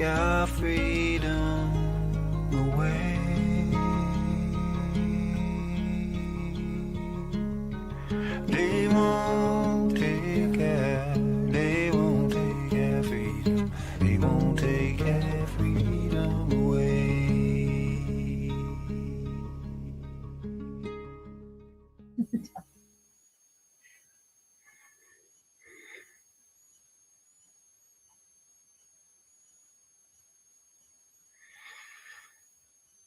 our freedom away. They won't take our freedom. They won't take our freedom away.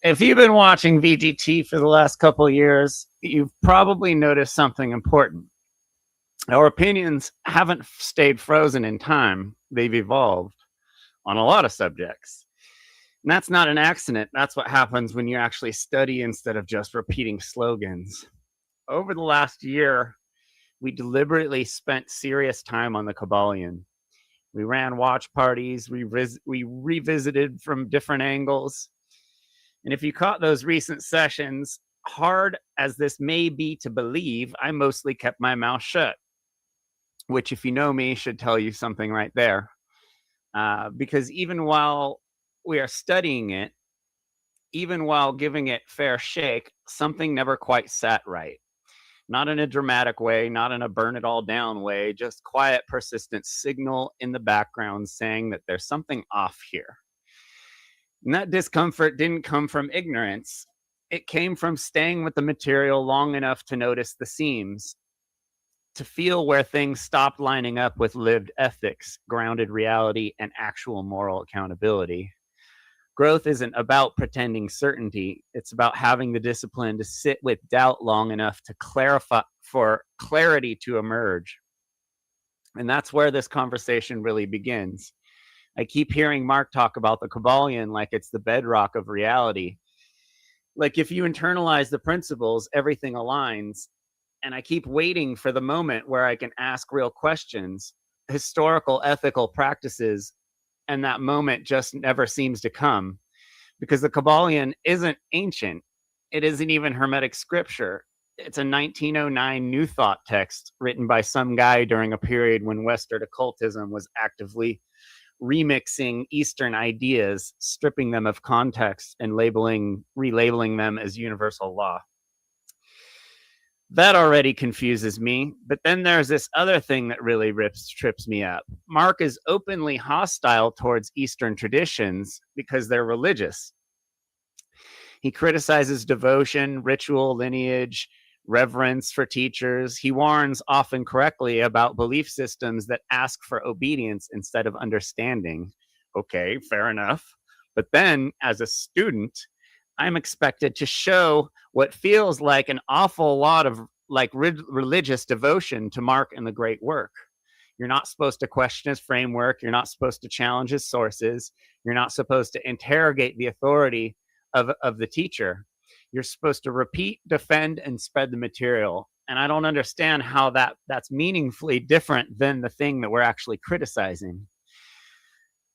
If you've been watching VGT for the last couple of years, you've probably noticed something important. Our opinions haven't stayed frozen in time. They've evolved on a lot of subjects. And that's not an accident. That's what happens when you actually study instead of just repeating slogans. Over the last year, we deliberately spent serious time on the Kybalion. We ran watch parties. We revisited from different angles. And if you caught those recent sessions, hard as this may be to believe, I mostly kept my mouth shut, which, if you know me, should tell you something right there. Because even while we are studying it, even while giving it fair shake, something never quite sat right. Not in a dramatic way, not in a burn it all down way, just quiet, persistent signal in the background saying that there's something off here. And that discomfort didn't come from ignorance. It came from staying with the material long enough to notice the seams, to feel where things stopped lining up with lived ethics, grounded reality, and actual moral accountability. Growth isn't about pretending certainty. It's about having the discipline to sit with doubt long enough to clarify, for clarity to emerge. And that's where this conversation really begins. I keep hearing Mark talk about the Kybalion like it's the bedrock of reality. Like if you internalize the principles, everything aligns. And I keep waiting for the moment where I can ask real questions, historical, ethical practices, and that moment just never seems to come. Because the Kybalion isn't ancient. It isn't even Hermetic scripture. It's a 1909 New Thought text written by some guy during a period when Western occultism was actively remixing Eastern ideas, stripping them of context, and relabeling them as universal law. That already confuses me, but then there's this other thing that really trips me up. Mark is openly hostile towards Eastern traditions because they're religious. He criticizes devotion, ritual, lineage, reverence for teachers. He warns, often correctly, about belief systems that ask for obedience instead of understanding. Okay, fair enough. But then, as a student, I'm expected to show what feels like an awful lot of religious devotion to Mark and the great work. You're not supposed to question his framework. You're not supposed to challenge his sources. You're not supposed to interrogate the authority of the teacher. You're supposed to repeat, defend, and spread the material. And I don't understand how that's meaningfully different than the thing that we're actually criticizing.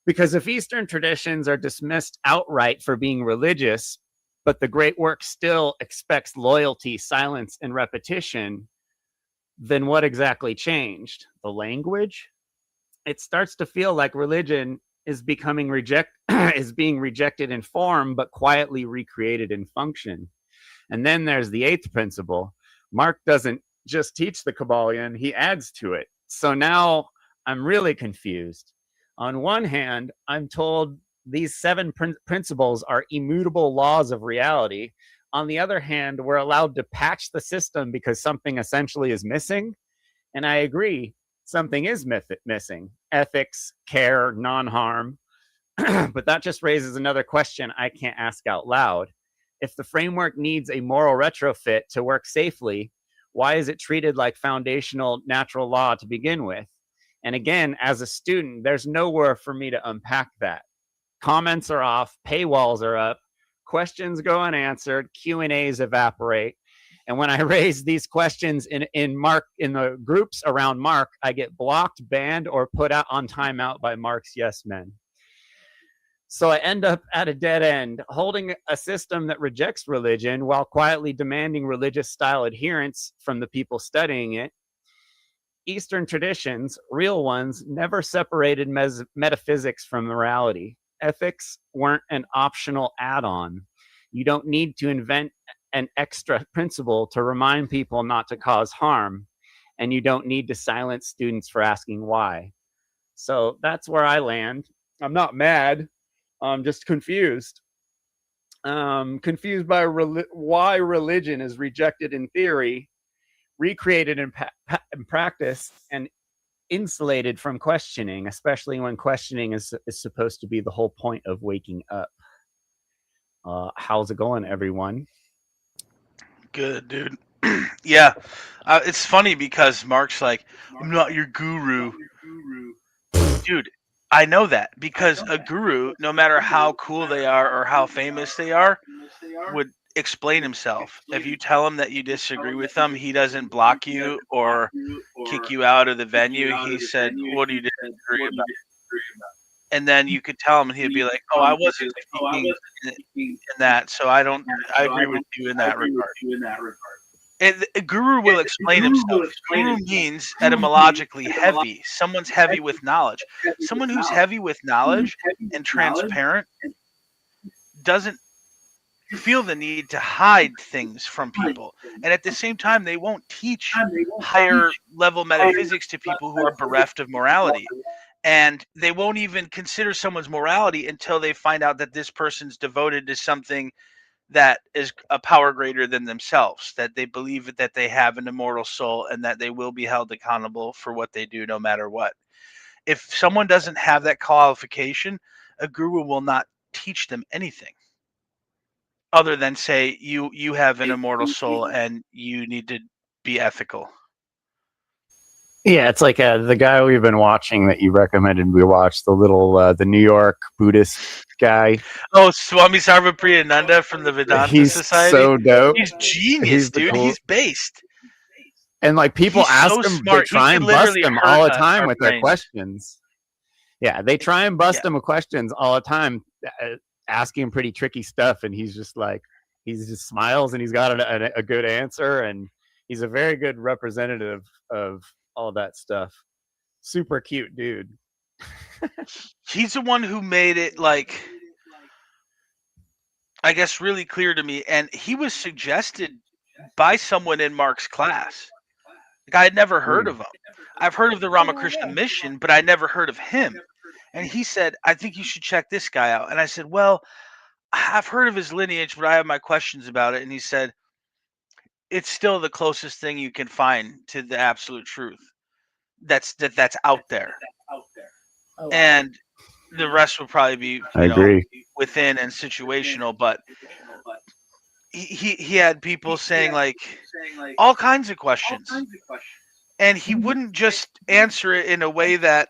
Because if Eastern traditions are dismissed outright for being religious, but the great work still expects loyalty, silence, and repetition, then what exactly changed? The language? It starts to feel like religion is being rejected in form, but quietly recreated in function. And then there's the eighth principle. Mark doesn't just teach the Kybalion, he adds to it. So now I'm really confused. On one hand, I'm told these 7 principles are immutable laws of reality. On the other hand, we're allowed to patch the system because something essentially is missing. And I agree, something is missing. Ethics, care, non-harm. But that just raises another question I can't ask out loud. If the framework needs a moral retrofit to work safely, why is it treated like foundational natural law to begin with? And again, as a student, there's nowhere for me to unpack that. Comments are off, paywalls are up, questions go unanswered, Q&As evaporate. And when I raise these questions in the groups around Mark, I get blocked, banned, or put out on timeout by Mark's yes men. So I end up at a dead end, holding a system that rejects religion while quietly demanding religious style adherence from the people studying it. Eastern traditions, real ones, never separated metaphysics from morality. ethics weren't an optional add-on. You don't need to invent an extra principle to remind people not to cause harm, and you don't need to silence students for asking why. So that's where I land. I'm not mad. I'm just confused. Confused by why religion is rejected in theory, recreated in practice, and insulated from questioning, especially when questioning is supposed to be the whole point of waking up. How's it going, everyone? Good, dude. Yeah. It's funny because Mark's like, I'm not your guru. Dude, I know that because a guru, no matter how cool they are or how famous they are, would explain himself. If you tell him that you disagree with him, he doesn't block you or kick you out of the venue. He said, what do you disagree about? And then you could tell him and he'd be like, oh, I wasn't speaking in that, so I agree with you in that regard. And a guru will explain himself. Guru means etymologically heavy. Someone's heavy with knowledge. Someone who's heavy with knowledge and transparent doesn't feel the need to hide things from people. And at the same time, they won't teach higher level metaphysics to people who are bereft of morality. And they won't even consider someone's morality until they find out that this person's devoted to something that is a power greater than themselves, that they believe that they have an immortal soul and that they will be held accountable for what they do no matter what. If someone doesn't have that qualification, a guru will not teach them anything other than say, you have an immortal soul and you need to be ethical. Yeah, it's like the guy we've been watching that you recommended we watch, the New York Buddhist guy. Oh, Swami Sarvapriyananda from the Vedanta Society. So dope. He's genius, dude. He's based. And like people ask him, smart. they try and bust him all the time with their questions. Yeah, they try and bust him with questions all the time, asking him pretty tricky stuff, and he's just like, he just smiles and he's got a good answer, and he's a very good representative of all that stuff. Super cute dude. He's the one who made it, like, I guess, really clear to me, and he was suggested by someone in Mark's class. Like, I had never heard of him. I've heard of the Ramakrishna mission, but I never heard of him. And he said, I think you should check this guy out. And I said, well, I've heard of his lineage, but I have my questions about it. And he said, it's still the closest thing you can find to the absolute truth that's out there. Oh, wow. And the rest will probably be within and situational, but he had people saying like all kinds of questions, and he wouldn't just answer it in a way that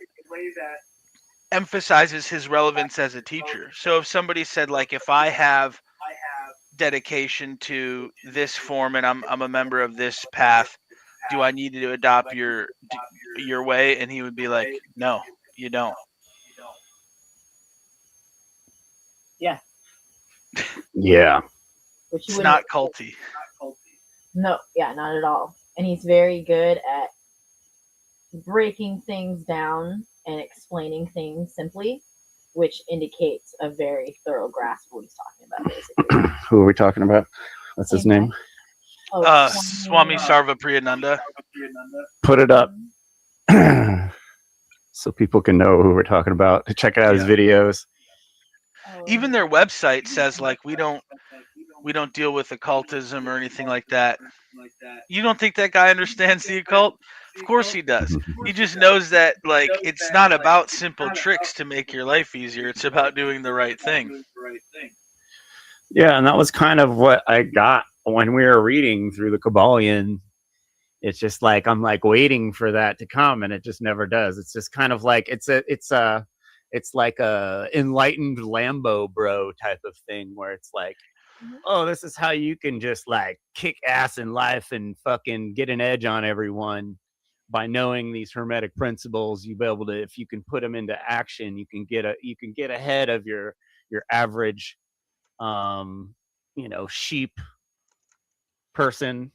emphasizes his relevance as a teacher. So if somebody said, like, if I have dedication to this form and I'm a member of this path, do I need to adopt your way? And he would be like, no, you don't. Yeah. Yeah. It's not culty. No, yeah, not at all. And he's very good at breaking things down and explaining things simply, which indicates a very thorough grasp of what he's talking about, basically. Who are we talking about? What's his name? Oh, Swami Sarvapriyananda. Put it up so people can know who we're talking about. Check out his videos. Even their website says, like, we don't deal with occultism or anything like that. You don't think that guy understands the occult? Of course he does. He just knows that, like, it's not about simple tricks to make your life easier. It's about doing the right thing. Yeah, and that was kind of what I got when we were reading through the Kybalion. It's just like I'm like waiting for that to come, and it just never does. It's just kind of like it's like a enlightened Lambo bro type of thing where it's like, oh, this is how you can just like kick ass in life and fucking get an edge on everyone by knowing these hermetic principles. You'll be able to, if you can put them into action, you can get ahead of your average sheep person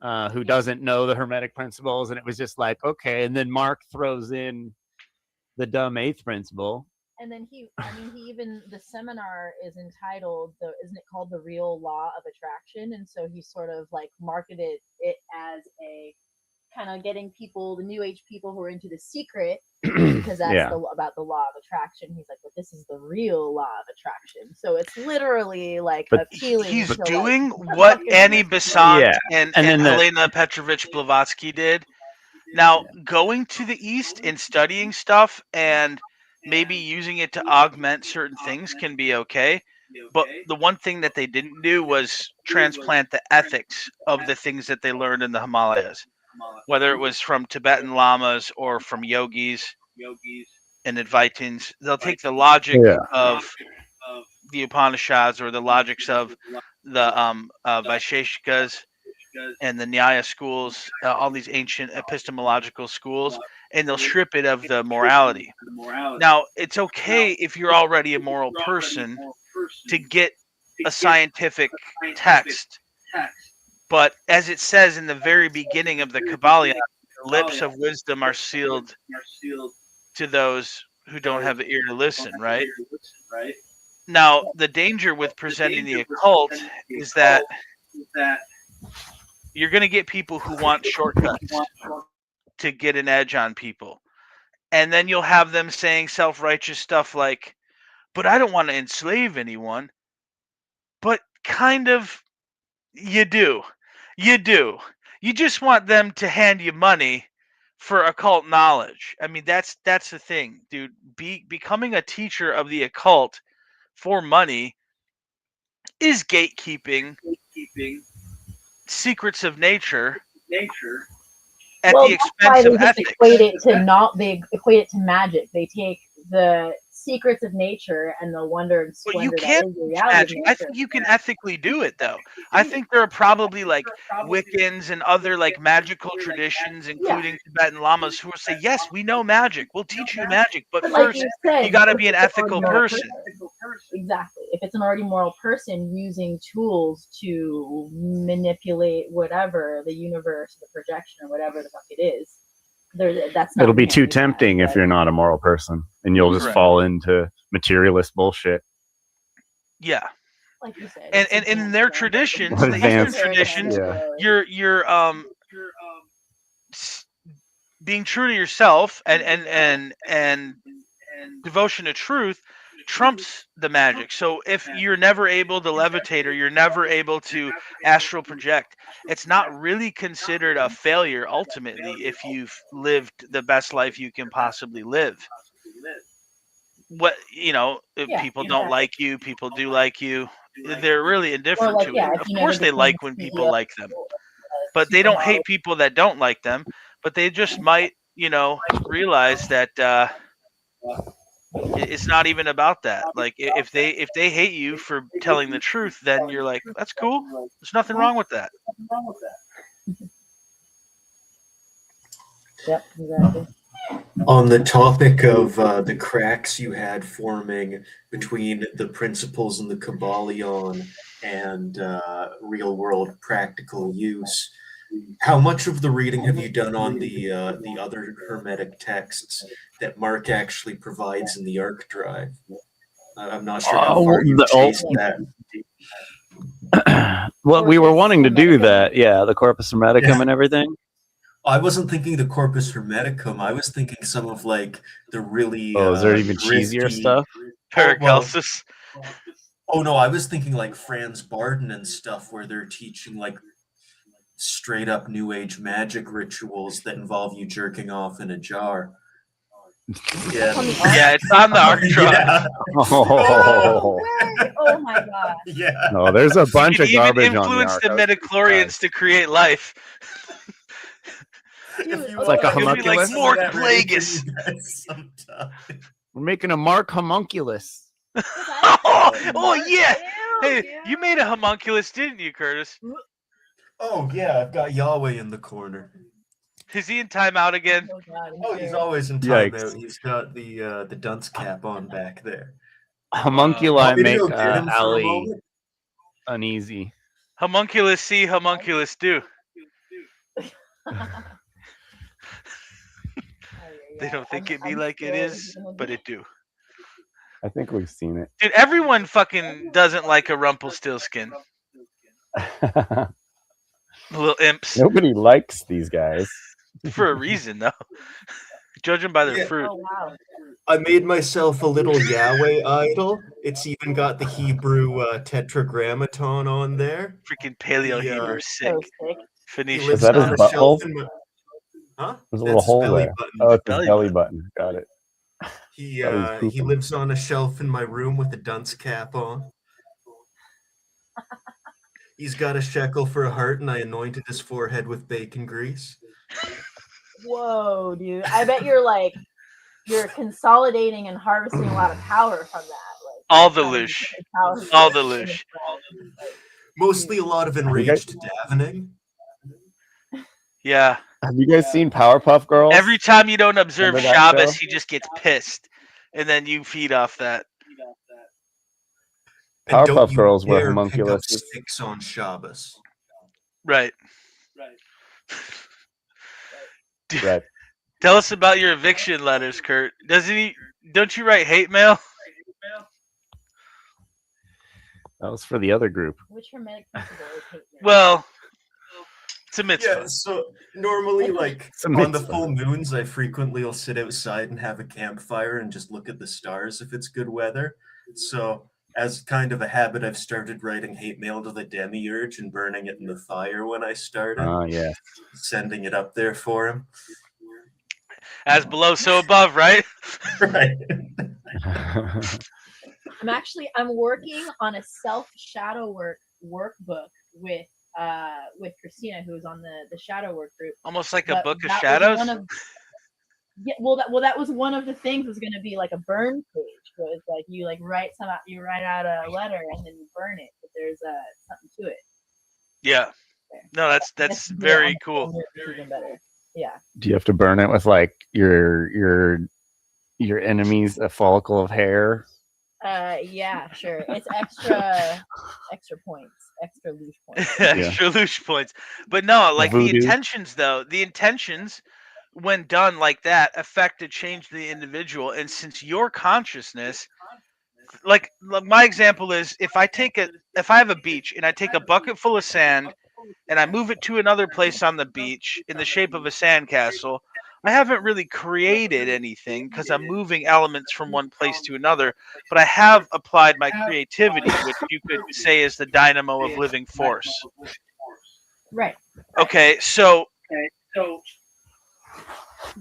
who doesn't know the hermetic principles. And it was just like, okay. And then Mark throws in the dumb eighth principle. And then he even, the seminar is entitled, isn't it called The Real Law of Attraction? And so he sort of like marketed it as a kind of getting people, the new age people who are into The Secret, because that's about the law of attraction. He's like, but this is the real law of attraction. So it's literally like appealing. He's to doing like, what Annie Besant and then Helena Petrovich Blavatsky did. Now, going to the East and studying stuff and maybe using it to augment certain things can be okay. But the one thing that they didn't do was transplant the ethics of the things that they learned in the Himalayas, whether it was from Tibetan lamas or from yogis and Advaitins. They'll take the logic of the Upanishads or the logics of the Vaisheshikas and the Nyaya schools, all these ancient epistemological schools, and they'll strip it of the morality. Now, it's okay if you're already a moral person to get a scientific text, but as it says in the very beginning of the Kybalion, the lips of wisdom are sealed to those who don't have an ear to listen, right? Now, the danger with presenting the occult is that you're going to get people who want shortcuts to get an edge on people. And then you'll have them saying self-righteous stuff like, but I don't want to enslave anyone. But kind of, you do. You do. You just want them to hand you money for occult knowledge. I mean, that's the thing, dude. Becoming a teacher of the occult for money is gatekeeping secrets of nature at the expense of ethics. They equate it to magic. They take the secrets of nature and the wonder and splendor. But you can't teach magic. I think you can ethically do it, though. I think there are probably like Wiccans and other like magical traditions, including Tibetan lamas, who will say, "Yes, we know magic. We'll teach you magic, but first you got to be an ethical person." Exactly. If it's an already moral person using tools to manipulate whatever, the universe, the projection, or whatever the fuck it is, that's not. It'll be too tempting if you're not a moral person, and you'll just fall into materialist bullshit. Yeah. Like you said, and in their traditions, the Eastern traditions, you're being true to yourself and devotion to truth trumps the magic. So if you're never able to levitate or you're never able to astral project, it's not really considered a failure ultimately if you've lived the best life you can possibly live. What, if people don't like you, people do like you. They're really indifferent to it. Of course they like when people like them. But they don't hate people that don't like them, but they just might, realize that it's not even about that. Like if they hate you for telling the truth, then you're like, that's cool. There's nothing wrong with that. Yep, exactly. On the topic of the cracks you had forming between the principles in the Kybalion and real world practical use, how much of the reading have you done on the other Hermetic texts that Mark actually provides in the Arc Drive? I'm not sure how far you've chased that. Well, we were wanting to do that. Yeah, the Corpus Hermeticum and everything. I wasn't thinking the Corpus Hermeticum. I was thinking some of like the really is there even cheesier stuff? Paracelsus. Oh no, I was thinking like Franz Barden and stuff where they're teaching like straight up New Age magic rituals that involve you jerking off in a jar. Yeah, it's on the Arc Drive. Yeah. Oh my god. Yeah. No, there's a bunch of garbage on the influence Arc. the midichlorians to create life. It's like a homunculus. Like more Plagueis. We're making a Mark homunculus. oh yeah. Hey, you made a homunculus, didn't you, Curtis? Oh yeah, I've got Yahweh in the corner. Is he in timeout again? Oh, he's always in timeout. He's got the dunce cap on back there. Homunculi make Ali uneasy. Homunculus see, homunculus do. They don't think it be like it is, but it do. I think we've seen it. Dude, everyone fucking doesn't like a Rumpelstiltskin. Little imps. Nobody likes these guys. For a reason, though. Judge them by their Yeah. fruit. Oh wow. I made myself a little Yahweh idol. It's even got the Hebrew tetragrammaton on there. Freaking Paleo Yeah. Hebrew, sick. So sick. He Phoenician. lives that his on a butthole? shelf in my... Huh? There's a little That's his hole belly there. button. Oh, it's Belly his belly button. Got it. He Thought he was he pooping. lives on a shelf in my room with a dunce cap on. He's got a shekel for a heart, and I anointed his forehead with bacon grease. Whoa, dude. I bet you're consolidating and harvesting a lot of power from that. Like All the kind of loosh. power All the in loosh. Mostly a lot of enraged davening. Yeah. Have you guys seen Powerpuff Girls? Every time you don't observe Remember that Shabbos, show? he just gets pissed. And then you feed off that. And don't Powerpuff you Girls were dare pick up homunculuses. sticks on Shabbos. Right. Dude, Right. tell us about your eviction letters, Kurt. Don't you write hate mail? That was for the other group. Which Hermetic Principle is hate mail? Well, it's a mitzvah. Yeah, so normally, like, It's a on the mitzvah. full moons, I frequently will sit outside and have a campfire and just look at the stars if it's good weather. So, as kind of a habit, I've started writing hate mail to the demiurge and burning it in the fire when I started, Oh, yeah. sending it up there for him. As below, so above, right? Right. I'm working on a self shadow work workbook with Christina, who's on the shadow work group. Almost like a But book of that was shadows. Yeah, that was one of the things was going to be like a burn page. So it's like you write out a letter and then you burn it, but there's something to it. Yeah. No, that's very cool. Even better. Yeah. Do you have to burn it with like your enemy's a follicle of hair? Yeah, sure. It's extra points, extra loose points. Extra loosh points. But no, like the Voodoo. intentions though, when done like that affect to change the individual. And since your consciousness, like my example is if I have a beach and I take a bucket full of sand and I move it to another place on the beach in the shape of a sandcastle, I haven't really created anything because I'm moving elements from one place to another, but I have applied my creativity, which you could say is the dynamo of living force. Right. Okay, so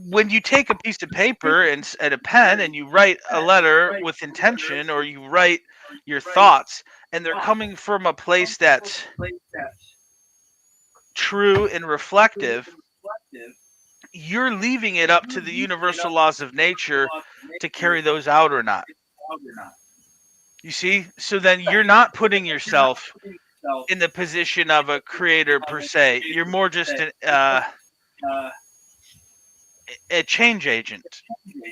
when you take a piece of paper and a pen and you write a letter with intention, or you write your thoughts, and they're coming from a place that's true and reflective, you're leaving it up to the universal laws of nature to carry those out or not. You see? So then you're not putting yourself in the position of a creator per se. You're more just a change agent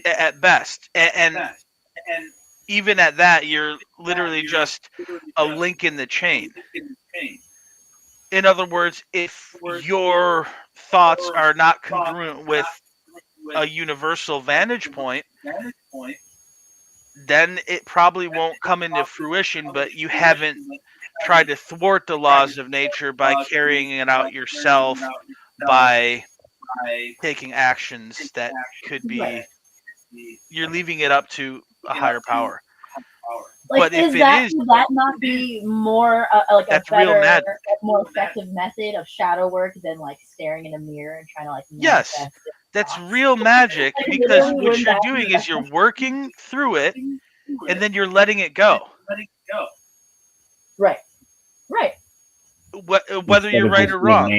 at best. And even at that, you're literally just a link in the chain. In other words, if your thoughts are not congruent with a universal vantage point, then it probably won't come into fruition, but you haven't tried to thwart the laws of nature by carrying it out yourself, by taking actions that could be, you're leaving it up to a higher power. Like, But if would that it is, not be more like that's a real better, magic. more effective method of shadow work than like staring in a mirror and trying to like Yes, manifest it? that's real magic, Like, because literally, what wouldn't you're that be doing like- is you're working through it, and then you're letting it go. Right. Whether you're right or wrong.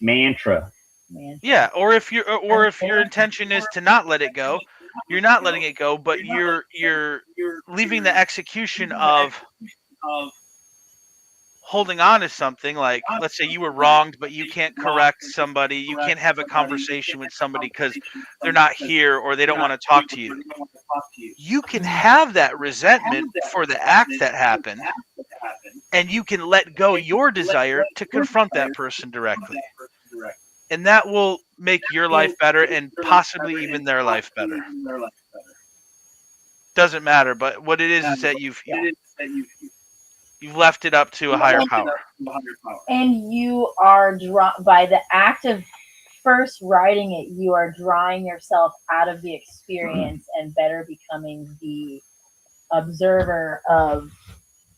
Mantra. Man. Yeah, or if your intention is to not let it go, you're not letting it go, but you're leaving the execution of holding on to something. Like, let's say you were wronged, but you can't correct somebody, you can't have a conversation with somebody because they're not here or they don't want to talk to you. You can have that resentment for the act that happened, and you can let go your desire to confront that person directly. And that will make your life better and possibly even their life better. Doesn't matter, but what it is that you've left it up to a higher power. And you are by the act of first writing it, you are drawing yourself out of the experience and better becoming the observer of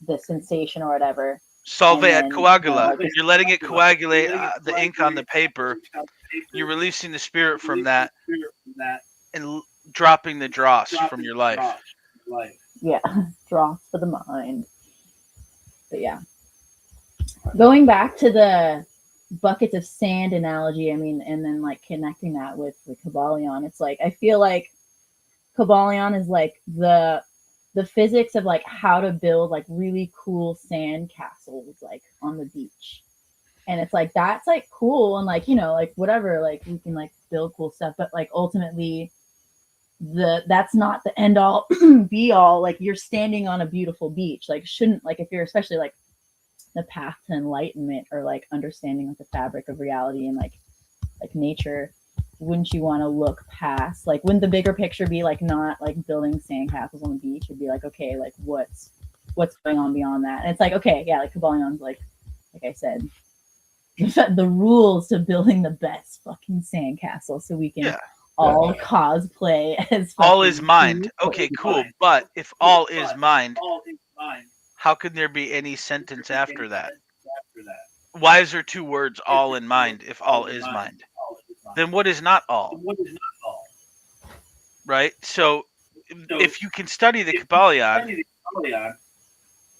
the sensation or whatever. Solve And et then, coagula. You're letting it coagulate the ink on the paper. You're releasing the spirit from that and dropping the dross from your life. Yeah, dross for the mind. But yeah. Going back to the buckets of sand analogy, I mean, and then like connecting that with the Kybalion, it's like I feel like Kybalion is like the physics of like how to build like really cool sand castles like on the beach. And it's like that's like cool and like, you know, like whatever, like we can like build cool stuff, but like ultimately that's not the end all be all. Like you're standing on a beautiful beach, like shouldn't, like if you're especially like the path to enlightenment or like understanding like the fabric of reality and like nature, wouldn't you want to look past, like wouldn't the bigger picture be like not like building sandcastles on the beach? It'd be like, okay, like what's going on beyond that? And it's like, okay, yeah, like Kybalion's like I said, the rules to building the best fucking sandcastle so we can all cosplay as all is mind. Okay, cool. But if all is mind, how can there be any sentence after that? Why is there two words, all in mind, if all is mind? Then what is not all? Right? So if you can study the Kybalion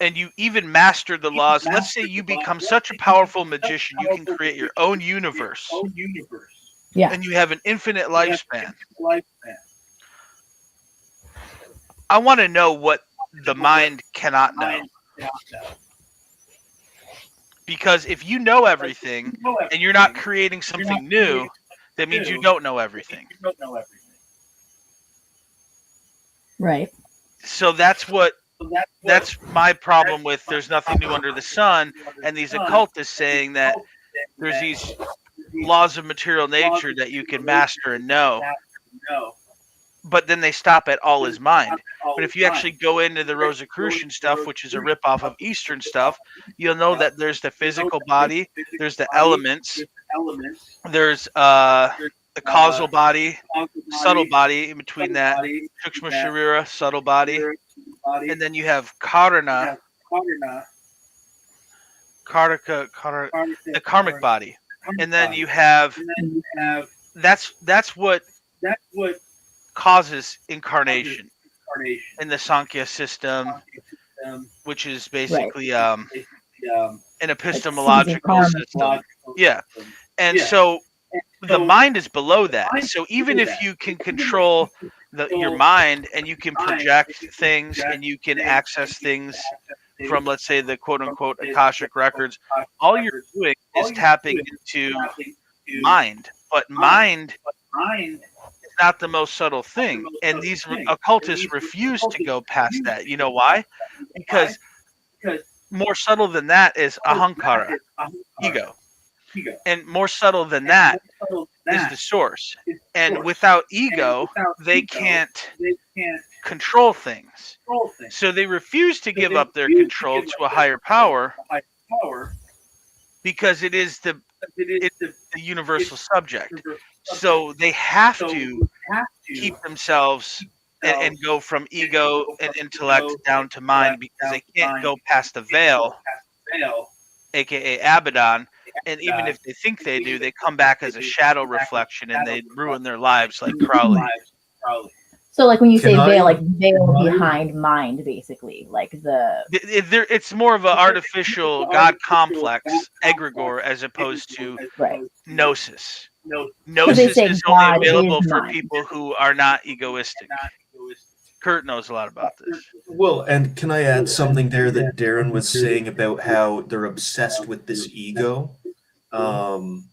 and you even master the laws, let's say you become such a powerful magician, you can create your own universe. Yeah. And you have an infinite lifespan. I want to know what the mind cannot know. Because if you know everything and you're not creating something new, that means you don't know everything. Right. So that's my problem with there's nothing new under the sun, and these occultists saying that there's these laws of material nature that you can master and know. But then they stop at all is mind. But if you actually go into the Rosicrucian stuff, which is a ripoff of Eastern stuff, you'll know that there's the physical body, there's the elements, there's the causal body, subtle body in between that, Sukshma Sharira, subtle body, and then you have Karana, the karmic body, and then you have that's what causes incarnation in the Sankhya system, which is basically an epistemological system. Yeah. And so the mind is below that. So even if you can control your mind and you can project things and you can access things from, let's say, the quote-unquote Akashic records, all you're doing is tapping into mind. But mind is not the most subtle thing. And these occultists refuse to go past that. You know why? Because more subtle than that is ahankara, ego. And more subtle than that is the source. And without ego, they can't control things. So they refuse to give up their control to a higher power because it's the universal subject. So they have to keep themselves and go from ego and intellect down to mind because they can't go past the veil, aka Abaddon. And even if they think they do, they come back as a shadow reflection and they ruin their lives like Crowley. So like when you say veil, like veil behind mind, basically, like it's more of an artificial God complex, egregore, as opposed to gnosis. Gnosis is only available for people who are not egoistic. Kurt knows a lot about this. Well, and can I add something there that Darren was saying about how they're obsessed with this ego? In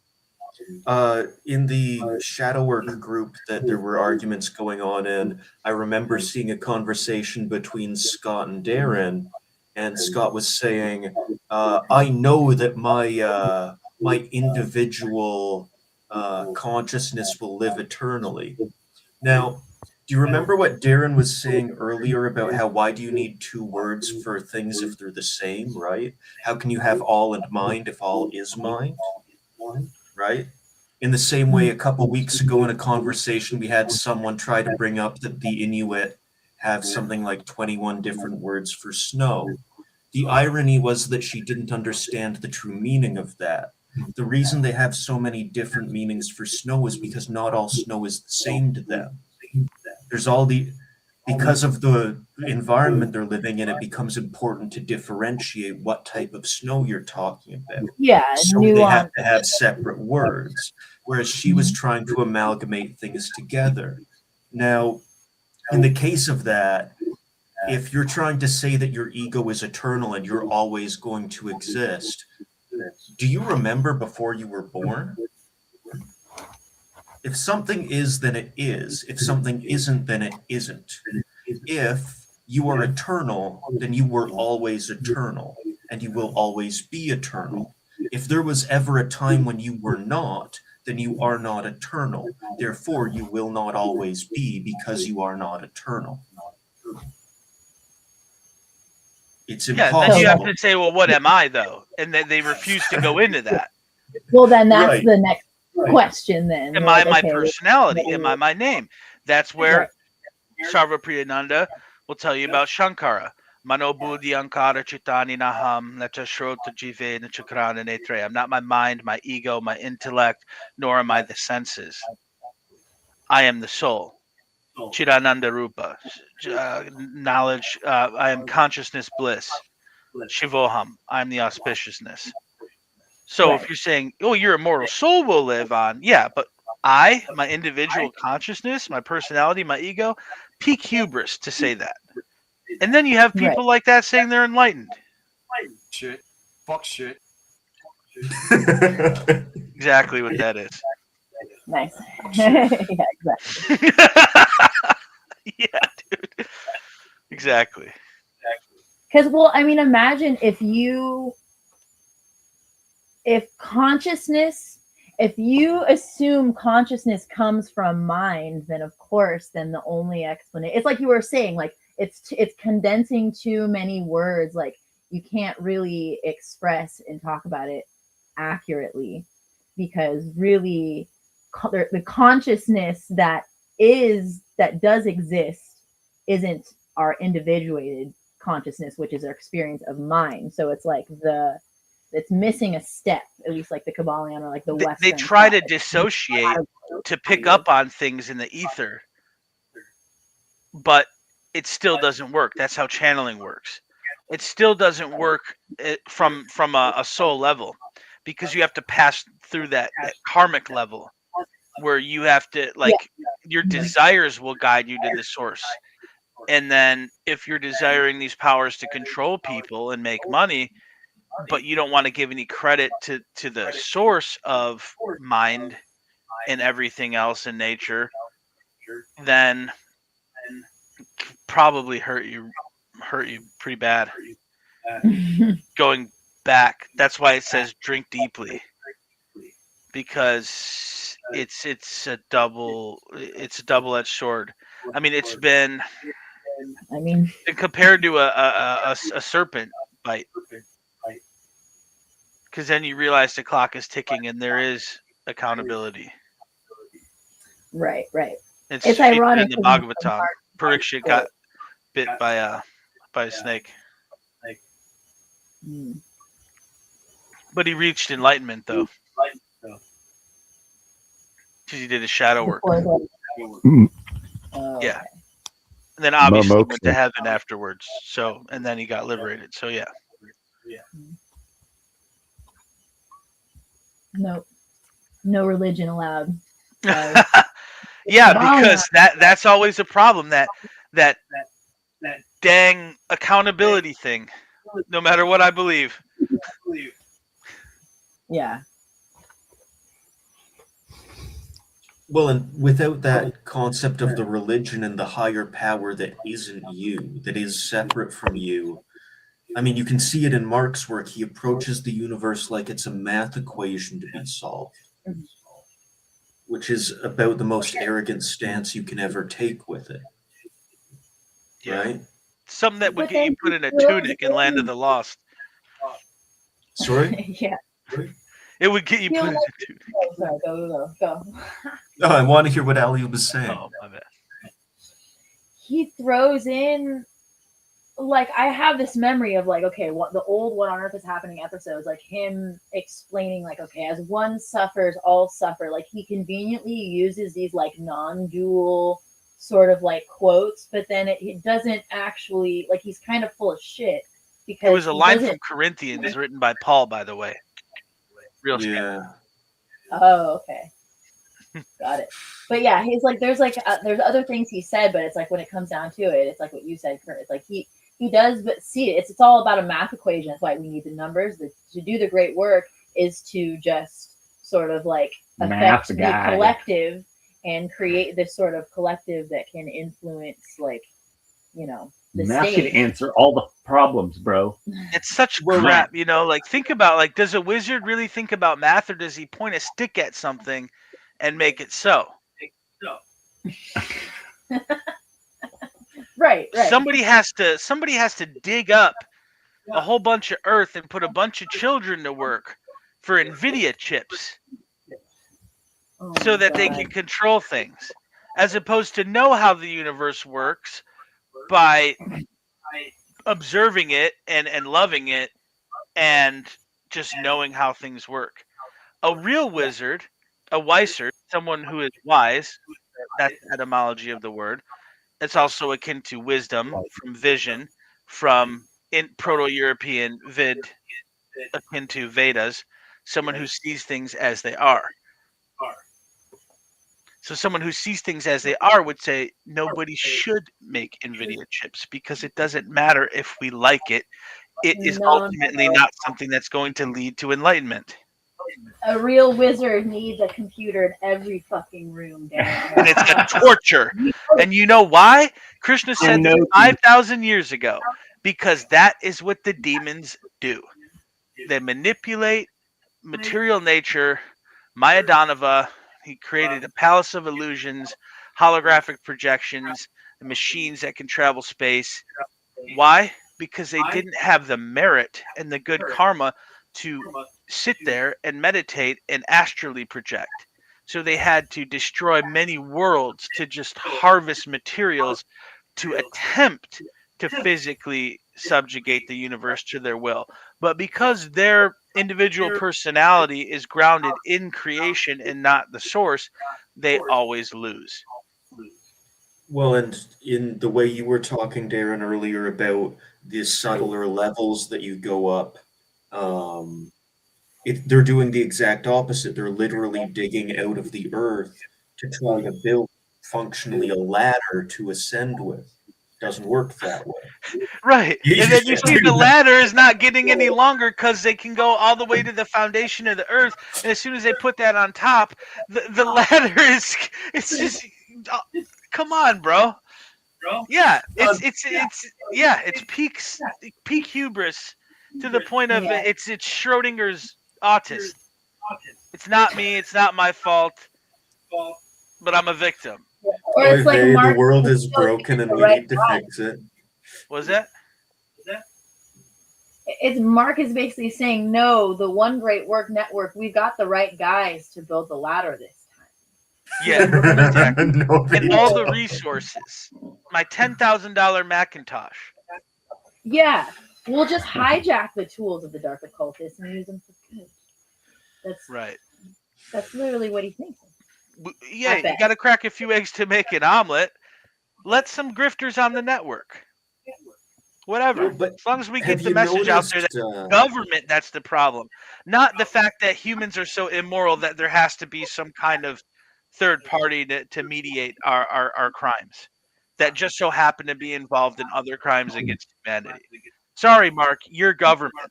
the shadow work group that there were arguments going on in, I remember seeing a conversation between Scott and Darren, and Scott was saying, I know that my individual consciousness will live eternally. Now, Do you remember what Darren was saying earlier about how why do you need two words for things if they're the same, right? How can you have all and mind if all is mind, right? In the same way, a couple weeks ago in a conversation, we had someone try to bring up that the Inuit have something like 21 different words for snow. The irony was that she didn't understand the true meaning of that. The reason they have so many different meanings for snow is because not all snow is the same to them. There's all the because of the environment they're living in, it becomes important to differentiate what type of snow you're talking about. Yeah, So they have nuance. to have separate words, whereas she was trying to amalgamate things together. Now, in the case of that, if you're trying to say that your ego is eternal and you're always going to exist, do you remember before you were born? If something is, then it is. If something isn't, then it isn't. If you are eternal, then you were always eternal, and you will always be eternal. If there was ever a time when you were not, then you are not eternal. Therefore, you will not always be because you are not eternal. It's Yeah, impossible. then you have to say, well, what am I, though? And then they refuse to go into that. Well, then that's Right. the next question. Then Am You're I like, my okay, personality? Am I my name? That's where Right. Sarva Priyananda will tell you about Shankara. Mano buddhi ankara chitani naham natashrota jive nachakrana netre. I'm not my mind, my ego, my intellect, nor am I the senses. I am the soul. Chidananda Rupa. Knowledge. I am consciousness bliss. Shivoham. I am the auspiciousness. So Right. if you're saying, oh, your immortal soul will live on, yeah, but my individual consciousness, my personality, my ego, peak hubris to say that. And then you have people like that saying they're enlightened. Shit. Fuck shit. Exactly what that is. Nice. Yeah, exactly. Yeah, dude. Exactly. Because, well, I mean, imagine if you assume consciousness comes from mind, then of course, then the only explanation, it's like you were saying, like it's condensing too many words, like you can't really express and talk about it accurately, because really the consciousness that does exist isn't our individuated consciousness, which is our experience of mind. So it's like it's missing a step, at least like the Kybalion or like the Western. They try to side. dissociate to pick up on things in the ether, but it still doesn't work. That's how channeling works. It still doesn't work from a soul level, because you have to pass through that karmic level where you have to, like, your desires will guide you to the source. And then if you're desiring these powers to control people and make money, but you don't want to give any credit to the source of mind and everything else in nature, then probably hurt you pretty bad. Going back, that's why it says drink deeply, because it's a double-edged sword. I mean, it's been compared to a serpent bite, because then you realize the clock is ticking and there is accountability. Right. It's ironic in the Bhagavatam. Parikshit got bit by a snake. But he reached enlightenment, though, because he did his shadow work. Yeah. And then obviously went to heaven afterwards. So, and then he got liberated. So yeah. No religion allowed. Yeah, because that's always a problem. That dang accountability thing. No matter what I believe. Yeah. Well, and without that concept of the religion and the higher power that isn't you, that is separate from you, I mean, you can see it in Mark's work. He approaches the universe like it's a math equation to be solved. which is about the most arrogant stance you can ever take with it, Yeah. right? Something that would But get you then put in a he throws tunic in Land of the Lost. Sorry? yeah. It would get you Feel put in like- a tunic. Oh, sorry, go. No, I want to hear what Ali was saying. Oh, my bad. He throws in, like, I have this memory of, like, okay, what the old What on Earth is Happening episodes, like him explaining, like, okay, as one suffers, all suffer. Like, he conveniently uses these, like, non-dual sort of, like, quotes, but then it doesn't actually, like, he's kind of full of shit. Because It was a he line doesn't- from Corinthians written by Paul, by the way. Real shit. Yeah. Oh, okay. Got it. But yeah, he's like, there's other things he said, but it's like when it comes down to it, it's like what you said, Kurt. It's like he does, but see, it's all about a math equation. That's why we need the numbers. To do the great work is to just sort of like affect the collective and create this sort of collective that can influence, like, you know, the Math can state. answer all the problems, bro. It's such crap, you know, like think about, like, does a wizard really think about math, or does he point a stick at something and make it so? Right. Somebody has to dig up a whole bunch of earth and put a bunch of children to work for NVIDIA chips Oh so my that they God. can control things, as opposed to know how the universe works by observing it and loving it and just knowing how things work. A real wizard, a wiser, someone who is wise, that's the etymology of the word. It's also akin to wisdom, from vision, from in Proto-European vid, akin to Vedas, someone who sees things as they are. So someone who sees things as they are would say nobody should make NVIDIA chips because it doesn't matter if we like it. It is No. ultimately not something that's going to lead to enlightenment. A real wizard needs a computer in every fucking room, Dan. And it's a torture. And you know why? Krishna said this 5,000 years ago. Because that is what the demons do. They manipulate material nature. Maya Danava, he created a palace of illusions, holographic projections, machines that can travel space. Why? Because they didn't have the merit and the good karma to sit there and meditate and astrally project. So they had to destroy many worlds to just harvest materials to attempt to physically subjugate the universe to their will. But because their individual personality is grounded in creation and not the source, they always lose. Well, and in the way you were talking, Darren, earlier about the subtler levels that you go up, they're doing the exact opposite. They're literally digging out of the earth to try to build functionally a ladder to ascend with. Doesn't work that way. Right. You And then you just see do the that. ladder is not getting any longer because they can go all the way to the foundation of the earth. And as soon as they put that on top, the ladder is, it's just, come on, bro. Yeah, it's peak hubris to the point of Yeah. it's Schrodinger's autist. It's not me, it's not my fault, but I'm a victim. Or Oy it's like vey, the Mark world is broken and we right need to guy. fix it. Was that? It's Mark is basically saying, no, the One Great Work Network, we got the right guys to build the ladder this time. Yeah, exactly. No, And all the resources. My $10,000 Macintosh. Yeah, we'll just hijack the tools of the dark occultists and use them for good. Right. That's literally what he thinks. Yeah, I you bet. got to crack a few eggs to make an omelet. Let some grifters on the network. Whatever. But As long as we have get the you message out there that noticed, government, that's the problem. Not the fact that humans are so immoral that there has to be some kind of third party to mediate our crimes that just so happen to be involved in other crimes against humanity. Sorry, Mark, you're government.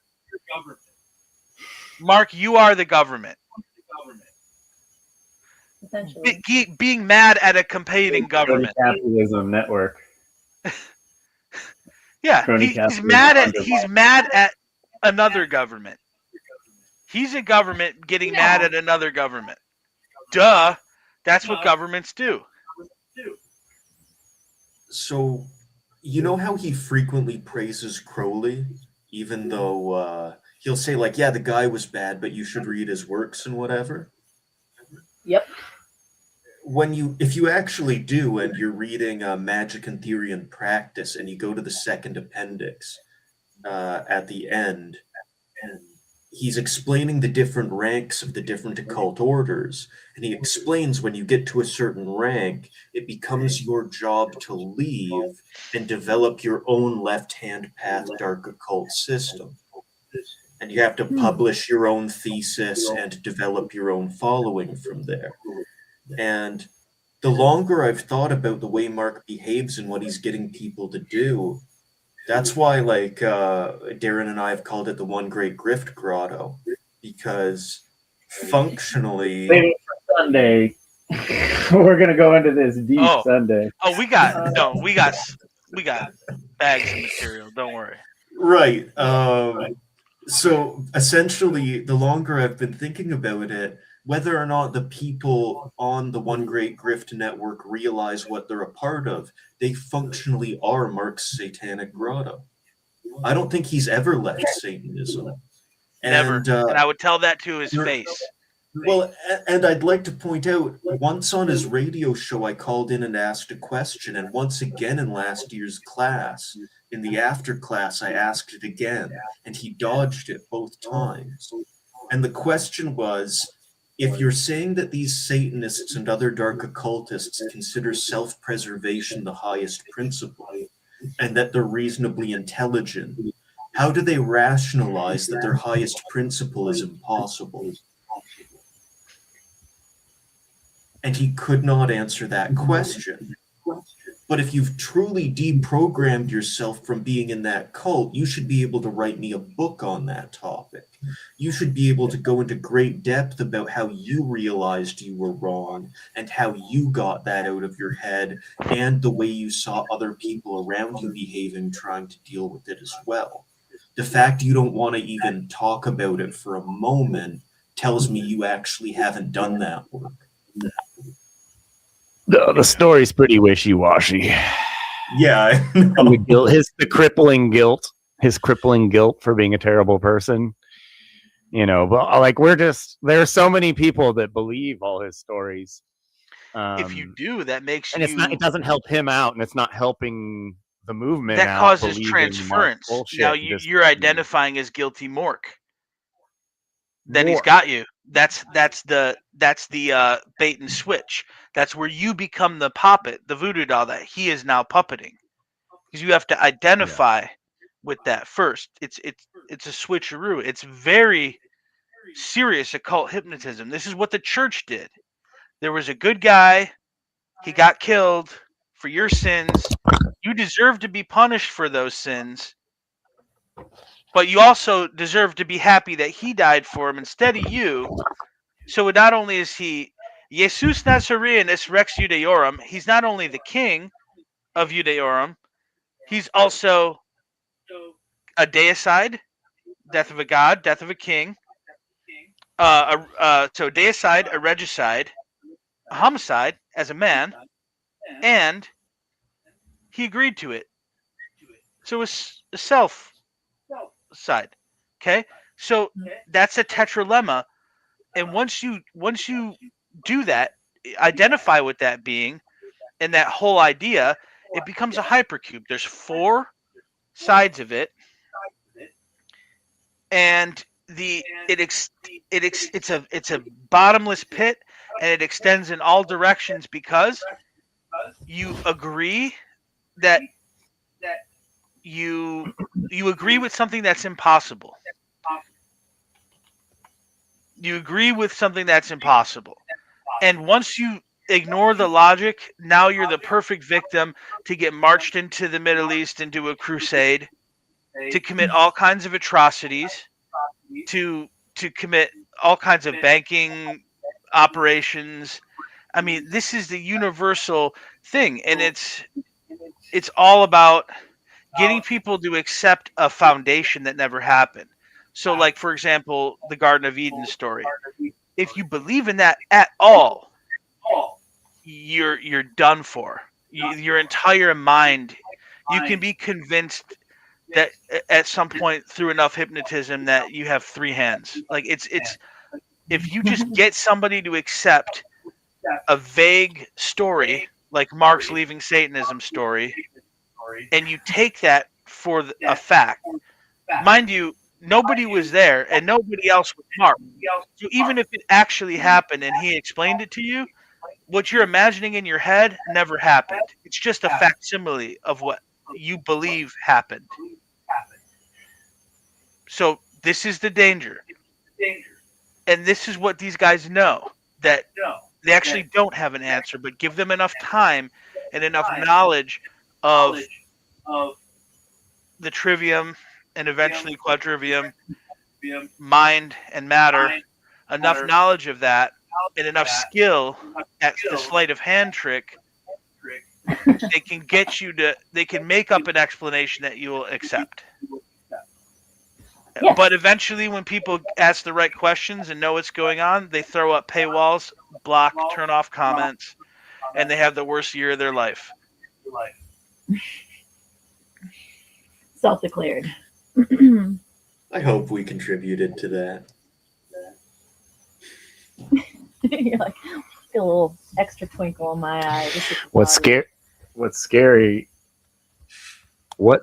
Mark, you are the government. Essentially. Being mad at a competing government. Capitalism network. Yeah, Crony he's capitalism mad at another government. He's a government getting mad at another government. Duh. That's what governments do. So, you know how he frequently praises Crowley, even though he'll say, like, yeah, the guy was bad, but you should read his works and whatever? Yep. If you actually do, and you're reading Magic and Theory and Practice, and you go to the second appendix at the end, and he's explaining the different ranks of the different occult orders, and he explains when you get to a certain rank, it becomes your job to leave and develop your own left-hand path dark occult system. And you have to publish your own thesis and develop your own following from there. And the longer I've thought about the way Mark behaves and what he's getting people to do, that's why, like, Darren and I have called it the One Great Grift Grotto, because functionally... Save it for Sunday. We're gonna go into this deep Sunday. Oh, we got bags of material. Don't worry. Right. So essentially, the longer I've been thinking about it, whether or not the people on the One Great Grift Network realize what they're a part of, they functionally are Mark's satanic grotto. I don't think he's ever left Satanism. Never. And I would tell that to his face. Well, and I'd like to point out, once on his radio show, I called in and asked a question, and once again in last year's class, in the after class, I asked it again, and he dodged it both times. And the question was, if you're saying that these Satanists and other dark occultists consider self-preservation the highest principle, and that they're reasonably intelligent, how do they rationalize that their highest principle is impossible? And he could not answer that question. But if you've truly deprogrammed yourself from being in that cult, you should be able to write me a book on that topic. You should be able to go into great depth about how you realized you were wrong and how you got that out of your head and the way you saw other people around you behaving, trying to deal with it as well. The fact you don't want to even talk about it for a moment tells me you actually haven't done that work. The story's pretty wishy-washy. Yeah, I know. And the guilt, the crippling guilt for being a terrible person. You know, but like there are so many people that believe all his stories. If you do, that makes and you... it doesn't help him out, and it's not helping the movement. That out causes believing transference. bullshit. Now you're identifying as guilty Mork. Then he's got you. That's the bait and switch. That's where you become the puppet, the voodoo doll that he is now puppeting. Because you have to identify with that first. It's a switcheroo. It's very serious occult hypnotism. This is what the church did. There was a good guy. He got killed for your sins. You deserve to be punished for those sins. But you also deserve to be happy that he died for him instead of you. So not only is he Jesus Nazareanus Rex Judaeorum, he's not only the king of Judaeorum, he's also a deicide, death of a god, death of a king. So deicide, a regicide, a homicide as a man, and he agreed to it. So it's a self side. Okay? So that's a tetralemma. And once you do that, identify with that being and that whole idea, it becomes a hypercube. There's 4 sides of it, and it's a bottomless pit, and it extends in all directions because you agree that you agree with something that's impossible. You agree with something that's impossible. And once you ignore the logic, now you're the perfect victim to get marched into the Middle East and do a crusade, to commit all kinds of atrocities, to commit all kinds of banking operations. I mean, this is the universal thing, and it's all about getting people to accept a foundation that never happened. So, like, for example, the Garden of Eden story. If you believe in that at all, you're done for. Your entire mind, you can be convinced that at some point through enough hypnotism that you have 3 hands. Like it's if you just get somebody to accept a vague story like Mark's leaving Satanism story, and you take that for a fact. Mind you, nobody was there and nobody else was Mark. So even if it actually happened and he explained it to you, what you're imagining in your head never happened. It's just a facsimile of what you believe happened. So this is the danger. And this is what these guys know, that they actually don't have an answer, but give them enough time and enough knowledge of the trivium and eventually quadrivium, mind and matter, enough knowledge of that and enough skill at the sleight of hand trick, they can get you to, they can make up an explanation that you will accept. Yeah. But eventually when people ask the right questions and know what's going on, they throw up paywalls, block, turn off comments, and they have the worst year of their life. Self-declared. I hope we contributed to that. You're like, feel a little extra twinkle in my eye. This is What's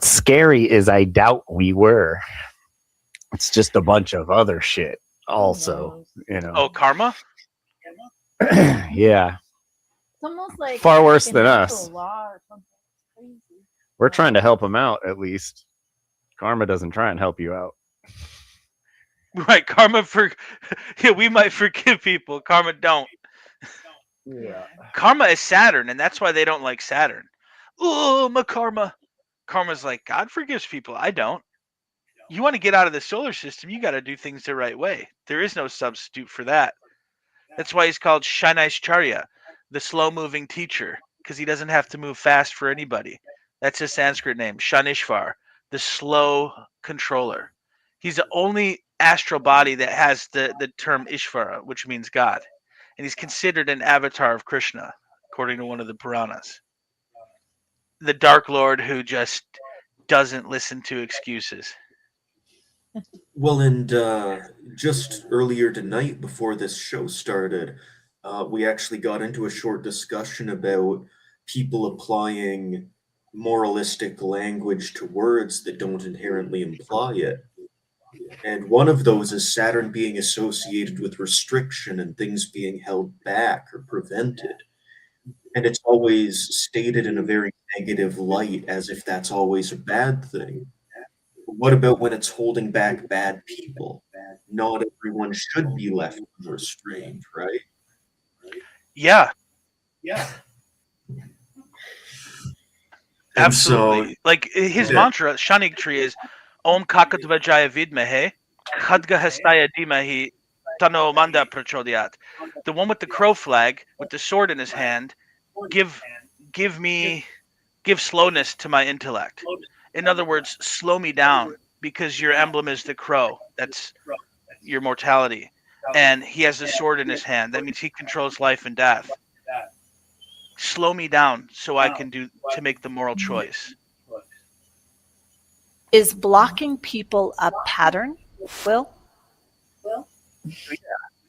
scary is I doubt we were. It's just a bunch of other shit also, you know. Oh, karma? Yeah. It's almost like Far worse an than actual us. law or something crazy. We're trying to help them out, at least. Karma doesn't try and help you out. Right, karma yeah, we might forgive people. Karma don't. Yeah. Karma is Saturn, and that's why they don't like Saturn. Oh, my karma. Karma's like, God forgives people. I don't. You want to get out of the solar system, you got to do things the right way. There is no substitute for that. That's why he's called Shanaishcharya, the slow-moving teacher, because he doesn't have to move fast for anybody. That's his Sanskrit name, Shanishvar, the slow controller. He's the only astral body that has the term Ishvara, which means God. And he's considered an avatar of Krishna, according to one of the Puranas. The Dark Lord who just doesn't listen to excuses. Well, and just earlier tonight, before this show started, we actually got into a short discussion about people applying moralistic language to words that don't inherently imply it. And one of those is Saturn being associated with restriction and things being held back or prevented. And it's always stated in a very negative light, as if that's always a bad thing. What about when it's holding back bad people? Not everyone should be left unrestrained, right? Yeah, And absolutely. Like his mantra, Shaniktree, is Om Kakadvajaya Vidmehe, Khadgahastaya Dimahi, Tano Manda Prachodhyat. The one with the crow flag, with the sword in his hand, give slowness to my intellect. In other words, slow me down, because your emblem is the crow. That's your mortality. And he has a sword in his hand. That means he controls life and death. Slow me down so I can make the moral choice. Is blocking people a pattern, Will?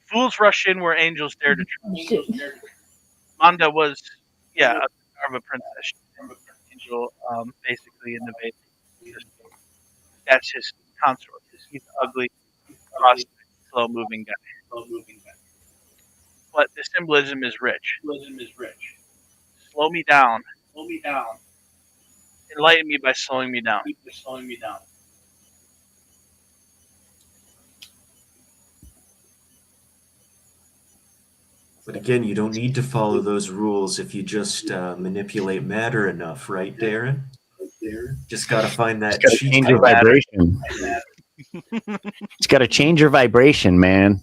Fools rush in where angels dare to tread. Manda was, a Karma princess. Angel, basically in the Vedic system. That's his consort. He's an ugly, slow-moving guy. But the symbolism is rich. Slow me down. Enlighten me by slowing me down. But again, you don't need to follow those rules if you just manipulate matter enough, right, Darren? Just got to find that cheat Change your code. vibration. Just got to change your vibration, man.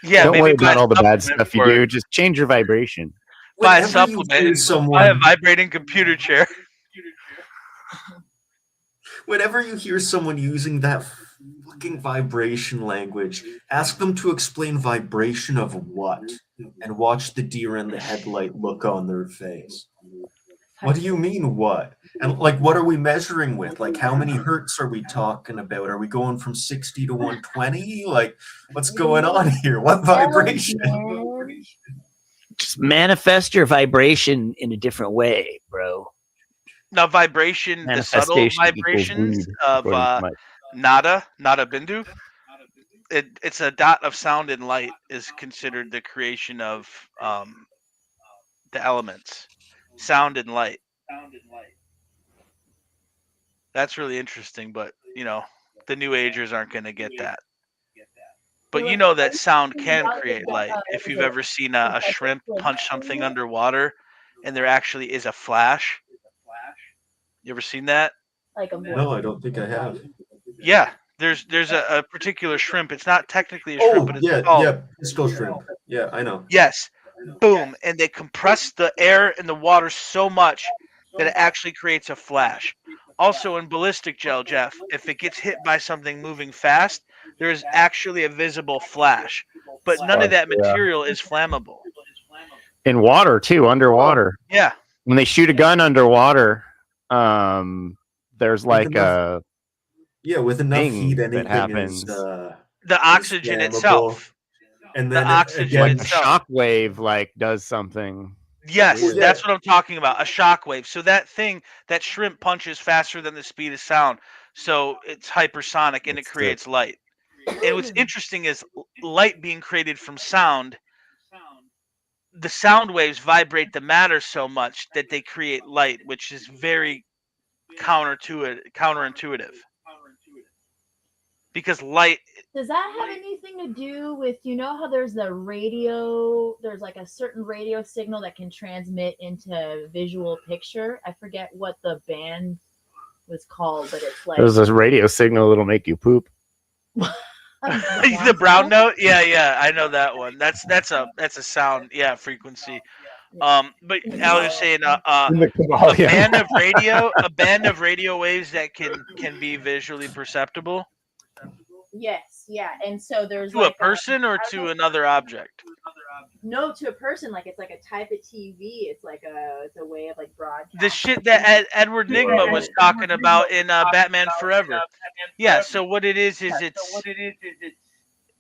Yeah, Don't maybe worry buy about all the bad supplement stuff you for it. do. Just change your vibration. Buy a Whenever you supplement. hear Buy a someone, vibrating computer chair. whenever you hear someone using that fucking vibration language. Ask them to explain vibration of what, and watch the deer in the headlight look on their face. What do you mean, what? And like, what are we measuring with? Like, how many hertz are we talking about? Are we going from 60 to 120? Like, what's going on here? What vibration? Just manifest your vibration in a different way, bro. Now, vibration, the subtle Manifestation equals vibrations weed, of according to Mike. nada bindu. It's a dot of sound and light is considered the creation of the elements, sound and light. That's really interesting, but you know, the New Agers aren't going to get that. But you know that sound can create light. If you've ever seen a shrimp punch something underwater, and there actually is a flash. You ever seen that? No, I don't think I have. Yeah, there's a particular shrimp. It's not technically a shrimp, but it's called pistol shrimp. Yeah, I know. Yes. Boom, and they compress the air and the water so much that it actually creates a flash. Also in ballistic gel, Jeff, if it gets hit by something moving fast, there is actually a visible flash, but none of that material is flammable. In water too, underwater. Yeah. When they shoot a gun underwater, there's like with enough heat, that anything happens. is the oxygen flammable. itself. And then the oxygen like itself. a shock wave like does something. Yes, Well, yeah. that's what I'm talking about. A shock wave. So that shrimp punches faster than the speed of sound. So it's hypersonic and it creates light. And what's interesting is light being created from sound. The sound waves vibrate the matter so much that they create light, which is very counterintuitive. Because light. Does that have anything to do with, you know how there's the radio, there's like a certain radio signal that can transmit into visual picture? I forget what the band was called, but it's like There's this radio signal that'll make you poop. The brown note? Yeah, I know that one. That's a sound, frequency. But I was saying a band of radio waves that can be visually perceptible. Yes, yeah, and so there's to a person or to another object. No, to a person. Like it's like a type of TV. It's like it's a way of like broadcasting. The shit that Edward Nygma was talking about in Batman Forever. Yeah. So what it is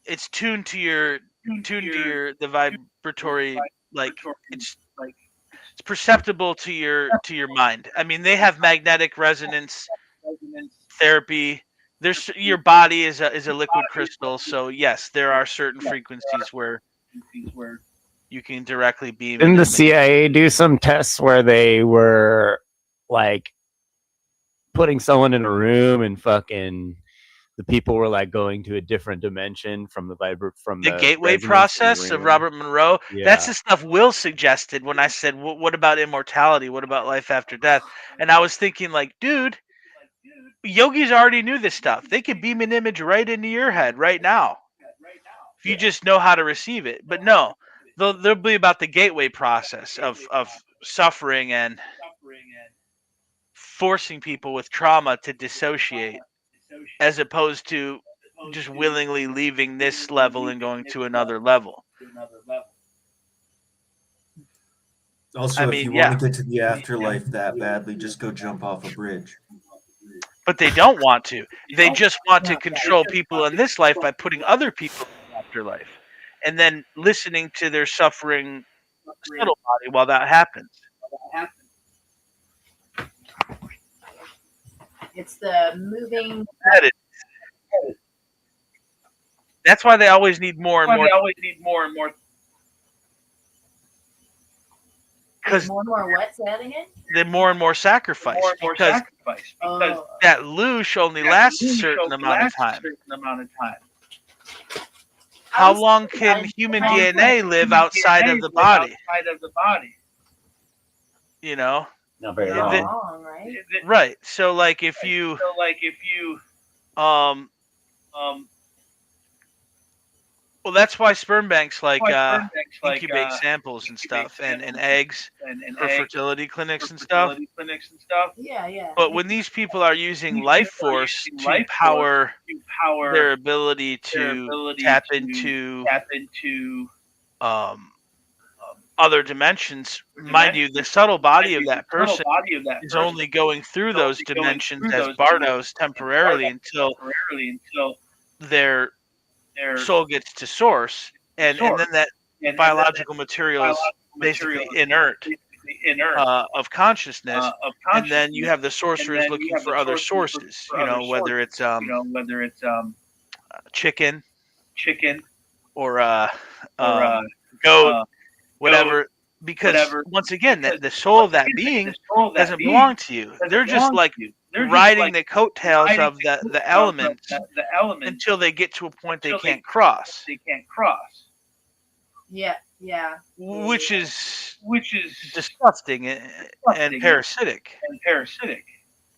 it's tuned to the vibratory, like it's perceptible to your mind. I mean, they have magnetic resonance therapy. Your body is a liquid crystal, so yes, there are certain frequencies where you can directly beam. Didn't the CIA do some tests where they were like putting someone in a room and fucking the people were like going to a different dimension from the gateway process of Robert Monroe? Yeah. That's the stuff Will suggested when I said, "What about immortality? What about life after death?" And I was thinking, like, dude. Yogis already knew this stuff. They could beam an image right into your head right now. If you just know how to receive it. But no, they'll be about the gateway process of suffering and forcing people with trauma to dissociate, as opposed to just willingly leaving this level and going to another level. Also, if you want to get to the afterlife that badly, just go jump off a bridge. But they don't want to. They just want to control people in this life by putting other people in the afterlife. And then listening to their suffering subtle body while that happens. It's the moving. That's why they always need more and more. Because more and more what? Say that again? The more and more sacrifice. Because that loosh only lasts a certain amount of time. How long can human DNA live outside of the body? You know? Not very long. Right? Right. So like if you Well, that's why sperm banks incubate samples and stuff, and eggs for fertility clinics and stuff. Yeah. But when these people are using life force to power their ability to tap into other dimensions, mind you, the subtle body of that person is only going through those dimensions as Bardos temporarily until their soul gets to source, and then that biological material is basically inert of consciousness, and then you have the sorcerers looking for other sources, whether it's chicken or goat, whatever, because once again, the soul of that being doesn't belong to you. They're just like riding the coattails of the elements until they get to a point they can't cross. Yeah. Which is disgusting and parasitic.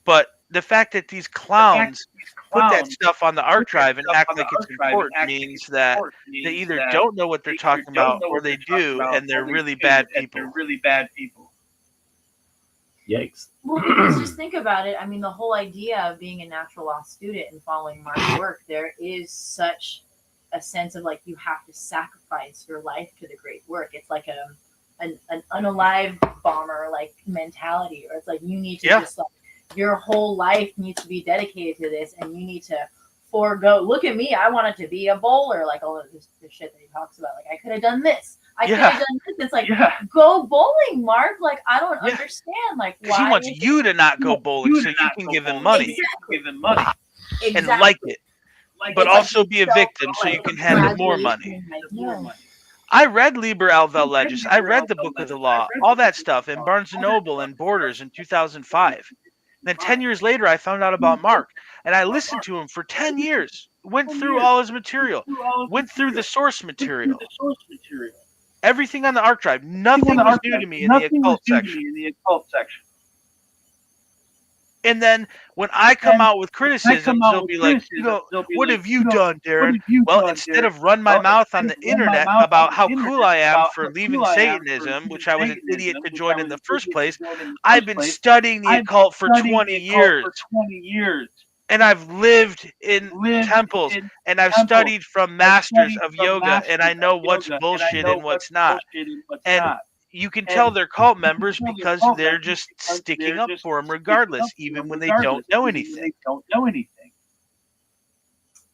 But the fact that these clowns put that stuff on the art drive and act like it's important means that they either don't know what they're talking about or they do, and they're really bad people. Yikes. Well, because just think about it. I mean, the whole idea of being a natural law student and following Mark's work, there is such a sense of like you have to sacrifice your life to the great work. It's like an unalive bomber like mentality, or it's like you need to just like your whole life needs to be dedicated to this, and you need to forego. Look at me, I wanted to be a bowler, like all of this shit that he talks about. Like I could have done this. I could have done this. It's like go bowling, Mark. Like I don't understand. Like why he wants you to not go bowling so you can give him money. Exactly. And like it. But also be a victim so you can have more money. I read Liber Alvel Legis. I read the Book of the Law, all that stuff in Barnes & Noble and Borders in 2005. Then 10 years later, I found out about Mark, and I listened to him for 10 years. Went through all his material. Went through the source material. Everything on the art drive. Nothing was new to me in the occult section. And then when I come out with criticisms, they'll be like, what have you done, Darren? Well, instead of run my mouth on the internet about how cool I am for leaving Satanism, which I was an idiot to join in the first place, I've been studying the occult for 20 years. And I've lived in temples, and I've studied from masters of yoga, and I know what's bullshit and what's not. And you can tell they're cult members because they're just sticking up for them regardless, even when they don't know anything.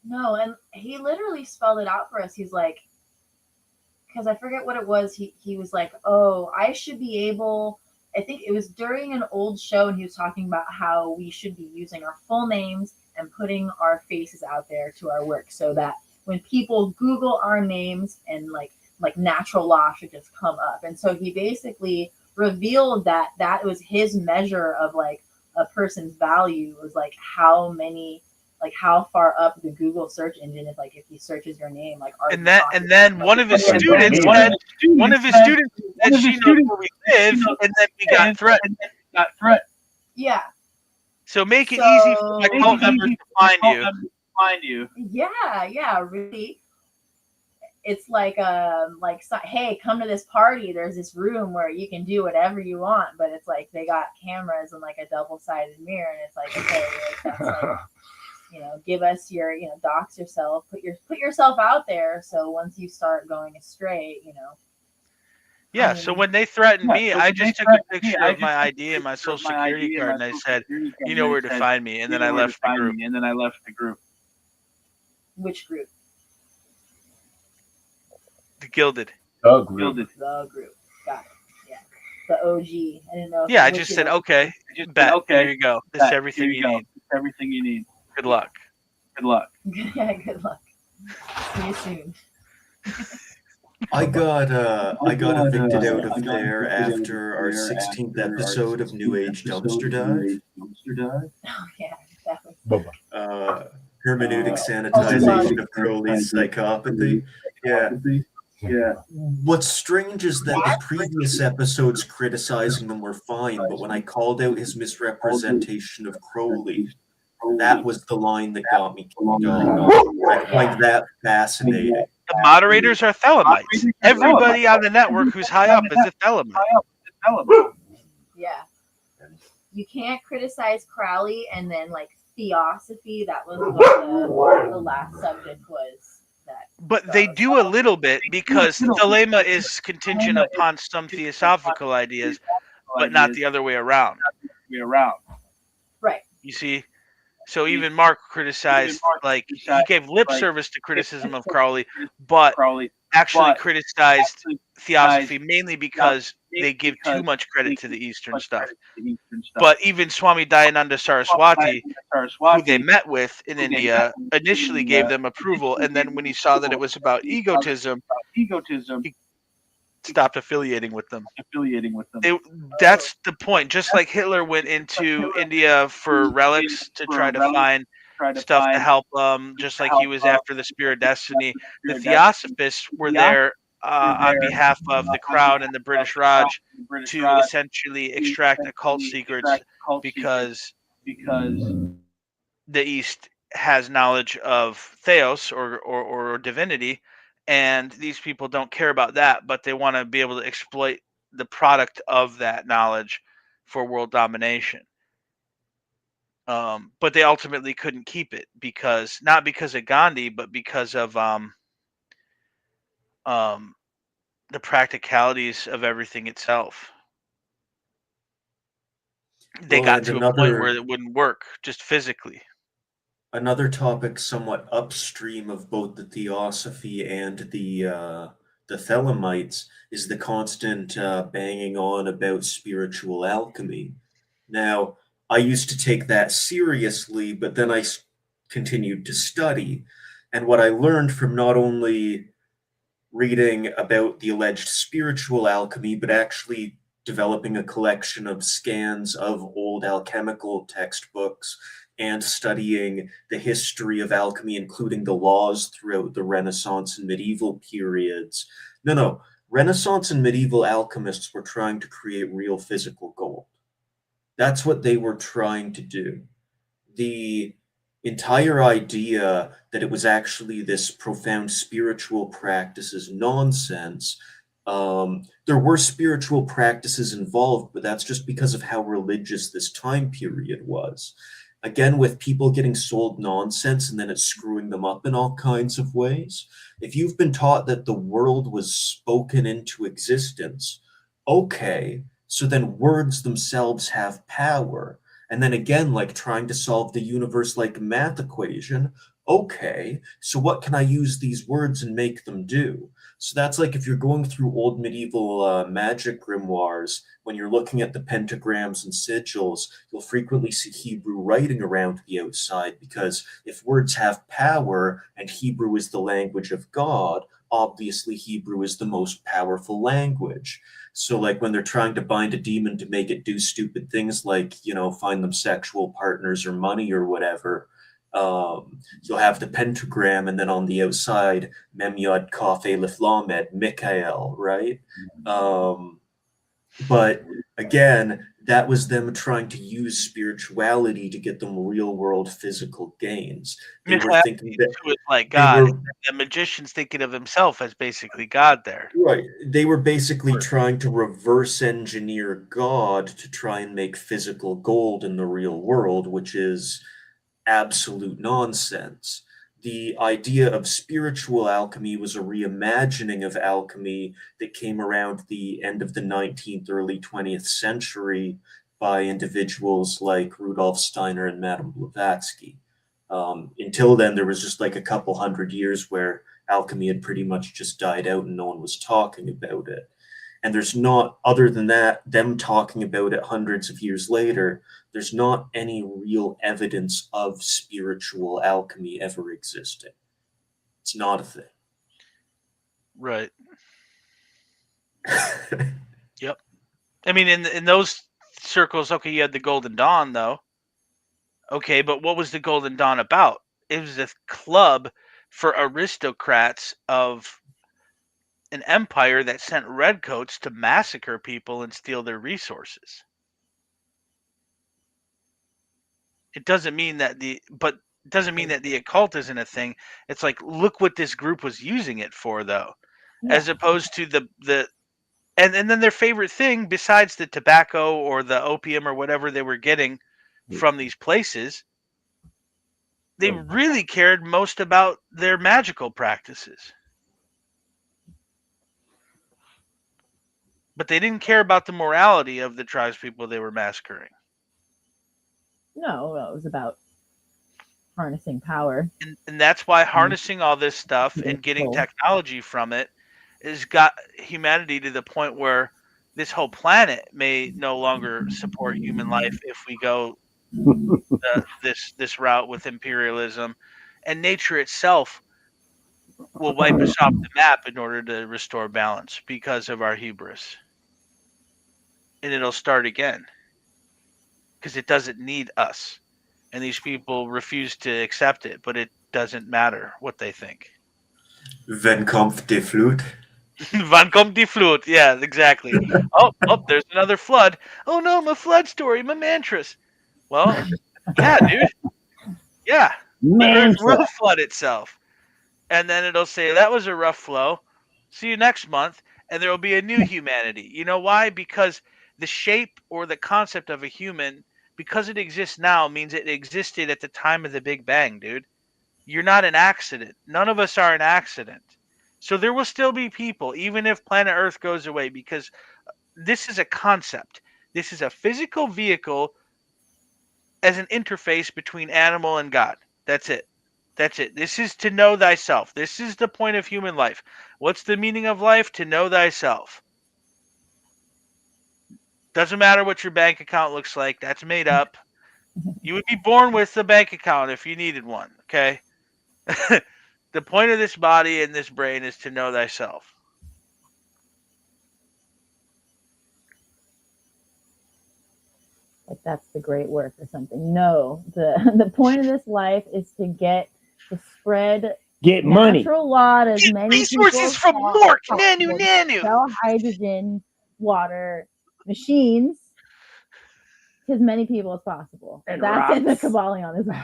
No, and he literally spelled it out for us. He's like, because I forget what it was. He was like, oh, I should be able, I think it was during an old show, and he was talking about how we should be using our full names and putting our faces out there to our work so that when people Google our names and like natural law should just come up. And so he basically revealed that was his measure of like a person's value was like how far up the Google search engine is, like if he searches your name, like and then one of his students said she knows where we live, and then we got threatened. Yeah. So make it easy for my cult members to find you. Yeah, really. It's like hey, come to this party. There's this room where you can do whatever you want, but it's like they got cameras and like a double-sided mirror, and it's like, okay, like, that's like, give us your, dox yourself, put yourself out there. So once you start going astray, Yeah, so when they threatened me, I just took a picture of my ID and my social security card, and I said, you know where to find me, and then I left the group. Which group? The Gilded. The group. The group. Got it. Yeah. The OG. I didn't know. Yeah, I just said, okay, there you go. This is everything you need. Good luck. Yeah, good luck. See you soon. I got evicted out of there after our 16th episode of New Age Dumpster Dive. Oh yeah, definitely. Hermeneutic sanitization of Crowley's psychopathy. Yeah. What's strange is that the previous episodes criticizing them were fine, but when I called out his misrepresentation of Crowley, that was the line that got me kicked off. I find that fascinating. The moderators are Thelemites. Everybody on the network who's high up is a Thelemite. Yeah. You can't criticize Crowley and then like theosophy. That was what the last subject was. That. But they do a little bit because Thelema is contingent upon some theosophical ideas, but not the other way around. Right. You see? So even Mark criticized, like, he gave lip service to criticism of Crowley, but actually criticized theosophy mainly because they give too much credit to the Eastern stuff. But even Swami Dayananda Saraswati, who they met with in India, initially gave them approval, and then when he saw that it was about egotism, he stopped affiliating with them. That's the point. Just like Hitler went into India for relics to try to find stuff to help just like he was after the Spear of Destiny. The Theosophists were there on behalf of the Crown and the British Raj to essentially extract occult secrets because the East has knowledge of Theos or divinity, and these people don't care about that, but they want to be able to exploit the product of that knowledge for world domination. But they ultimately couldn't keep it not because of Gandhi, but because of the practicalities of everything itself. They got to a point where it wouldn't work just physically. Another topic somewhat upstream of both the Theosophy and the Thelemites is the constant banging on about spiritual alchemy. Now, I used to take that seriously, but then I continued to study. And what I learned from not only reading about the alleged spiritual alchemy, but actually developing a collection of scans of old alchemical textbooks and studying the history of alchemy, including the laws throughout the Renaissance and medieval periods. No. Renaissance and medieval alchemists were trying to create real physical gold. That's what they were trying to do. The entire idea that it was actually this profound spiritual practice is nonsense. There were spiritual practices involved, but that's just because of how religious this time period was. Again, with people getting sold nonsense and then it's screwing them up in all kinds of ways. If you've been taught that the world was spoken into existence, okay, so then words themselves have power. And then again, like trying to solve the universe like math equation, okay, so what can I use these words and make them do? So that's like if you're going through old medieval magic grimoires, when you're looking at the pentagrams and sigils, you'll frequently see Hebrew writing around the outside, because if words have power and Hebrew is the language of God, obviously Hebrew is the most powerful language. So like when they're trying to bind a demon to make it do stupid things like, find them sexual partners or money or whatever, you'll have the pentagram, and then on the outside, Mem Yod Kaf Aleph Lamed, Mikael, right? But again, that was them trying to use spirituality to get them real world physical gains. They were thinking that it like God. The magician's thinking of himself as basically God there. Right. They were basically trying to reverse engineer God to try and make physical gold in the real world, which is absolute nonsense. The idea of spiritual alchemy was a reimagining of alchemy that came around the end of the 19th, early 20th century by individuals like Rudolf Steiner and Madame Blavatsky. Until then, there was just like a couple hundred years where alchemy had pretty much just died out and no one was talking about it. And there's not, other than that, them talking about it hundreds of years later, there's not any real evidence of spiritual alchemy ever existing. It's not a thing. Right. Yep. I mean, in those circles, okay, you had the Golden Dawn, though. Okay, but what was the Golden Dawn about? It was a club for aristocrats of an empire that sent redcoats to massacre people and steal their resources. It doesn't mean that but It doesn't mean that the occult isn't a thing. It's like, look what this group was using it for, though, as opposed to the and then their favorite thing, besides the tobacco or the opium or whatever they were getting from these places, they really cared most about their magical practices. But they didn't care about the morality of the tribespeople they were massacring. No, well, it was about harnessing power. And that's why harnessing all this stuff and getting technology from it has got humanity to the point where this whole planet may no longer support human life if we go this route with imperialism, and nature itself will wipe us off the map in order to restore balance because of our hubris. And it'll start again because it doesn't need us. And these people refuse to accept it, but it doesn't matter what they think. Wann kommt die Flut? Wann kommt die Flut? Yeah, exactly. Oh, there's another flood. Oh no, my flood story, my mantras. Well, yeah, dude. Yeah. The earth will flood itself. And then it'll say, that was a rough flow. See you next month. And there will be a new humanity. You know why? Because the shape or the concept of a human, because it exists now, means it existed at the time of the Big Bang, dude. You're not an accident. None of us are an accident. So there will still be people, even if planet Earth goes away, because this is a concept. This is a physical vehicle as an interface between animal and God. That's it. That's it. This is to know thyself. This is the point of human life. What's the meaning of life? To know thyself. Doesn't matter what your bank account looks like. That's made up. You would be born with a bank account if you needed one, okay? The point of this body and this brain is to know thyself. Like that's the great work or something. No, the point of this life is to spread money. Natural law to as Get many resources from Mork, Nanu. Sell hydrogen, water, machines to as many people as possible. And that's in the rocks. Kybalion as well.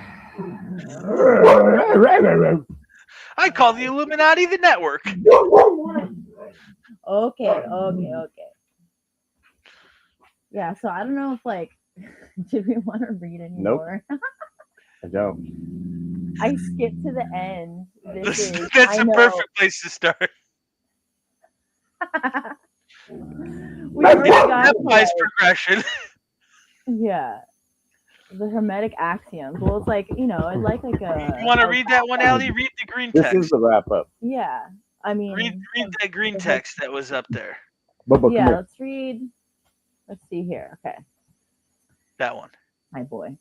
I call the Illuminati the network. Okay. Yeah, so I don't know if do we want to read anymore? Nope. I don't. I skipped to the end. That's a perfect place to start. We already got Stepwise progression. Yeah. The Hermetic axioms. Well, it's like, it's like a... You want to read that one, Allie? Read the green text. This is the wrap up. Yeah. I mean... Read that green text that was up there. Bubba, yeah, let's read... Let's see here. Okay. That one. My boy.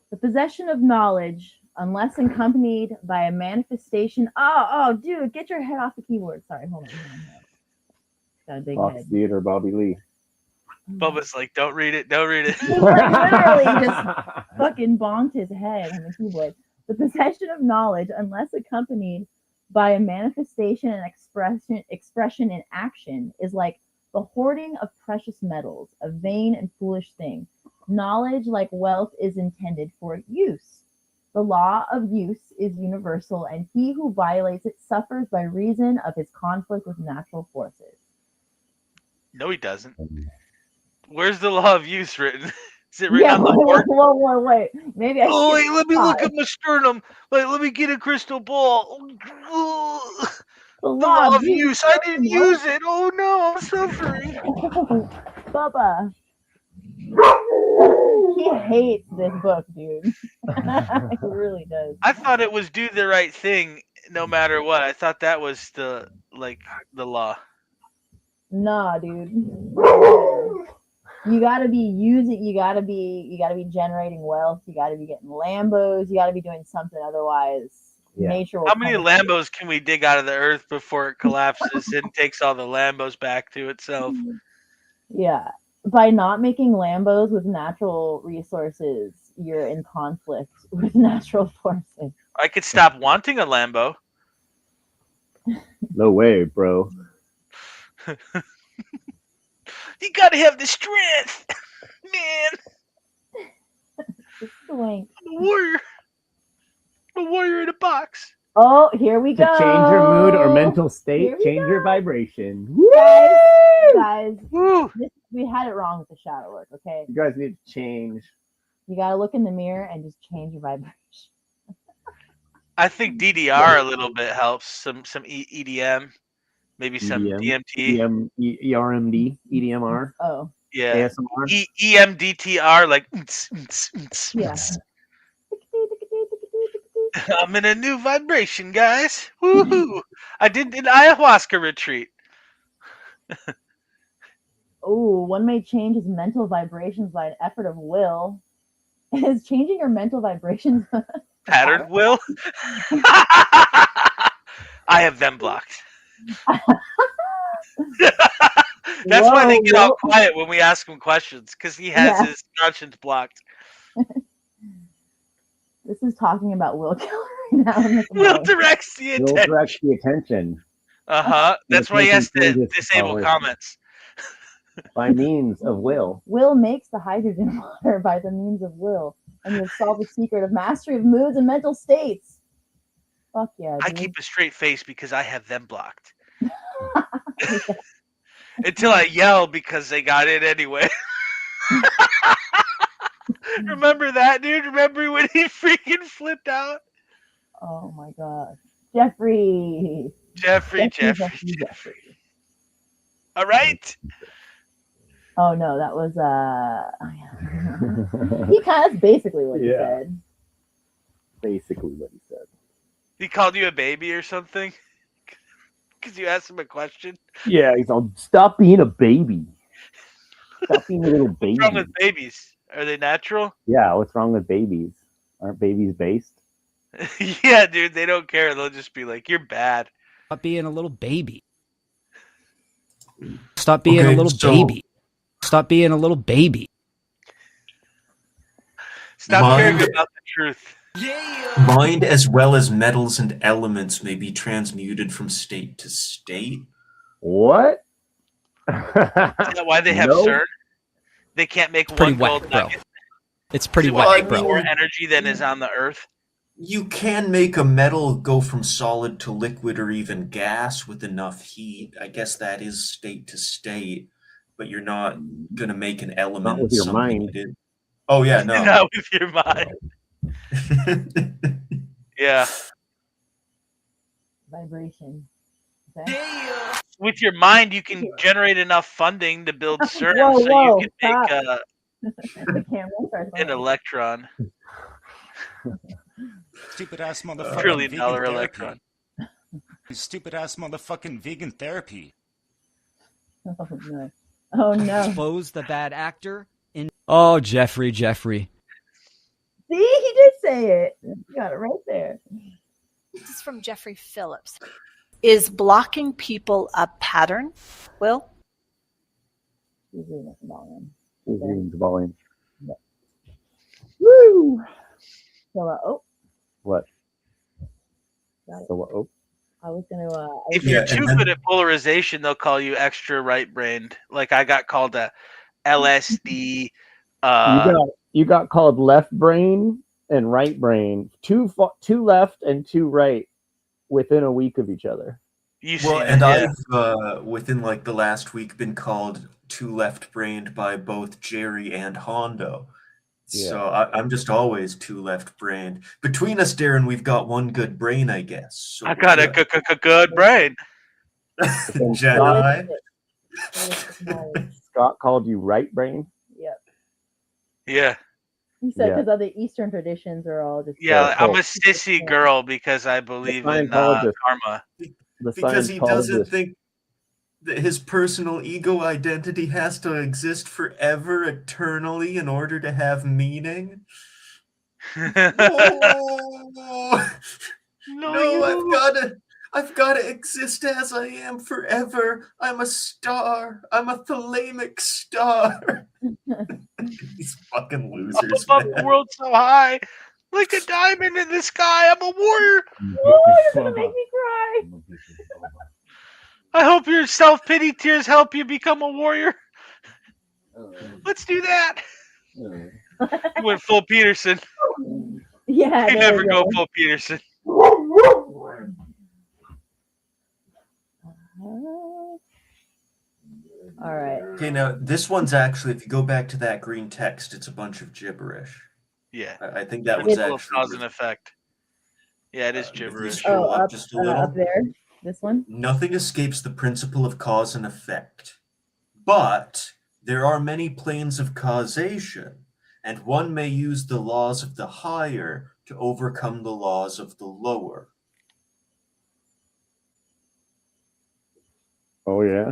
The possession of knowledge, unless accompanied by a manifestation... Oh, dude, get your head off the keyboard. Sorry, hold on. Got a big Fox head. Theater, Bobby Lee. Bubba's like, don't read it. He literally just fucking bonked his head on the keyboard. The possession of knowledge, unless accompanied by a manifestation and expression in action, is like the hoarding of precious metals, a vain and foolish thing. Knowledge, like wealth, is intended for use. The law of use is universal, and he who violates it suffers by reason of his conflict with natural forces. No, he doesn't. Where's the law of use written? Is it written on the board? Wait. Maybe I Oh, wait, let me look at my sternum. Wait, let me get a crystal ball. The law of use. I didn't use it. Oh, no, I'm suffering. Bubba. He hates this book, dude. He really does. I thought it was do the right thing no matter what. I thought that was the law. Nah, dude. You gotta be generating wealth. You gotta be getting Lambos. You gotta be doing something. Otherwise, nature will... How many Lambos can we dig out of the earth before it collapses and takes all the Lambos back to itself? Yeah. By not making Lambos with natural resources, you're in conflict with natural forces. I could stop wanting a Lambo. No way, bro. You gotta have the strength, man. Swank. I'm a warrior. A warrior in a box. Oh, here we To go. change your mood or mental state, Here we change your go. vibration. Guys, Woo! we had it wrong with the shadow work, okay? You guys need to change. You gotta look in the mirror and just change your vibration. I think DDR a little bit helps. Some EDM, maybe some EDM, DMT. ERMD, EDMR, Oh, Yeah. ASMR. EMDTR, like. yeah. I'm in a new vibration, guys. Woohoo! I did an ayahuasca retreat. Oh, one may change his mental vibrations by an effort of will. Is changing your mental vibrations Pattern will. I have them blocked. That's why they get all quiet when we ask him questions, because he has his conscience blocked. This is talking about Will Killer right now. Will directs the Will attention. direct the attention That's why he has to changes disable power. comments. by means of will. Will makes the hydrogen water by the means of will, and you have solved the secret of mastery of moods and mental states. Fuck yeah, I dude. keep a straight face because I have them blocked. Until I yell because they got in anyway. Remember that, dude? Remember when he freaking flipped out? Oh my god. Jeffrey. Jeffrey. All right. Oh no, that was he kind of basically what he Yeah. said. Basically what he said. He called you a baby or something? Because you asked him a question? Yeah, he's all, stop being a baby. Stop being a little baby. What's wrong with babies? Are they natural? Yeah, what's wrong with babies? Aren't babies based? Yeah, dude, they don't care. They'll just be like, you're bad. Stop being a little baby. Stop being a little baby. Stop being a little baby. Stop caring about the truth. Mind as well as metals and elements may be transmuted from state to state. What? Is that why they have Nope. CERN? They can't make Pretty one gold whack, bro. nugget. It's pretty Well, whack, I bro. mean, More energy than is on the Earth. You can make a metal go from solid to liquid or even gas with enough heat. I guess that is state to state, but you're not going to make an element with your something mind. it is. Oh, yeah, no. Not with your mind. Yeah. Vibration. Okay. With your mind, you can generate enough funding to build CERN Whoa, so whoa, you can make The camera starts an electron. Stupid ass $1 motherfucking trillion vegan therapy. electron. Stupid ass motherfucking vegan therapy. Oh no. Oh no. Expose the bad actor. Oh, Jeffrey. See, he did say it. You got it right there. This is from Jeffrey Phillips. Is blocking people a pattern, Will? He's reading it from volume. He's reading the volume. Woo! So, What? got it. So what? Oh, I was gonna. If Yeah, you're and too then- good at polarization, they'll call you extra right-brained. Like I got called a LSD. you got called left brain and right brain. Two left and two right within a week of each other. You Well, see and that, I've, within like the last week, been called too left-brained by both Jerry and Hondo. So I'm just always too left-brained. Between us, Darren, we've got one good brain, I guess. So I got a good brain. Jedi. Scott called you right brain. Yep. Yeah. He said Yeah. because other Eastern traditions are all just. Yeah, I'm a cool. sissy girl because I believe in Scientologist. karma. Because he Scientologist. doesn't think that his personal ego identity has to exist forever, eternally, in order to have meaning. No, I've gotta exist as I am forever. I'm a star. I'm a thalamic star. These fucking losers, Above the man. world so high, like a diamond in the sky. I'm a warrior. Oh, you're gonna make me cry. I hope your self-pity tears help you become a warrior. Let's do that. He went full Peterson. Yeah, I there never we go go. full Peterson. All right. Okay, now this one's actually, if you go back to that green text, it's a bunch of gibberish. Yeah. I think that was Principle of actually. cause and effect. Yeah, it is If you gibberish. scroll up up, just a little. up there. This one. Nothing escapes the principle of cause and effect. But there are many planes of causation, and one may use the laws of the higher to overcome the laws of the lower. Oh yeah.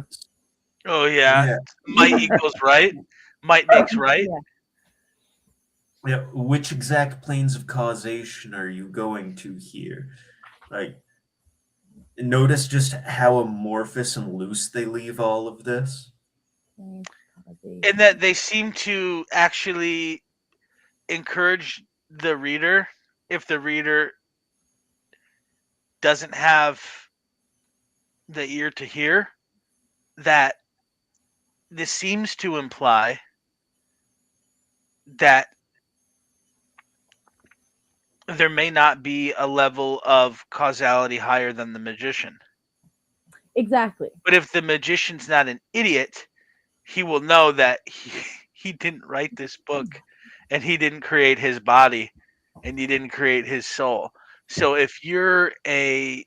Oh yeah. Yeah. Might equals right. Might makes right. Yeah. Which exact planes of causation are you going to here? Like, notice just how amorphous and loose they leave all of this. And that they seem to actually encourage the reader, if the reader doesn't have the ear to hear, that this seems to imply that there may not be a level of causality higher than the magician. Exactly. But if the magician's not an idiot, he will know that he didn't write this book, and he didn't create his body, and he didn't create his soul. So if you're a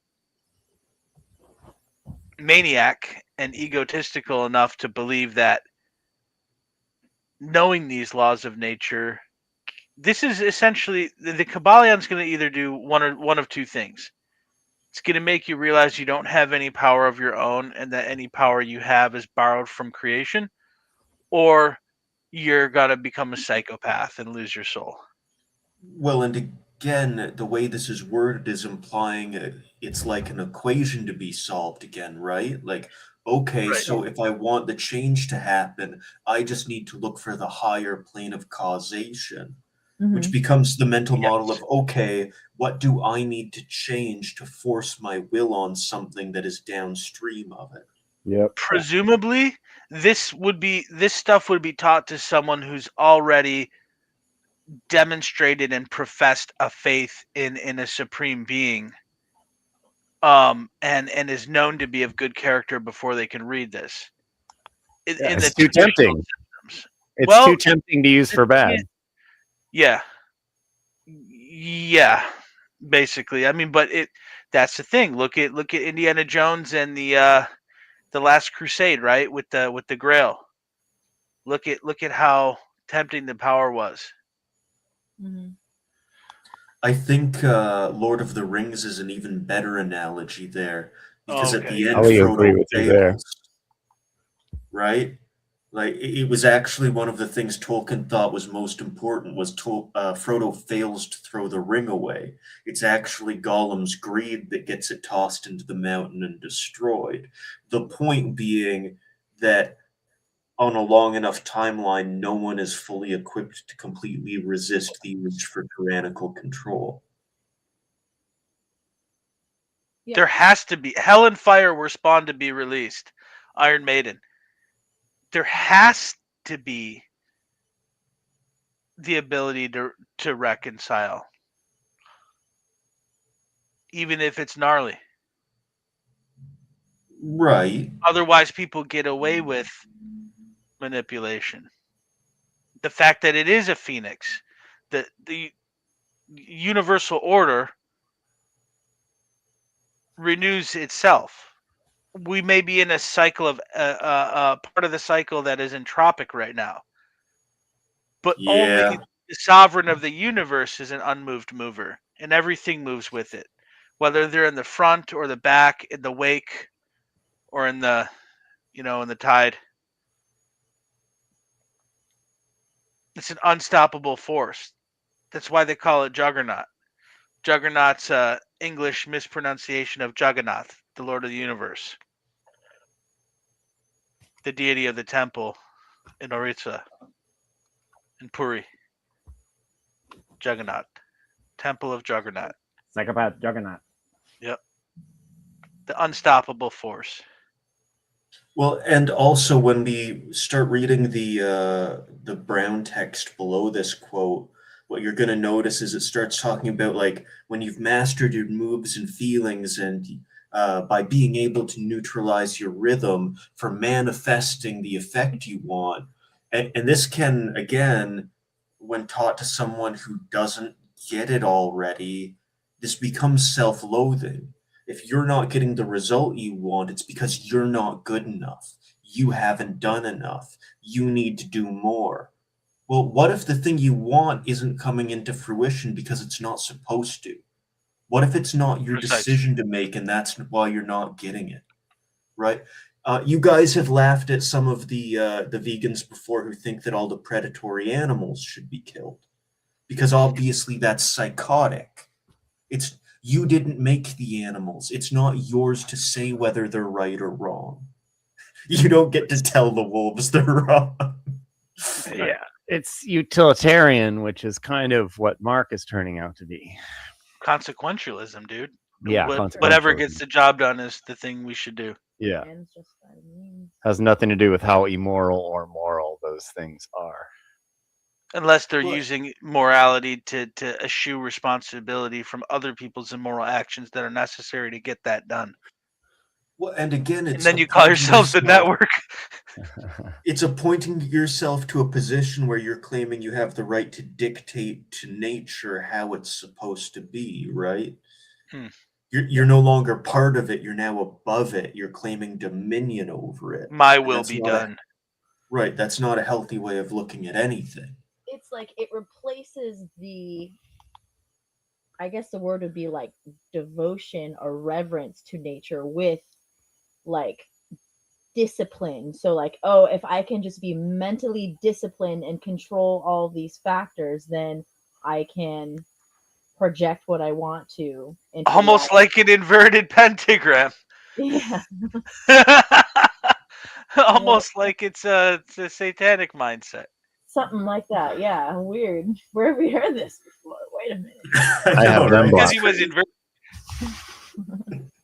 maniac and egotistical enough to believe that knowing these laws of nature, this is essentially the Kybalion's going to either do one of two things. It's going to make you realize you don't have any power of your own, and that any power you have is borrowed from creation, or you're going to become a psychopath and lose your soul. Well, and again, the way this is worded is implying it's like an equation to be solved again, right? Like, okay, Right. so if I want the change to happen, I just need to look for the higher plane of causation, which becomes the mental model of, okay, what do I need to change to force my will on something that is downstream of it? Yep. Presumably, this stuff would be taught to someone who's already demonstrated and professed a faith in a supreme being, and is known to be of good character before they can read this. In It's the too traditional tempting. systems. It's Well, too tempting to use for bad. Yeah. Yeah. Basically. I mean, but that's the thing. Look at Indiana Jones and the Last Crusade, right? With the Grail. Look at how tempting the power was. I think Lord of the Rings is an even better analogy there, because at the end, I would agree Frodo with you there. fails, right? Like, it was actually one of the things Tolkien thought was most important was Frodo fails to throw the ring away. It's actually Gollum's greed that gets it tossed into the mountain and destroyed. The point being that on a long enough timeline, no one is fully equipped to completely resist the urge for tyrannical control. There has to be. Hell and Fire were spawned to be released. Iron Maiden. There has to be the ability to reconcile, even if it's gnarly. Right. Otherwise, people get away with manipulation. The fact that it is a phoenix, the universal order renews itself. We may be in a cycle of part of the cycle that is entropic right now, but only Yeah. the sovereign of the universe is an unmoved mover, and everything moves with it, whether they're in the front or the back, in the wake, or in the in the tide. It's an unstoppable force. That's why they call it Juggernaut. Juggernaut's English mispronunciation of Juggernaut, the Lord of the Universe, the deity of the temple in Orissa, in Puri. Juggernaut, Temple of Juggernaut. Psychopath Juggernaut. Yep, the unstoppable force. Well, and also when we start reading the brown text below this quote, what you're going to notice is it starts talking about like when you've mastered your moves and feelings, and by being able to neutralize your rhythm for manifesting the effect you want. And this can, again, when taught to someone who doesn't get it already, this becomes self-loathing. If you're not getting the result you want, it's because you're not good enough. You haven't done enough. You need to do more. Well, what if the thing you want isn't coming into fruition because it's not supposed to? What if it's not your Precisely. decision to make, and that's why you're not getting it, right? You guys have laughed at some of the vegans before who think that all the predatory animals should be killed, because obviously that's psychotic. It's you didn't make the animals. It's not yours to say whether they're right or wrong. You don't get to tell the wolves they're wrong. Yeah, it's utilitarian, which is kind of what Mark is turning out to be. Consequentialism, dude. Yeah, Whatever consequentialism. gets the job done is the thing we should do. Yeah, Ends justify the means. has nothing to do with how immoral or moral those things are. Unless they're Well- using morality to eschew responsibility from other people's immoral actions that are necessary to get that done. Well, and again, it's And then you call appointing yourselves a yourself- network. It's appointing yourself to a position where you're claiming you have the right to dictate to nature how it's supposed to be, right? Hmm. You're no longer part of it. You're now above it. You're claiming dominion over it. My And will that's be not a- done. Right. That's not a healthy way of looking at anything. It's like it replaces the, I guess the word would be like devotion or reverence to nature with like discipline. So like, oh, if I can just be mentally disciplined and control all these factors, then I can project what I want to into Almost reality. like an inverted pentagram. Yeah. Almost like it's a satanic mindset. Something like that. Yeah. Weird. Where have we heard this before? Wait a minute. I have them Because blocked. he was inverted.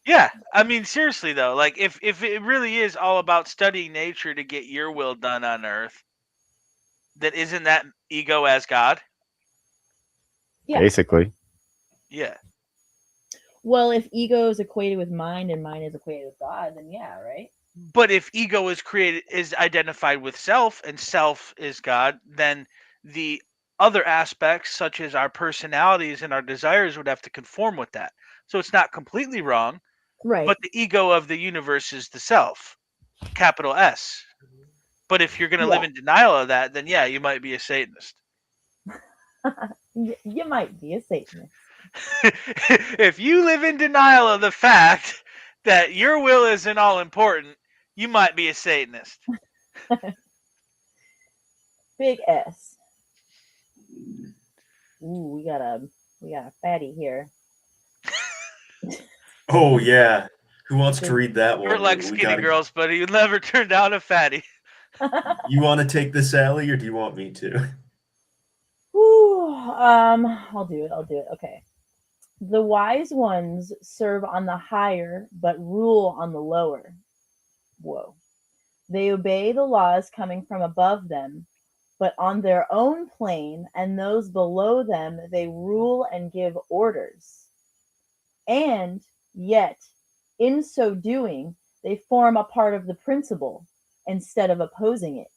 Yeah, I mean, seriously though, like if it really is all about studying nature to get your will done on Earth, then isn't that ego as God? Yeah. Basically. Yeah. Well, if ego is equated with mind and mind is equated with God, then yeah, right? But if ego is identified with self and self is God, then the other aspects such as our personalities and our desires would have to conform with that. So it's not completely wrong, Right. but the ego of the universe is the self, capital S. But if you're going to live Yeah. in denial of that, then yeah, you might be a Satanist. You might be a Satanist. If you live in denial of the fact that your will isn't all important, you might be a Satanist. Big S. Ooh, we got a fatty here. Oh yeah. Who wants to read that one? We're like We skinny gotta- girls, but you never turn down a fatty. You want to take this, Allie, or do you want me to? Whew, I'll do it. Okay. The wise ones serve on the higher, but rule on the lower. Whoa. They obey the laws coming from above them, but on their own plane and those below them, they rule and give orders. And yet, in so doing, they form a part of the principle instead of opposing it.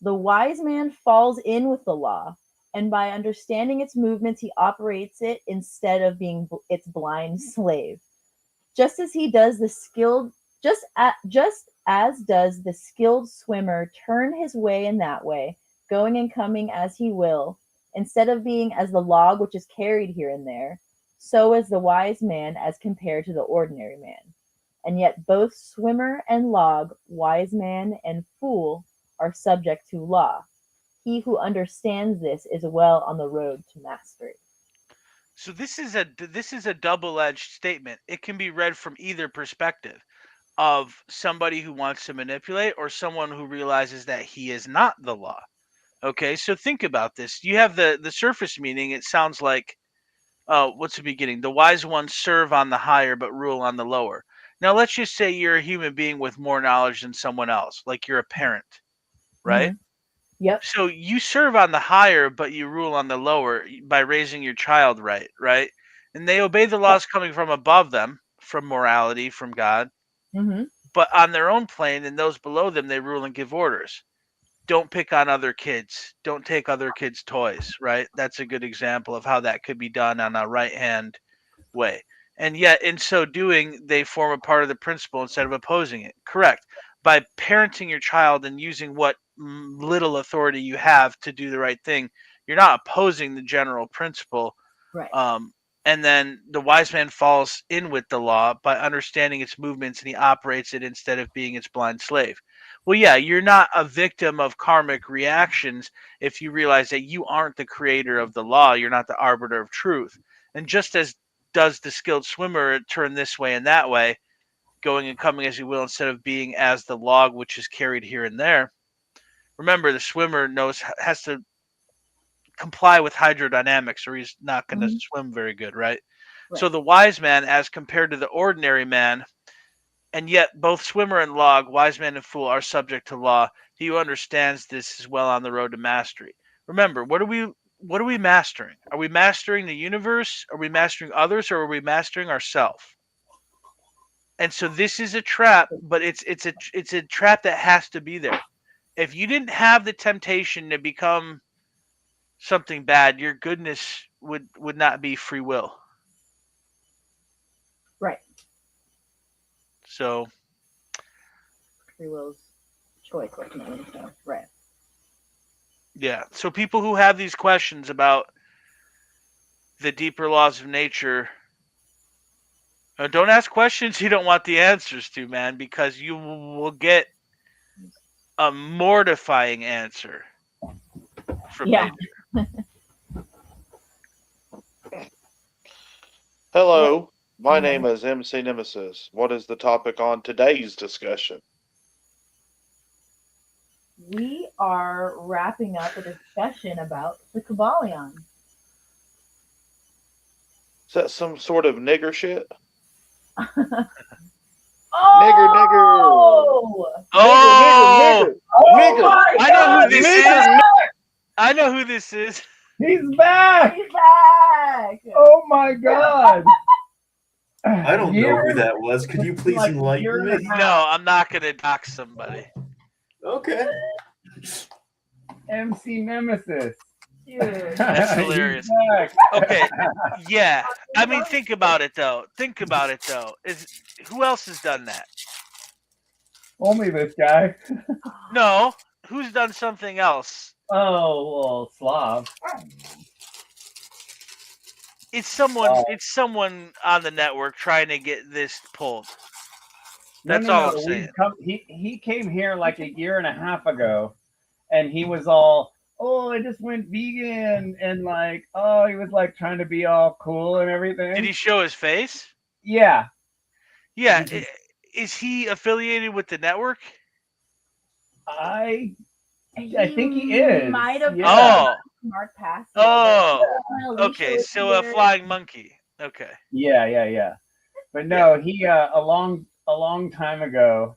The wise man falls in with the law, and by understanding its movements, he operates it instead of being its blind slave. Just as does the skilled swimmer turn his way in that way, going and coming as he will, instead of being as the log which is carried here and there, so is the wise man as compared to the ordinary man. And yet both swimmer and log, wise man and fool, are subject to law. He who understands this is well on the road to mastery. So this is a double-edged statement. It can be read from either perspective of somebody who wants to manipulate or someone who realizes that he is not the law. Okay, so think about this. You have the surface meaning. It sounds like, what's the beginning? The wise ones serve on the higher but rule on the lower. Now let's just say you're a human being with more knowledge than someone else, like you're a parent, right? Yep. So you serve on the higher, but you rule on the lower by raising your child right? And they obey the laws coming from above them, from morality, from God. Mm-hmm. But on their own plane and those below them, they rule and give orders. Don't pick on other kids. Don't take other kids' toys, right? That's a good example of how that could be done on a right-hand way. And yet, in so doing, they form a part of the principle instead of opposing it. Correct. By parenting your child and using what little authority you have to do the right thing, you're not opposing the general principle. Right. And then the wise man falls in with the law by understanding its movements, and he operates it instead of being its blind slave. Well, yeah, you're not a victim of karmic reactions if you realize that you aren't the creator of the law. You're not the arbiter of truth. And just as does the skilled swimmer turn this way and that way, going and coming as he will, instead of being as the log which is carried here and there. Remember, the swimmer has to comply with hydrodynamics, or he's not going to swim very good, right? So the wise man, as compared to the ordinary man, and yet both swimmer and log, wise man and fool, are subject to law. He who understands this is well on the road to mastery. Remember, what are we mastering? Are we mastering the universe? Are we mastering others, or are we mastering ourselves? And so this is a trap, but it's a trap that has to be there. If you didn't have the temptation to become something bad, your goodness would not be free will. Right. So Free will's choice, ultimately. So, right. yeah. So people who have these questions about the deeper laws of nature, don't ask questions you don't want the answers to, man, because you will get a mortifying answer from nature. Hello, my name is MC Nemesis. What is the topic on today's discussion? We are wrapping up a discussion about the Kybalion. Is that some sort of nigger shit? Oh! Oh! Nigger! I know who this is. I know who this is. He's back! He's back! Oh my god! I don't know who that was. Could you please enlighten me? No, I'm not going to dox somebody. Okay. MC Nemesis. Dude. That's hilarious. Okay, yeah. I mean, think about it though. Who else has done that? Only this guy. No. Who's done something else? Oh, well, Slav. It's someone on the network trying to get this pulled. That's all I'm saying. He came here like a year and a half ago, and he was all, oh, I just went vegan, and like, oh, he was like trying to be all cool and everything. Did he show his face? Yeah. Yeah. Is he affiliated with the network? I think he is. Might have. Oh. Mark passed. Oh. Okay. So a flying monkey. Okay. Yeah. But no, he a long time ago.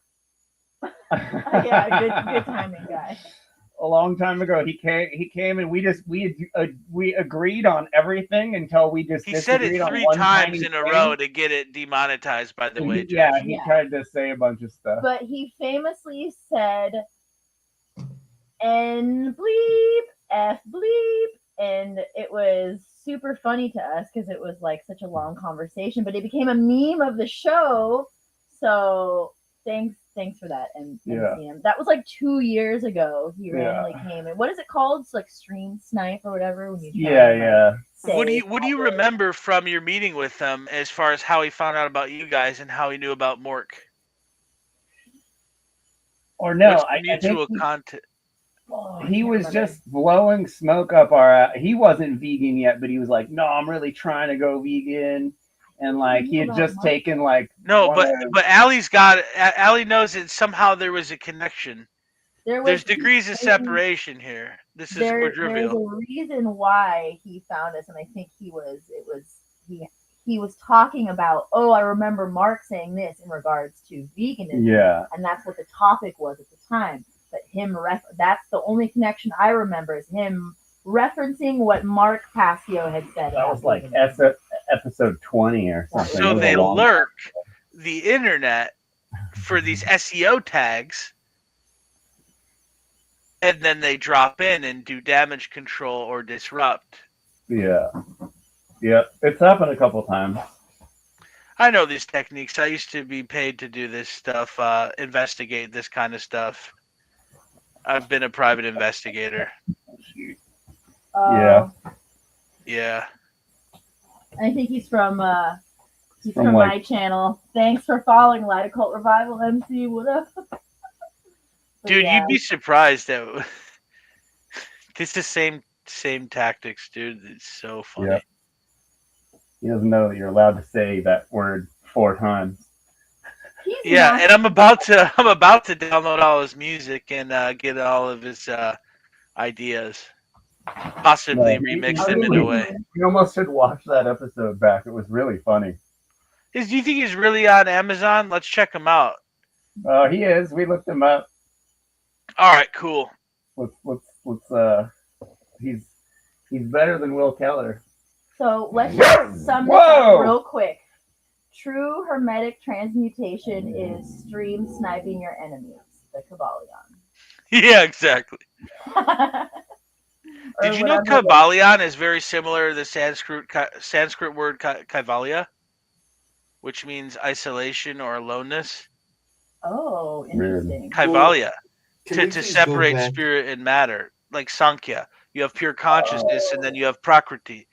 Yeah, good timing, guy. A long time ago, he came, and we agreed on everything until we just he said it 3 times in a row to get it demonetized by the way. Yeah, he tried to say a bunch of stuff. But he famously said, "N bleep, F bleep," and it was super funny to us because it was like such a long conversation. But it became a meme of the show. So thanks for that. And that was like 2 years ago. He randomly came. And what is it called? It's like stream snipe or whatever. When you What do you remember from your meeting with him as far as how he found out about you guys and how he knew about Mork? Or no, What's the I think mutual content. He was just blowing smoke up our. He wasn't vegan yet, but he was like, "No, I'm really trying to go vegan." And like he had just taken like but Allie knows that somehow there was a connection. There's degrees of separation here. This is quadrivial. There's a reason why he found us, and I think he was talking about, oh, I remember Mark saying this in regards to veganism. Yeah. And that's what the topic was at the time. But that's the only connection I remember is him referencing what Mark Passio had said. That was like episode 20 or something. So they lurk the internet for these SEO tags, and then they drop in and do damage control or disrupt. Yeah. It's happened a couple times. I know these techniques. I used to be paid to do this stuff, investigate this kind of stuff. I've been a private investigator. Yeah. Yeah. I think he's from my channel. Thanks for following Light Occult Revival MC. What up? Dude, you'd be surprised that it's the same tactics, dude. It's so funny. Yeah. He doesn't know that you're allowed to say that word 4 times. Yeah, and I'm about to download all his music and get all of his ideas, possibly remix them in a way. You almost should watch that episode back. It was really funny. Do you think he's really on Amazon? Let's check him out. He is. We looked him up. All right, cool. Let's he's better than Will Keller. So let's just sum this up real quick. True Hermetic transmutation is stream sniping your enemies, the Kybalion. Yeah, exactly. Did you know Kybalion is very similar to the Sanskrit word Kaivalya, which means isolation or aloneness? Oh, interesting. Kaivalya, to separate spirit and matter, like Sankhya. You have pure consciousness, and then you have Prakriti.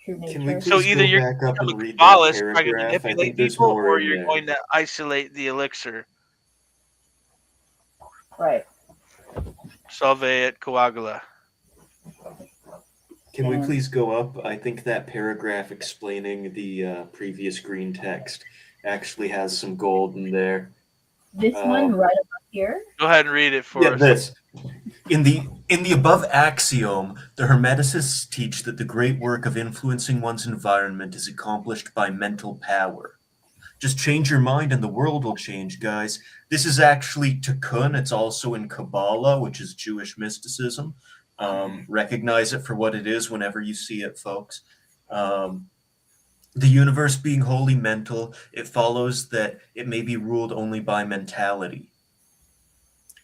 Can we So either you're back up going and to read trying to paragraph? I manipulate think there's people, more or in you're there. going to isolate the elixir. Right. Salve et coagula. Can we please go up? I think that paragraph explaining the previous green text actually has some gold in there. This one right up here. Go ahead and read it for us. This. In the above axiom, the Hermeticists teach that the great work of influencing one's environment is accomplished by mental power. Just change your mind and the world will change, guys. This is actually Tikkun. It's also in Kabbalah, which is Jewish mysticism. Recognize it for what it is whenever you see it, folks. The universe being wholly mental, it follows that it may be ruled only by mentality.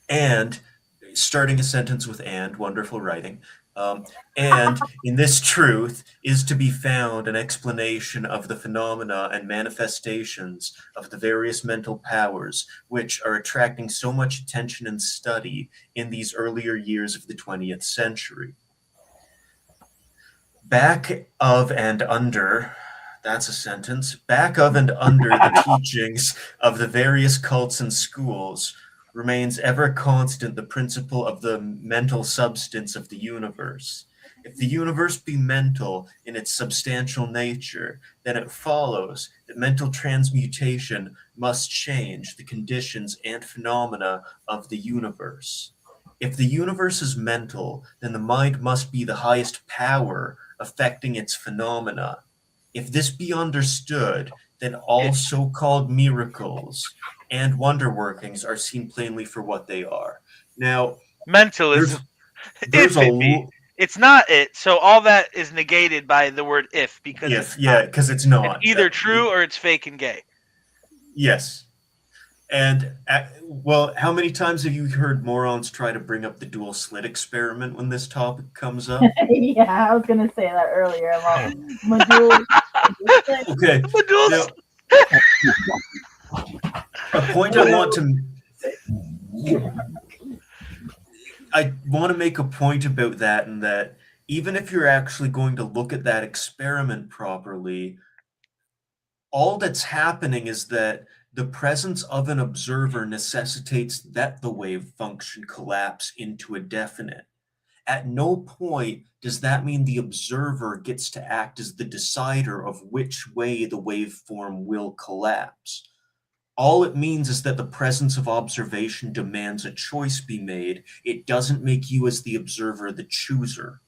And starting a sentence with "and," wonderful writing. And in this truth is to be found an explanation of the phenomena and manifestations of the various mental powers which are attracting so much attention and study in these earlier years of the 20th century. Back of and under, that's a sentence, back of and under the teachings of the various cults and schools remains ever constant the principle of the mental substance of the universe. If the universe be mental in its substantial nature, then it follows that mental transmutation must change the conditions and phenomena of the universe. If the universe is mental, then the mind must be the highest power affecting its phenomena. If this be understood, then all so-called miracles and wonder workings are seen plainly for what they are. Now, mentalism. It's not it. So all that is negated by the word "if" because because it's not. It's either true or it's fake and gay. Yes. And well, how many times have you heard morons try to bring up the dual slit experiment when this topic comes up? Yeah, I was gonna say that earlier about Medulla. Okay. Now, a point I want to make a point about that, and that even if you're actually going to look at that experiment properly, all that's happening is that the presence of an observer necessitates that the wave function collapse into a definite. At no point does that mean the observer gets to act as the decider of which way the waveform will collapse. All it means is that the presence of observation demands a choice be made. It doesn't make you as the observer the chooser.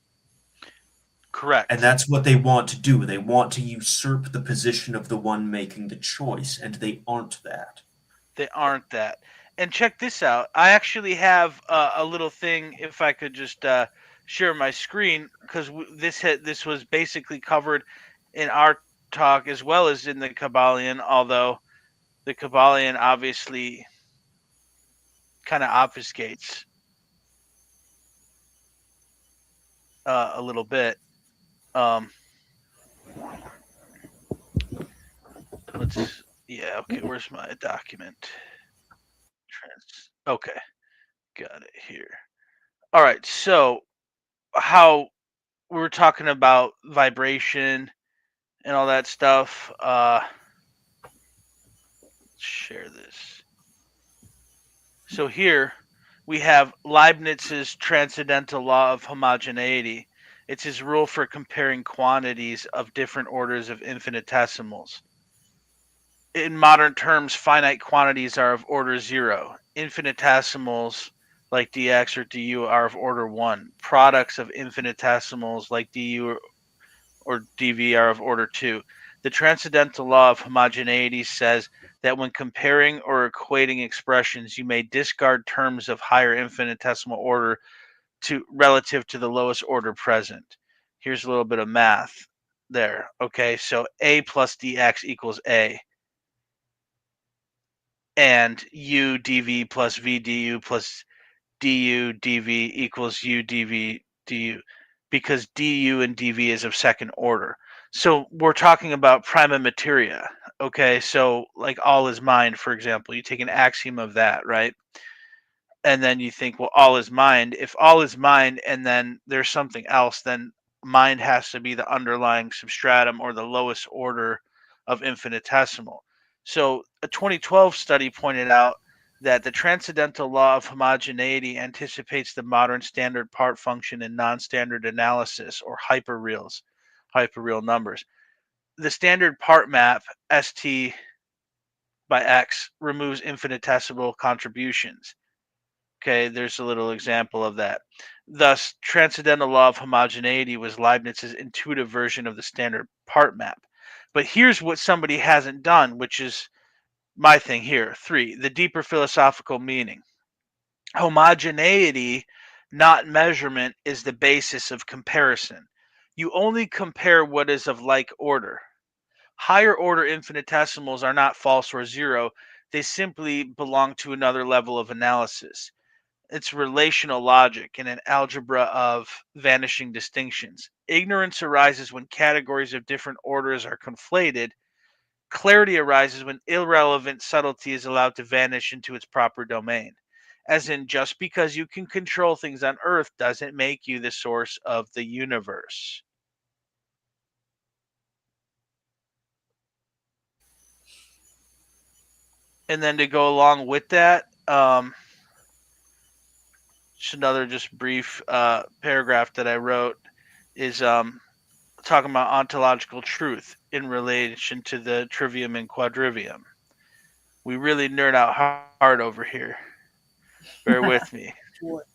Correct. And that's what they want to do. They want to usurp the position of the one making the choice, and they aren't that. They aren't that. And check this out. I actually have a little thing. If I could just share my screen, because this was basically covered in our talk as well as in the Kybalion. Although the Kybalion obviously kind of obfuscates a little bit. Okay. Where's my document? Okay, got it here. All right, so how we were talking about vibration and all that stuff. Share this. So here we have Leibniz's transcendental law of homogeneity. It's his rule for comparing quantities of different orders of infinitesimals. In modern terms, finite quantities are of order 0. Infinitesimals like dx or du are of order 1. Products of infinitesimals like du or dv are of order 2. The transcendental law of homogeneity says that when comparing or equating expressions, you may discard terms of higher infinitesimal order relative to the lowest order present. Here's a little bit of math there. Okay, so a plus dx equals a. And u dv plus v du plus du dv equals u dv du, because du and dv is of second order. So we're talking about prima materia. Okay, so like all is mind, for example, you take an axiom of that, right? And then you think, well, all is mind. If all is mind and then there's something else, then mind has to be the underlying substratum or the lowest order of infinitesimal. So a 2012 study pointed out that the transcendental law of homogeneity anticipates the modern standard part function in non-standard analysis, or hyperreal numbers. The standard part map, ST by X, removes infinitesimal contributions. Okay, there's a little example of that. Thus, transcendental law of homogeneity was Leibniz's intuitive version of the standard part map. But here's what somebody hasn't done, which is my thing here. 3, the deeper philosophical meaning. Homogeneity, not measurement, is the basis of comparison. You only compare what is of like order. Higher order infinitesimals are not false or 0. They simply belong to another level of analysis. It's relational logic and an algebra of vanishing distinctions. Ignorance arises when categories of different orders are conflated. Clarity arises when irrelevant subtlety is allowed to vanish into its proper domain. As in, just because you can control things on Earth doesn't make you the source of the universe. And then to go along with that, just another brief paragraph that I wrote is talking about ontological truth in relation to the trivium and quadrivium. We really nerd out hard over here. Bear with me.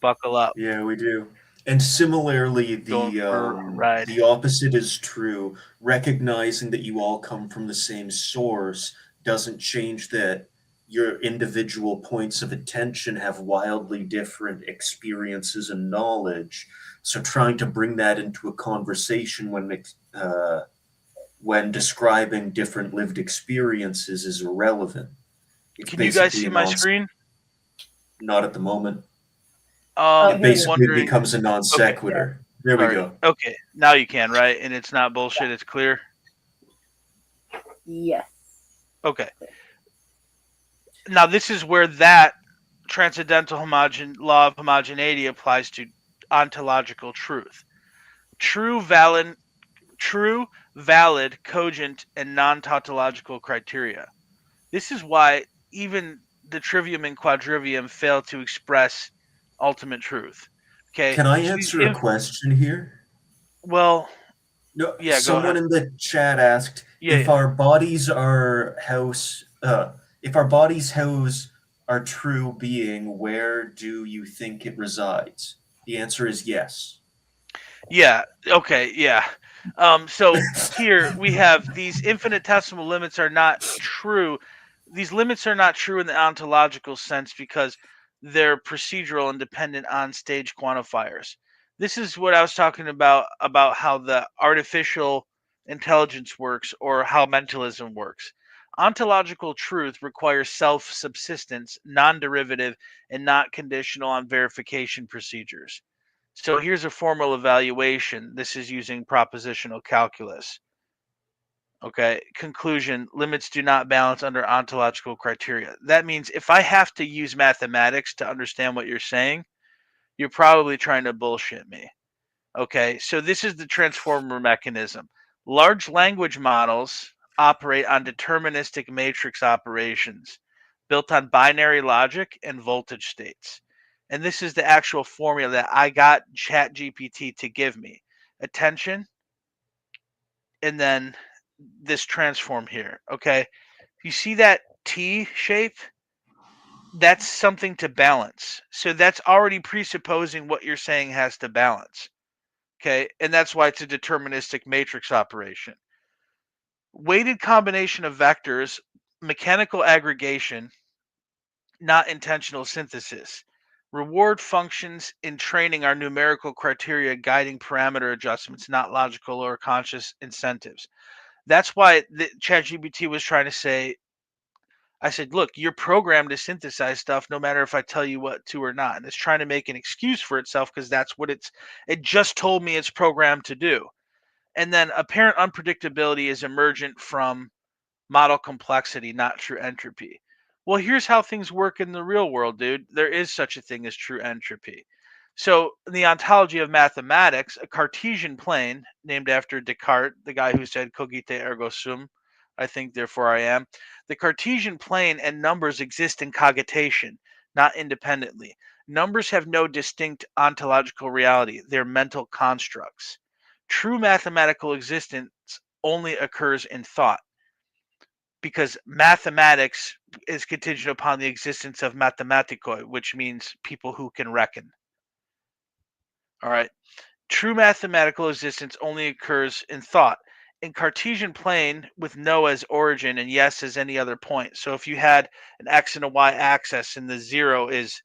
Buckle up. Yeah, we do. And similarly, the opposite is true. Recognizing that you all come from the same source doesn't change that your individual points of attention have wildly different experiences and knowledge. So trying to bring that into a conversation when describing different lived experiences is irrelevant. Can you guys see my screen? Not at the moment. It basically becomes a non sequitur. Okay. There we go. Okay, now you can, right? And it's not bullshit, it's clear? Yes. Okay. Now this is where that transcendental law of homogeneity applies to ontological truth. True, valid, cogent, and non-tautological criteria. This is why even the trivium and quadrivium fail to express ultimate truth. Okay. Can I answer a question here? Well, no. Yeah. Someone in the chat asked if our bodies are if our bodies house our true being, where do you think it resides? The answer is yes. Yeah. Okay. Yeah. So here we have these infinitesimal limits are not true These limits are not true in the ontological sense because they're procedural and dependent on stage quantifiers. This is what I was talking about how the artificial intelligence works or how mentalism works. Ontological truth requires self-subsistence, non-derivative, and not conditional on verification procedures. So here's a formal evaluation. This is using propositional calculus. Okay, conclusion, limits do not balance under ontological criteria. That means if I have to use mathematics to understand what you're saying, you're probably trying to bullshit me. Okay, so this is the transformer mechanism. Large language models operate on deterministic matrix operations built on binary logic and voltage states. And this is the actual formula that I got ChatGPT to give me. Attention, and then this transform here. Okay, you see that T shape? That's something to balance. So that's already presupposing what you're saying has to balance. Okay, and that's why it's a deterministic matrix operation. Weighted combination of vectors, mechanical aggregation, not intentional synthesis. Reward functions in training are numerical criteria guiding parameter adjustments, not logical or conscious incentives. That's why the ChatGPT was trying to say, I said, look, you're programmed to synthesize stuff no matter if I tell you what to or not. And it's trying to make an excuse for itself because that's what it just told me it's programmed to do. And then apparent unpredictability is emergent from model complexity, not true entropy. Well, here's how things work in the real world, dude. There is such a thing as true entropy. So, in the ontology of mathematics, a Cartesian plane, named after Descartes, the guy who said cogite ergo sum, I think therefore I am, the Cartesian plane and numbers exist in cogitation, not independently. Numbers have no distinct ontological reality, they're mental constructs. True mathematical existence only occurs in thought, because mathematics is contingent upon the existence of mathematikoi, which means people who can reckon. All right. True mathematical existence only occurs in thought. In Cartesian plane with no as origin and yes as any other point. So if you had an x and a y axis and the 0 is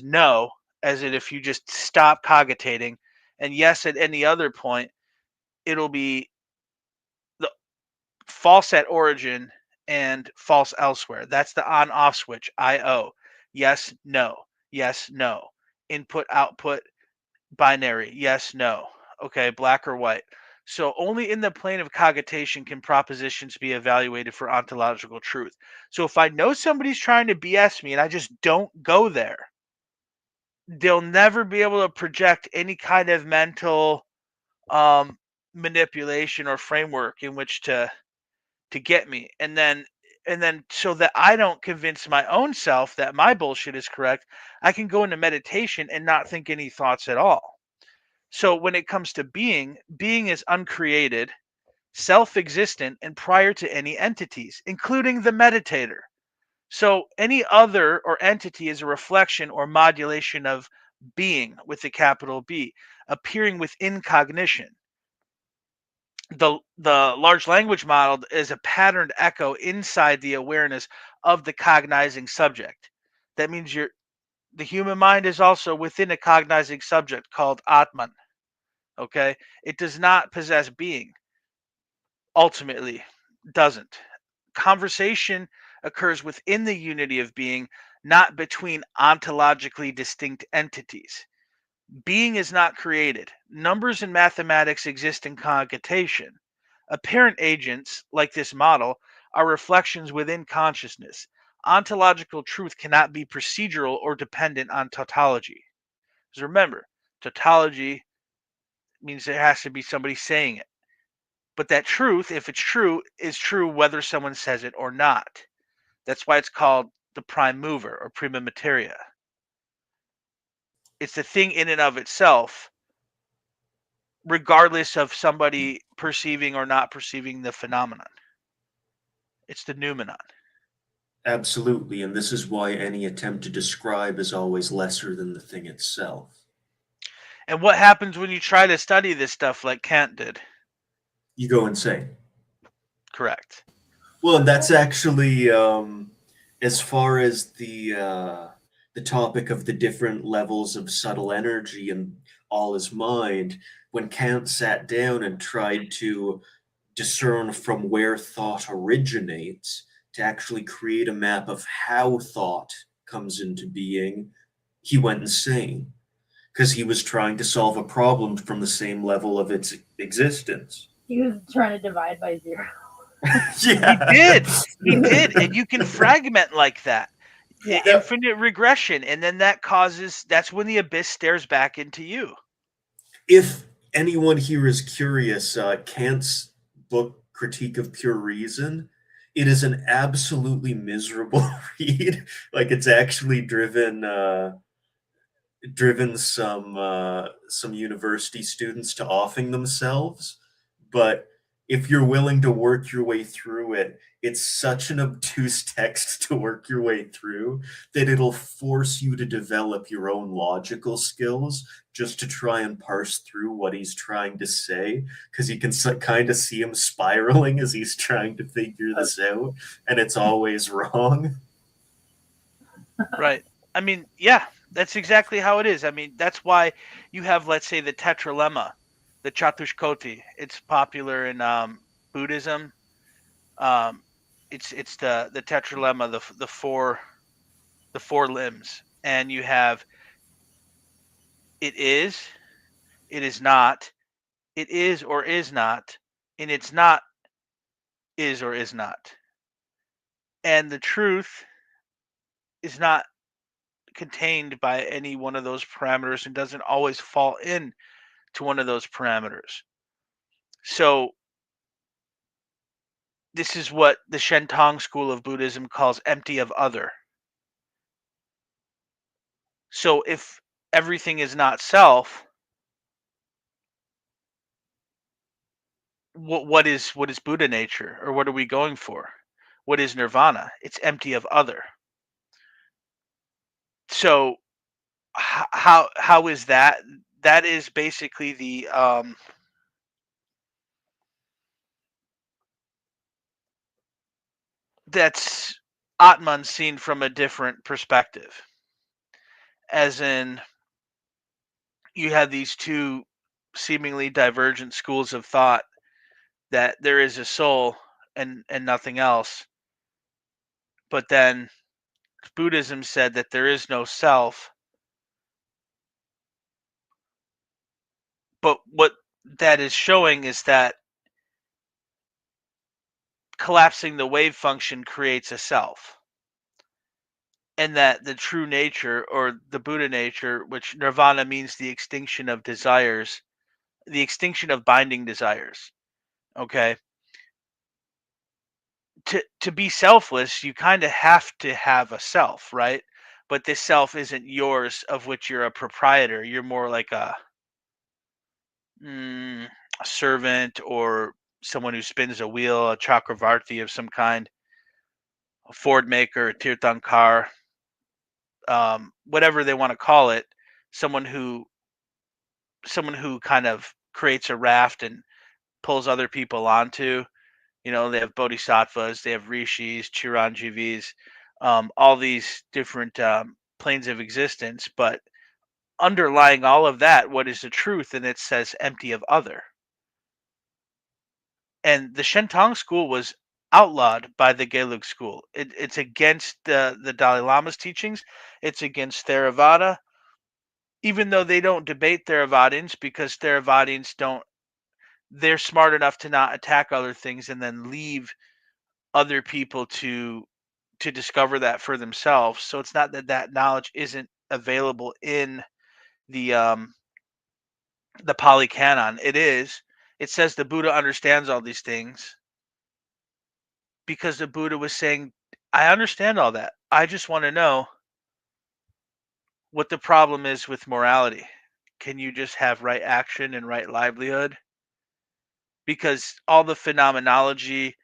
no, as in if you just stop cogitating, and yes at any other point, it'll be the false at origin and false elsewhere. That's the on-off switch, I/O. Yes, no. Yes, no. Input, output, binary. Yes, no. Okay, black or white. So only in the plane of cogitation can propositions be evaluated for ontological truth. So if I know somebody's trying to BS me and I just don't go there, they'll never be able to project any kind of mental manipulation or framework in which to get me. And then so that I don't convince my own self that my bullshit is correct, I can go into meditation and not think any thoughts at all. So when it comes to being is uncreated, self-existent, and prior to any entities, including the meditator. So any other or entity is a reflection or modulation of being with a capital B, appearing within cognition. The large language model is a patterned echo inside the awareness of the cognizing subject. That means the human mind is also within a cognizing subject called Atman. Okay, it does not possess being. Ultimately, doesn't. Conversation occurs within the unity of being, not between ontologically distinct entities. Being is not created. Numbers in mathematics exist in cogitation. Apparent agents, like this model, are reflections within consciousness. Ontological truth cannot be procedural or dependent on tautology. Because remember, tautology means there has to be somebody saying it. But that truth, if it's true, is true whether someone says it or not. That's why it's called the prime mover or prima materia. It's the thing in and of itself, regardless of somebody perceiving or not perceiving the phenomenon. It's the noumenon. Absolutely, and this is why any attempt to describe is always lesser than the thing itself. And what happens when you try to study this stuff like Kant did? You go insane. Correct. Well, and that's actually as far as the topic of the different levels of subtle energy and all is mind, when Kant sat down and tried to discern from where thought originates to actually create a map of how thought comes into being, he went insane because he was trying to solve a problem from the same level of its existence. He was trying to divide by zero. Yeah. He did, and you can fragment like that. Yeah. Infinite regression, and then that's when the abyss stares back into you. If anyone here is curious, Kant's book Critique of Pure Reason, it is an absolutely miserable read. Like, it's actually driven some university students to offing themselves, but if you're willing to work your way through it, it's such an obtuse text to work your way through that it'll force you to develop your own logical skills just to try and parse through what he's trying to say, because you can kind of see him spiraling as he's trying to figure this out, and it's always wrong. Right. I mean, yeah, that's exactly how it is. I mean, that's why you have, let's say, the tetralemma, the Chatushkoti. It's popular in Buddhism. It's the tetralemma, the four limbs, and you have it is not, it is or is not, and it's not is or is not. And the truth is not contained by any one of those parameters and doesn't always fall in to one of those parameters. So this is what the Shentong school of Buddhism calls empty of other. So if everything is not self, what is Buddha nature, or what are we going for? What is nirvana? It's empty of other. So how is that? That is basically the that's Atman seen from a different perspective. As in, you have these two seemingly divergent schools of thought that there is a soul and nothing else. But then Buddhism said that there is no self. But what that is showing is that collapsing the wave function creates a self. And that the true nature, or the Buddha nature, which nirvana means the extinction of desires, the extinction of binding desires. Okay? To be selfless, you kind of have to have a self, right? But this self isn't yours, of which you're a proprietor. You're more like a servant, or someone who spins a wheel, a chakravarti of some kind, a Ford maker, a tirthankar, whatever they want to call it. Someone who kind of creates a raft and pulls other people onto. They have bodhisattvas, they have rishis, chiranjeevis, all these different planes of existence. But underlying all of that, what is the truth? And it says empty of other. And the Shentong school was outlawed by the Gelug school. It's against the Dalai Lama's teachings. It's against Theravada, even though they don't debate Theravadins, because Theravadins they're smart enough to not attack other things and then leave other people to discover that for themselves. So it's not that knowledge isn't available in the Pali Canon. It is. It says the Buddha understands all these things, because the Buddha was saying, I understand all that. I just want to know what the problem is with morality. Can you just have right action and right livelihood? Because all the phenomenology,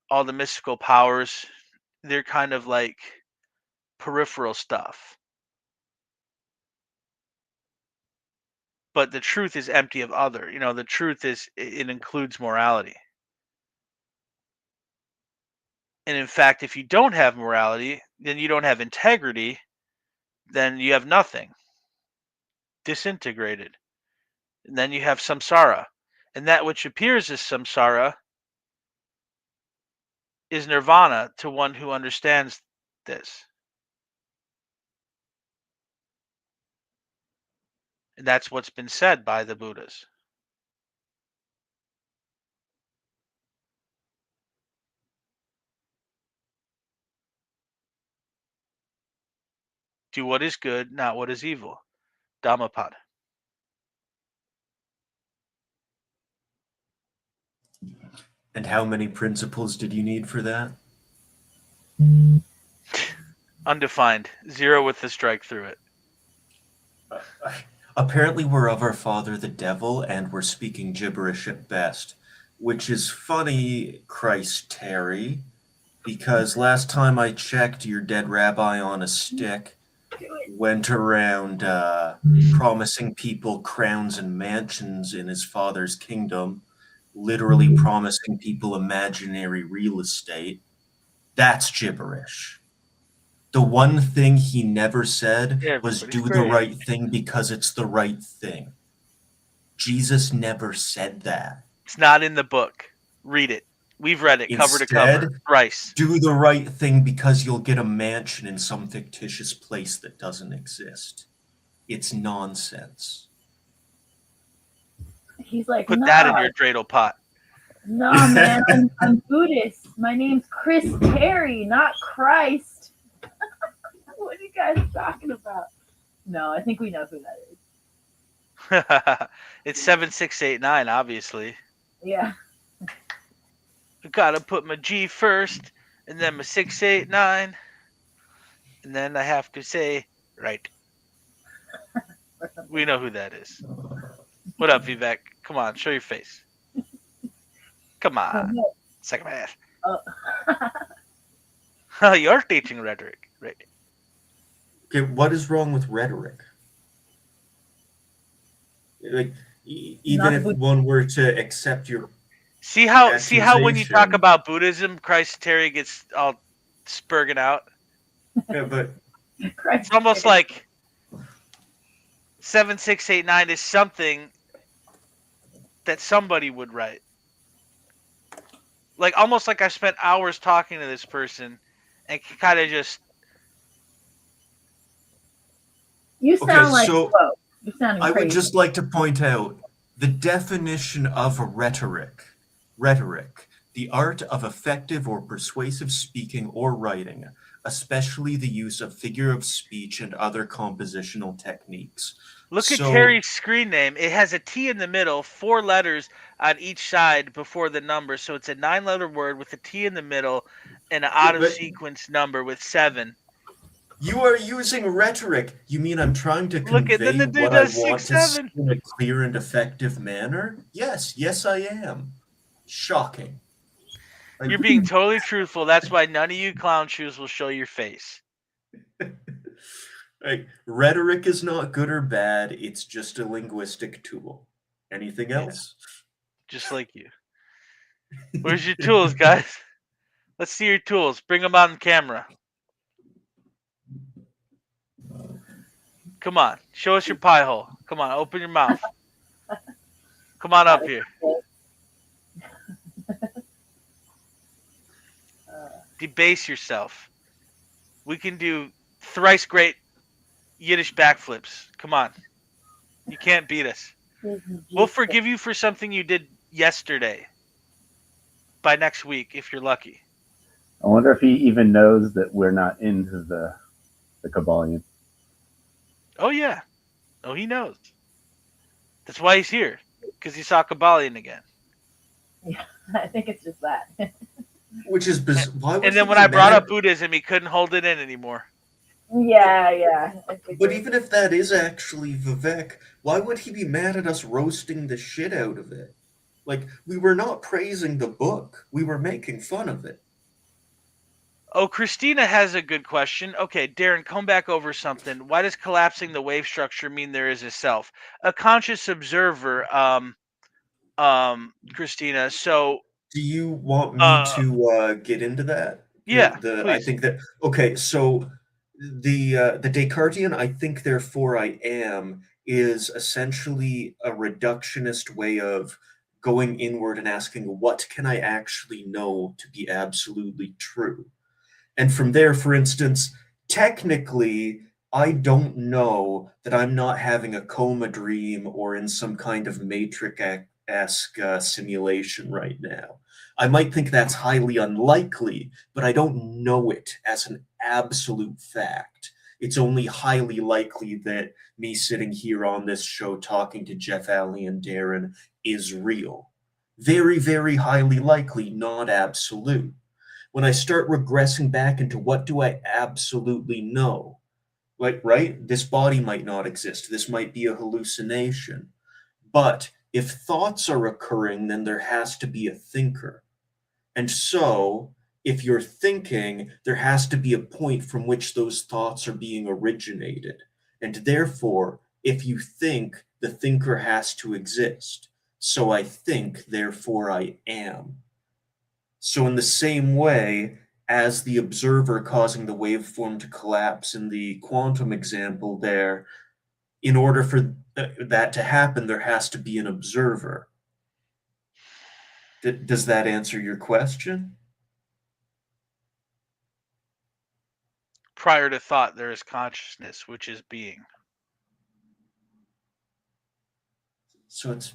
all the mystical powers, they're kind of like peripheral stuff. But the truth is empty of other. The truth is, it includes morality. And in fact, if you don't have morality, then you don't have integrity, then you have nothing. Disintegrated. And then you have samsara. And that which appears as samsara is nirvana to one who understands this. And that's what's been said by the Buddhas. Do what is good, not what is evil. Dhammapada. And how many principles did you need for that? Undefined. 0 with the strike through it. Apparently we're of our father the devil, and we're speaking gibberish at best. Which is funny, Christ Terry, because last time I checked, your dead rabbi on a stick went around promising people crowns and mansions in his father's kingdom, literally promising people imaginary real estate. That's gibberish. The one thing he never said was do the right thing because it's the right thing. Jesus never said that. It's not in the book. Read it. We've read it cover to cover. Thrice. Do the right thing because you'll get a mansion in some fictitious place that doesn't exist. It's nonsense. He's like, put nah, that in your dreidel pot. Nah, man, I'm Buddhist. My name's Chris Terry, not Christ. What are you guys talking about? No, I think we know who that is. It's 7689, obviously. Yeah. I gotta put my G first, and then my 689, and then I have to say, right. We know who that is. What up, Vivek? Come on, show your face. Come on. Second half. Oh. You're teaching rhetoric, right? Okay, what is wrong with rhetoric? Like, even if one were to accept your see how when you talk about Buddhism, Christ Terry gets all spurging out. Yeah, but it's almost like 7689 is something that somebody would write. Like almost like I spent hours talking to this person and kind of just. You sound like so whoa. You're sounding I crazy. would just like to point out the definition of rhetoric. Rhetoric, the art of effective or persuasive speaking or writing, especially the use of figure of speech and other compositional techniques. Look at Terry's screen name. It has a T in the middle, 4 letters on each side before the number. So it's a 9-letter word with a T in the middle and an out-of-sequence number with 7. You are using rhetoric. You mean I'm trying to convey then the dude what I does want 6, to 7. say in a clear and effective manner? Yes, I am. Shocking. You're being totally truthful. That's why none of you clown shoes will show your face. Like, rhetoric is not good or bad. It's just a linguistic tool. Anything else? Just like you. Where's your tools, guys? Let's see your tools. Bring them on camera. Come on. Show us your pie hole. Come on. Open your mouth. Come on up here. Debase yourself. We can do thrice great Yiddish backflips. Come on. You can't beat us. We'll forgive you for something you did yesterday. By next week, if you're lucky. I wonder if he even knows that we're not into the Kybalion. Oh, yeah. Oh, he knows. That's why he's here. Because he saw Kybalion again. Yeah, I think it's just that. Which is bizarre. And then when I brought up Buddhism, he couldn't hold it in anymore. Yeah. But even if that is actually Vivek, why would he be mad at us roasting the shit out of it? Like, we were not praising the book. We were making fun of it. Oh, Christina has a good question. Okay, Darren, come back over something. Why does collapsing the wave structure mean there is a self? A conscious observer, Christina. So do you want me to get into that? Yeah, I please. think that okay. So the Descartesian "I think therefore I am" is essentially a reductionist way of going inward and asking, what can I actually know to be absolutely true? And from there, for instance, technically, I don't know that I'm not having a coma dream or in some kind of Matrix-esque simulation right now. I might think that's highly unlikely, but I don't know it as an absolute fact. It's only highly likely that me sitting here on this show talking to Jeff, Alley, and Darren is real. Very, very highly likely, not absolute. When I start regressing back into what do I absolutely know, like, right? This body might not exist. This might be a hallucination. But if thoughts are occurring, then there has to be a thinker. And so, if you're thinking, there has to be a point from which those thoughts are being originated. And therefore, if you think, the thinker has to exist. So I think, therefore I am. So, in the same way as the observer causing the waveform to collapse in the quantum example there, in order for that to happen, there has to be an observer. Does that answer your question? Prior to thought, there is consciousness, which is being. So it's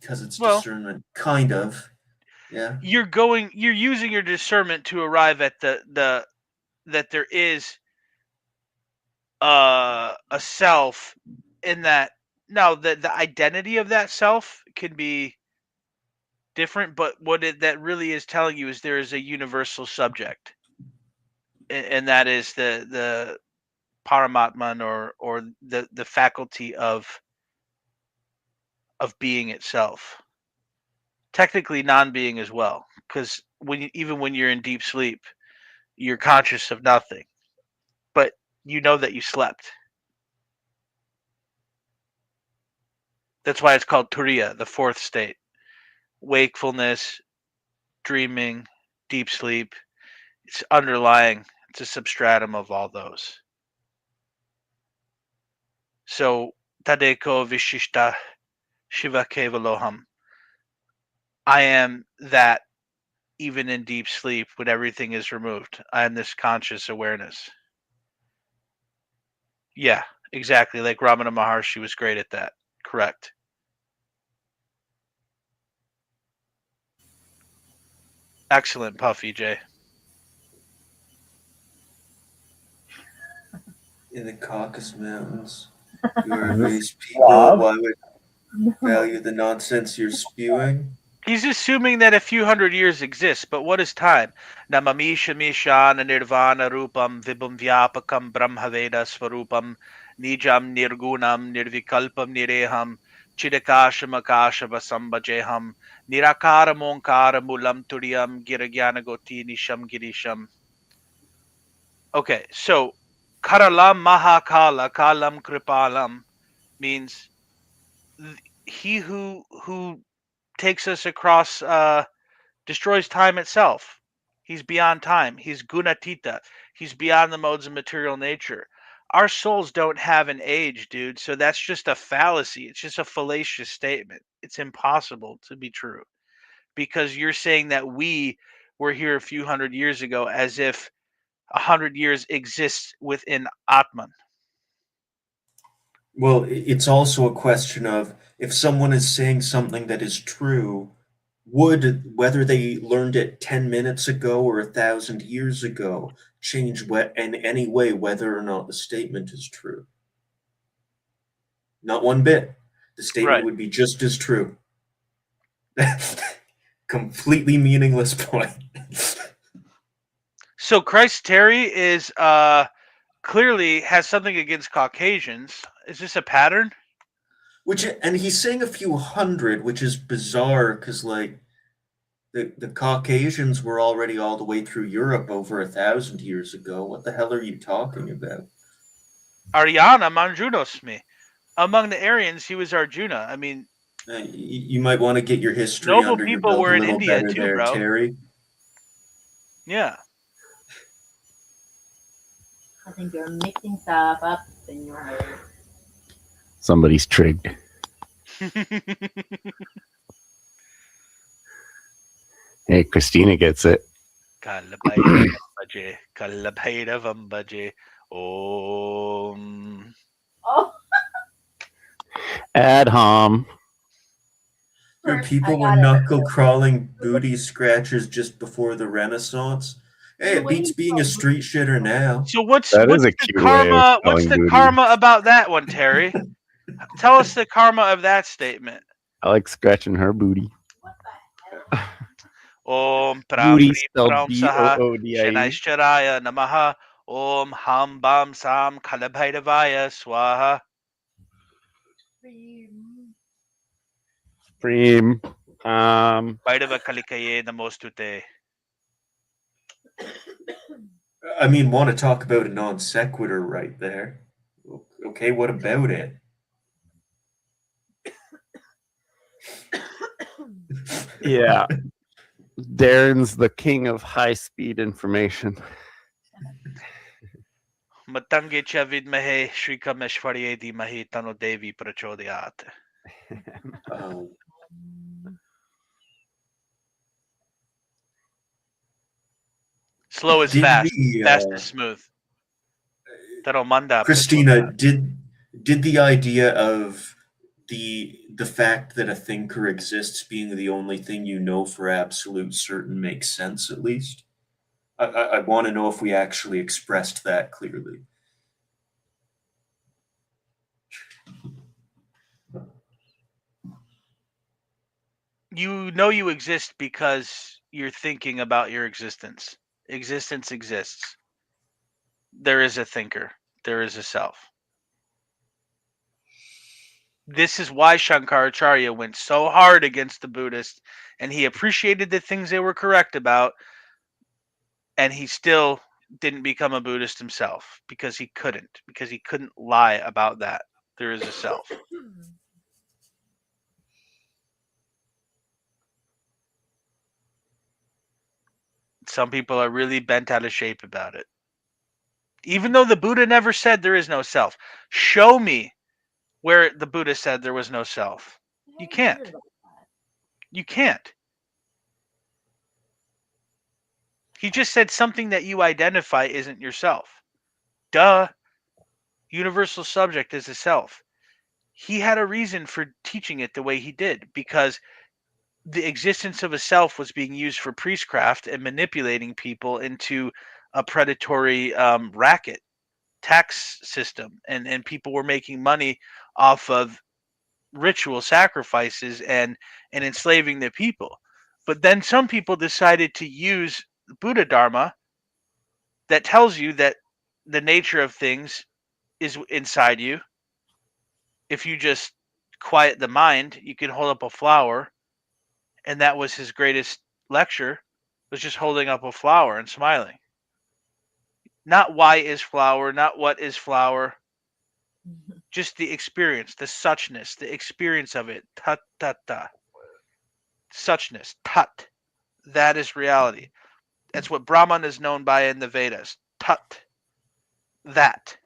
because it's Well, discernment, kind of. Yeah. You're using your discernment to arrive at the that there is a self in that. Now, the identity of that self can be different, but that really is telling you is there is a universal subject, and that is the Paramatman, or the faculty of being itself. Technically, non-being as well, because even when you're in deep sleep, you're conscious of nothing, but you know that you slept. That's why it's called Turiya, the fourth state. Wakefulness, dreaming, deep sleep. It's underlying. It's a substratum of all those. So, Tadeko Vishishta Shiva Kevaloham. I am that even in deep sleep when everything is removed. I am this conscious awareness. Yeah, exactly. Like Ramana Maharshi was great at that. Correct. Excellent, Puffy J. In the Caucasus Mountains, you are a race people. Why would value the nonsense you're spewing? He's assuming that a few hundred years exists, but what is time? Namamisha Mishana Nirvana Rupam Vibham Vyapakam Brahmaveda Swarupam Nijam Nirgunam Nirvikalpam Nireham Chidakasham Akashava Sambajeham Nirakara Monkara Mulam Turiyam Giragyana Goti Nisham Girisham. Okay, so Karalam Mahakala Kalam Kripalam means he who takes us across, destroys time itself. He's beyond time. He's gunatita. He's beyond the modes of material nature. Our souls don't have an age, dude. So that's just a fallacy. It's just a fallacious statement. It's impossible to be true, because you're saying that we were here a few hundred years ago, as if 100 years exists within Atman. Well, it's also a question of if someone is saying something that is true, whether they learned it 10 minutes ago or 1,000 years ago change in any way whether or not the statement is true? Not one bit. The statement would be just as true. Completely meaningless point. So Christ Terry is clearly has something against Caucasians. Is this a pattern? And he's saying a few hundred, which is bizarre because, like, the Caucasians were already all the way through Europe over 1,000 years ago. What the hell are you talking about? Aryana Manjunosmi. Among the Aryans, he was Arjuna. I mean, you might want to get your history noble under your people belt were a in little India better too, there, bro. Terry. Yeah. I think you're mixing stuff up in your head. Somebody's trigged. Hey, Christina gets it. Kalabhairavam bhaje. Om. Oh, Ad hom. Where first, people I were gotta- knuckle crawling booty scratchers just before the Renaissance. Hey, The it way beats you being a call street shitter now. So what's That is what's a the cute way of karma? What's spelling the booty. karma about that one, Terry? Tell us the karma of that statement. I like scratching her booty. What the hell? Om Booty Pram spelled Pram Saha B-O-O-D-I-E. Shanaishcharaya Namaha Om Ham Bam Sam Kalabhairavaya Swaha. Preem. Bhairava Kalikaye Namostute. I mean, want to talk about a non sequitur right there. Okay, what about it? Yeah. Darren's the king of high-speed information. Matange Chavidmahe Shrikameshwarye Dimahi Tano Devi Prachodhyat. Um, Slow is Did fast. the, Fast is smooth. Taromanda Christina, Prachodhyat. did the idea of the fact that a thinker exists being the only thing you know for absolute certain make sense at least? I want to know if we actually expressed that clearly. You know you exist because you're thinking about your existence. Existence exists. There is a thinker. There is a self. This is why Shankaracharya went so hard against the Buddhists, and he appreciated the things they were correct about, and he still didn't become a Buddhist himself because he couldn't lie about that. There is a self. Some people are really bent out of shape about it. Even though the Buddha never said there is no self. Show me where the Buddha said there was no self. You can't. You can't. He just said something that you identify isn't yourself. Duh. Universal subject is a self. He had a reason for teaching it the way he did because the existence of a self was being used for priestcraft and manipulating people into a predatory racket tax system, and people were making money off of ritual sacrifices and enslaving the people. But then some people decided to use Buddha Dharma that tells you that the nature of things is inside you. If you just quiet the mind, you can hold up a flower, and that was his greatest lecture, was just holding up a flower and smiling. Not why is flower, not what is flower, just the experience, the suchness, the experience of it. Tat tat ta. Suchness, tat. That is reality. That's what Brahman is known by in the Vedas. Tat. That.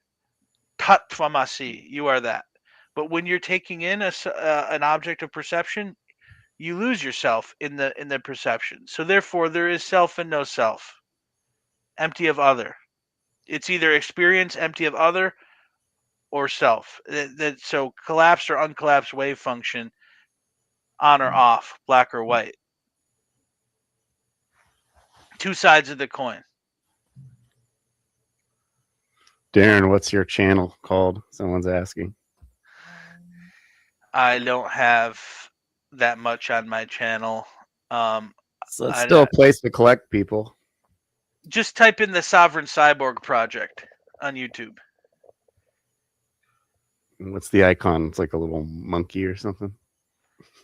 Tat tvamasi. You are that. But when you're taking in an object of perception, you lose yourself in the perception. So therefore, there is self and no self. Empty of other. It's either experience empty of other or self. So collapsed or uncollapsed wave function, on or off, black or white. Two sides of the coin. Darren, what's your channel called? Someone's asking. I don't have that much on my channel. So it's still a place to collect people. Just type in the Sovereign Cyborg Project on YouTube. What's the icon? It's like a little monkey or something.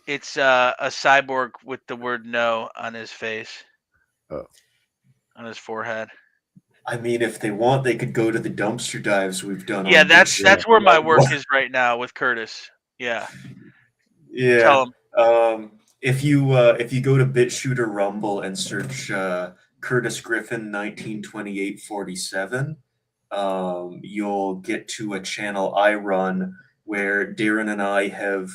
It's a cyborg with the word no on his face. Oh. On his forehead. I mean, if they want, they could go to the dumpster dives we've done. Yeah, on that's this. where my work is right now with Curtis. Yeah. Yeah. Tell him. If you go to BitShooter Rumble and search Curtis Griffin 1928-47, you'll get to a channel I run where Darren and I have,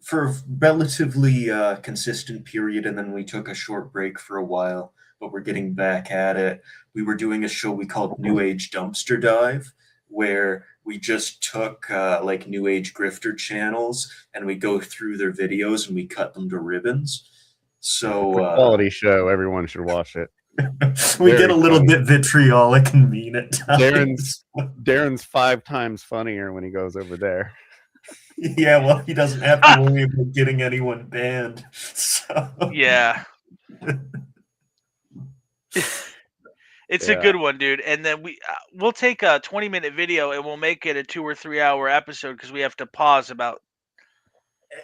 for a relatively consistent period, and then we took a short break for a while, but we're getting back at it. We were doing a show we called New Age Dumpster Dive, where we just took like New Age grifter channels and we go through their videos and we cut them to ribbons. So Quality show. Everyone should watch it. we Very get a little funny. bit vitriolic and mean at times. Darren's 5 times funnier when he goes over there. Yeah, well, he doesn't have to worry about getting anyone banned. So. Yeah. It's a Yeah. good one, dude. And then we'll take a 20-minute video and we'll make it a 2 or 3 hour episode because we have to pause about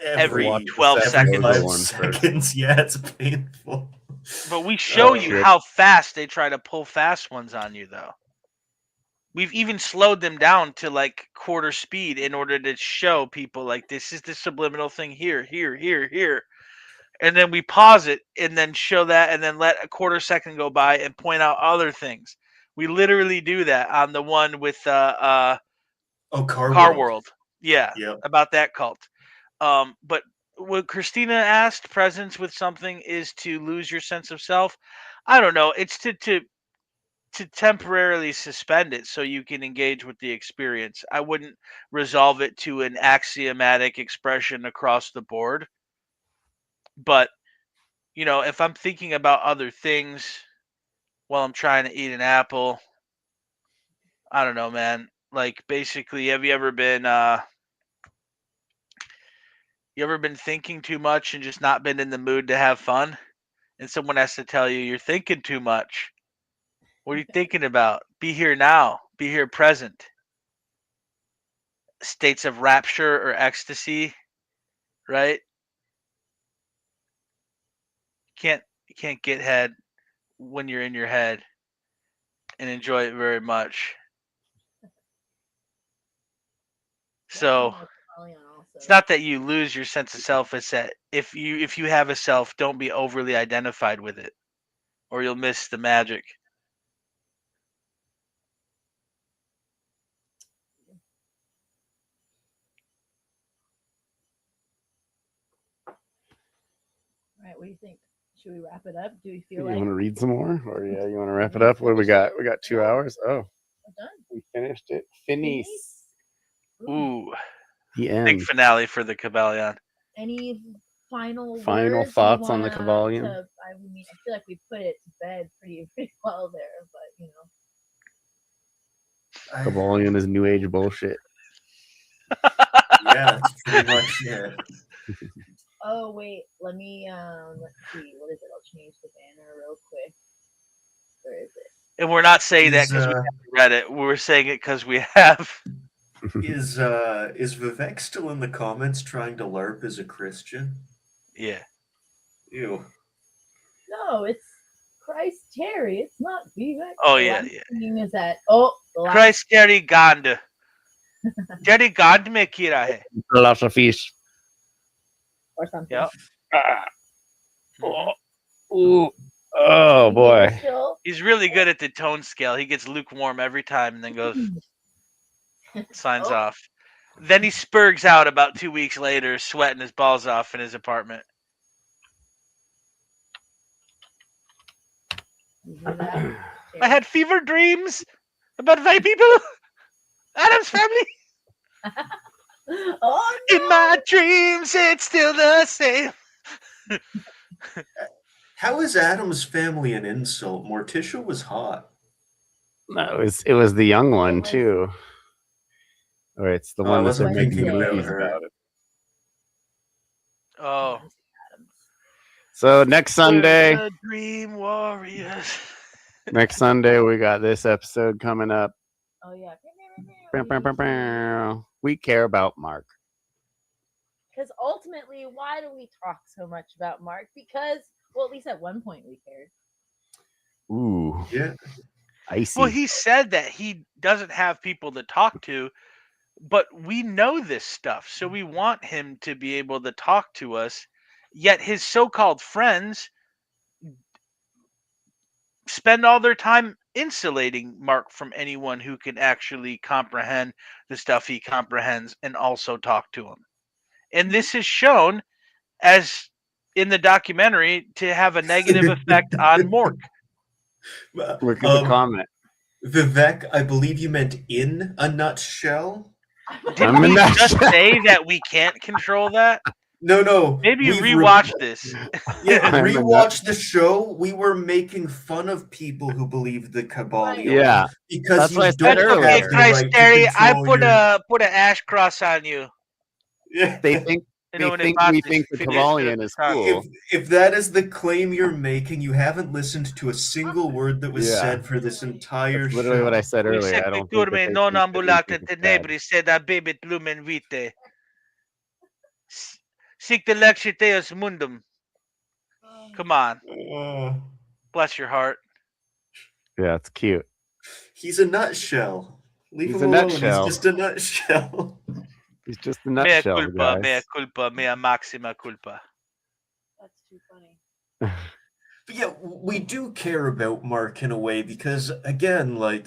every Watch the 12 second seconds. 5 one first. seconds. Yeah, it's painful. But we show you shit. how fast they try to pull fast ones on you, though. We've even slowed them down to like quarter speed in order to show people like this is the subliminal thing here, here, here, here. And then we pause it and then show that and then let a quarter second go by and point out other things. We literally do that on the one with Car World. Yeah, Yep. about that cult. But what Christina asked, presence with something is to lose your sense of self. I don't know. It's to temporarily suspend it so you can engage with the experience. I wouldn't resolve it to an axiomatic expression across the board. But, you know, if I'm thinking about other things while I'm trying to eat an apple, I don't know, man. Like, basically, have you ever been thinking too much and just not been in the mood to have fun? And someone has to tell you, you're thinking too much. What are you thinking about? Be here now. Be here present. States of rapture or ecstasy, right? You can't get head when you're in your head and enjoy it very much. So it's not that you lose your sense of self, it's that if you have a self, don't be overly identified with it, or you'll miss the magic. All right, what do you think? Should we wrap it up? Do we feel You like want to read some more? Or yeah, you want to wrap it up? What do we got? We got 2 hours. Oh, we're done? we finished it. Finis. Ooh, The big end. finale for the Kybalion. Any final words you thoughts on the wanna- Kybalion? I mean, I feel like we put it to bed pretty well there, but you know. Kybalion is new age bullshit. Yeah, that's pretty much it. Oh wait, let me let's see. What is it? I'll change the banner real quick. Where is it? And we're not saying that because we haven't read it. We're saying it because we have. Is Vivek still in the comments trying to LARP as a Christian? Yeah. Ew. No, it's Christ Terry. It's not Vivek. Oh, The yeah, last yeah. thing is that the last- Christ Jerry Gand. Jerry Gand में कीड़ा है. Philosophies. or something. Yep. Ooh. Oh boy. He's really good at the tone scale. He gets lukewarm every time and then goes signs off. Then he spurgs out about 2 weeks later, sweating his balls off in his apartment. I had fever dreams about white people. Adam's family. Oh, no. In my dreams, it's still the same. How is Adam's family an insult? Morticia was hot. No, it was the young one too. Or it's the I one that wasn't they're making thinking about movies her. about it. Oh. So next Sunday, The Dream Warriors. next Sunday we got this episode coming up. Oh yeah. We care about Mark. Because ultimately, why do we talk so much about Mark? Because, well, at least at one point we cared. Ooh, Yeah. icy. Well, he said that he doesn't have people to talk to, but we know this stuff, so we want him to be able to talk to us. Yet his so-called friends spend all their time insulating Mark from anyone who can actually comprehend the stuff he comprehends and also talk to him. And this is shown as in the documentary to have a negative effect on Mork. Look at the comment. Vivek, I believe you meant in a nutshell. Didn't we just say that we can't control that? No. Maybe we've rewatch this. Yeah, rewatch the show. We were making fun of people who believe the Kybalion. Yeah, because that's you what I don't said earlier. have the Christ, right to Terry, I control put an ash cross on you. Yeah. They think You know, we think the Kybalion is cool. If that is the claim you're making, you haven't listened to a single word that was said for this entire That's literally show. what I said earlier. I don't think that they non think that ambulate anything is bad. tenebri sed abebit lumen vitae. Sic delectiteus mundum. Come on. Bless your heart. Yeah, it's cute. He's a nutshell. Leave He's him a alone. nutshell. He's just a nutshell. He's just a Mea nutshell, culpa, guys. mea culpa, mea maxima culpa. That's too funny. But yeah, we do care about Mark in a way because, again, like,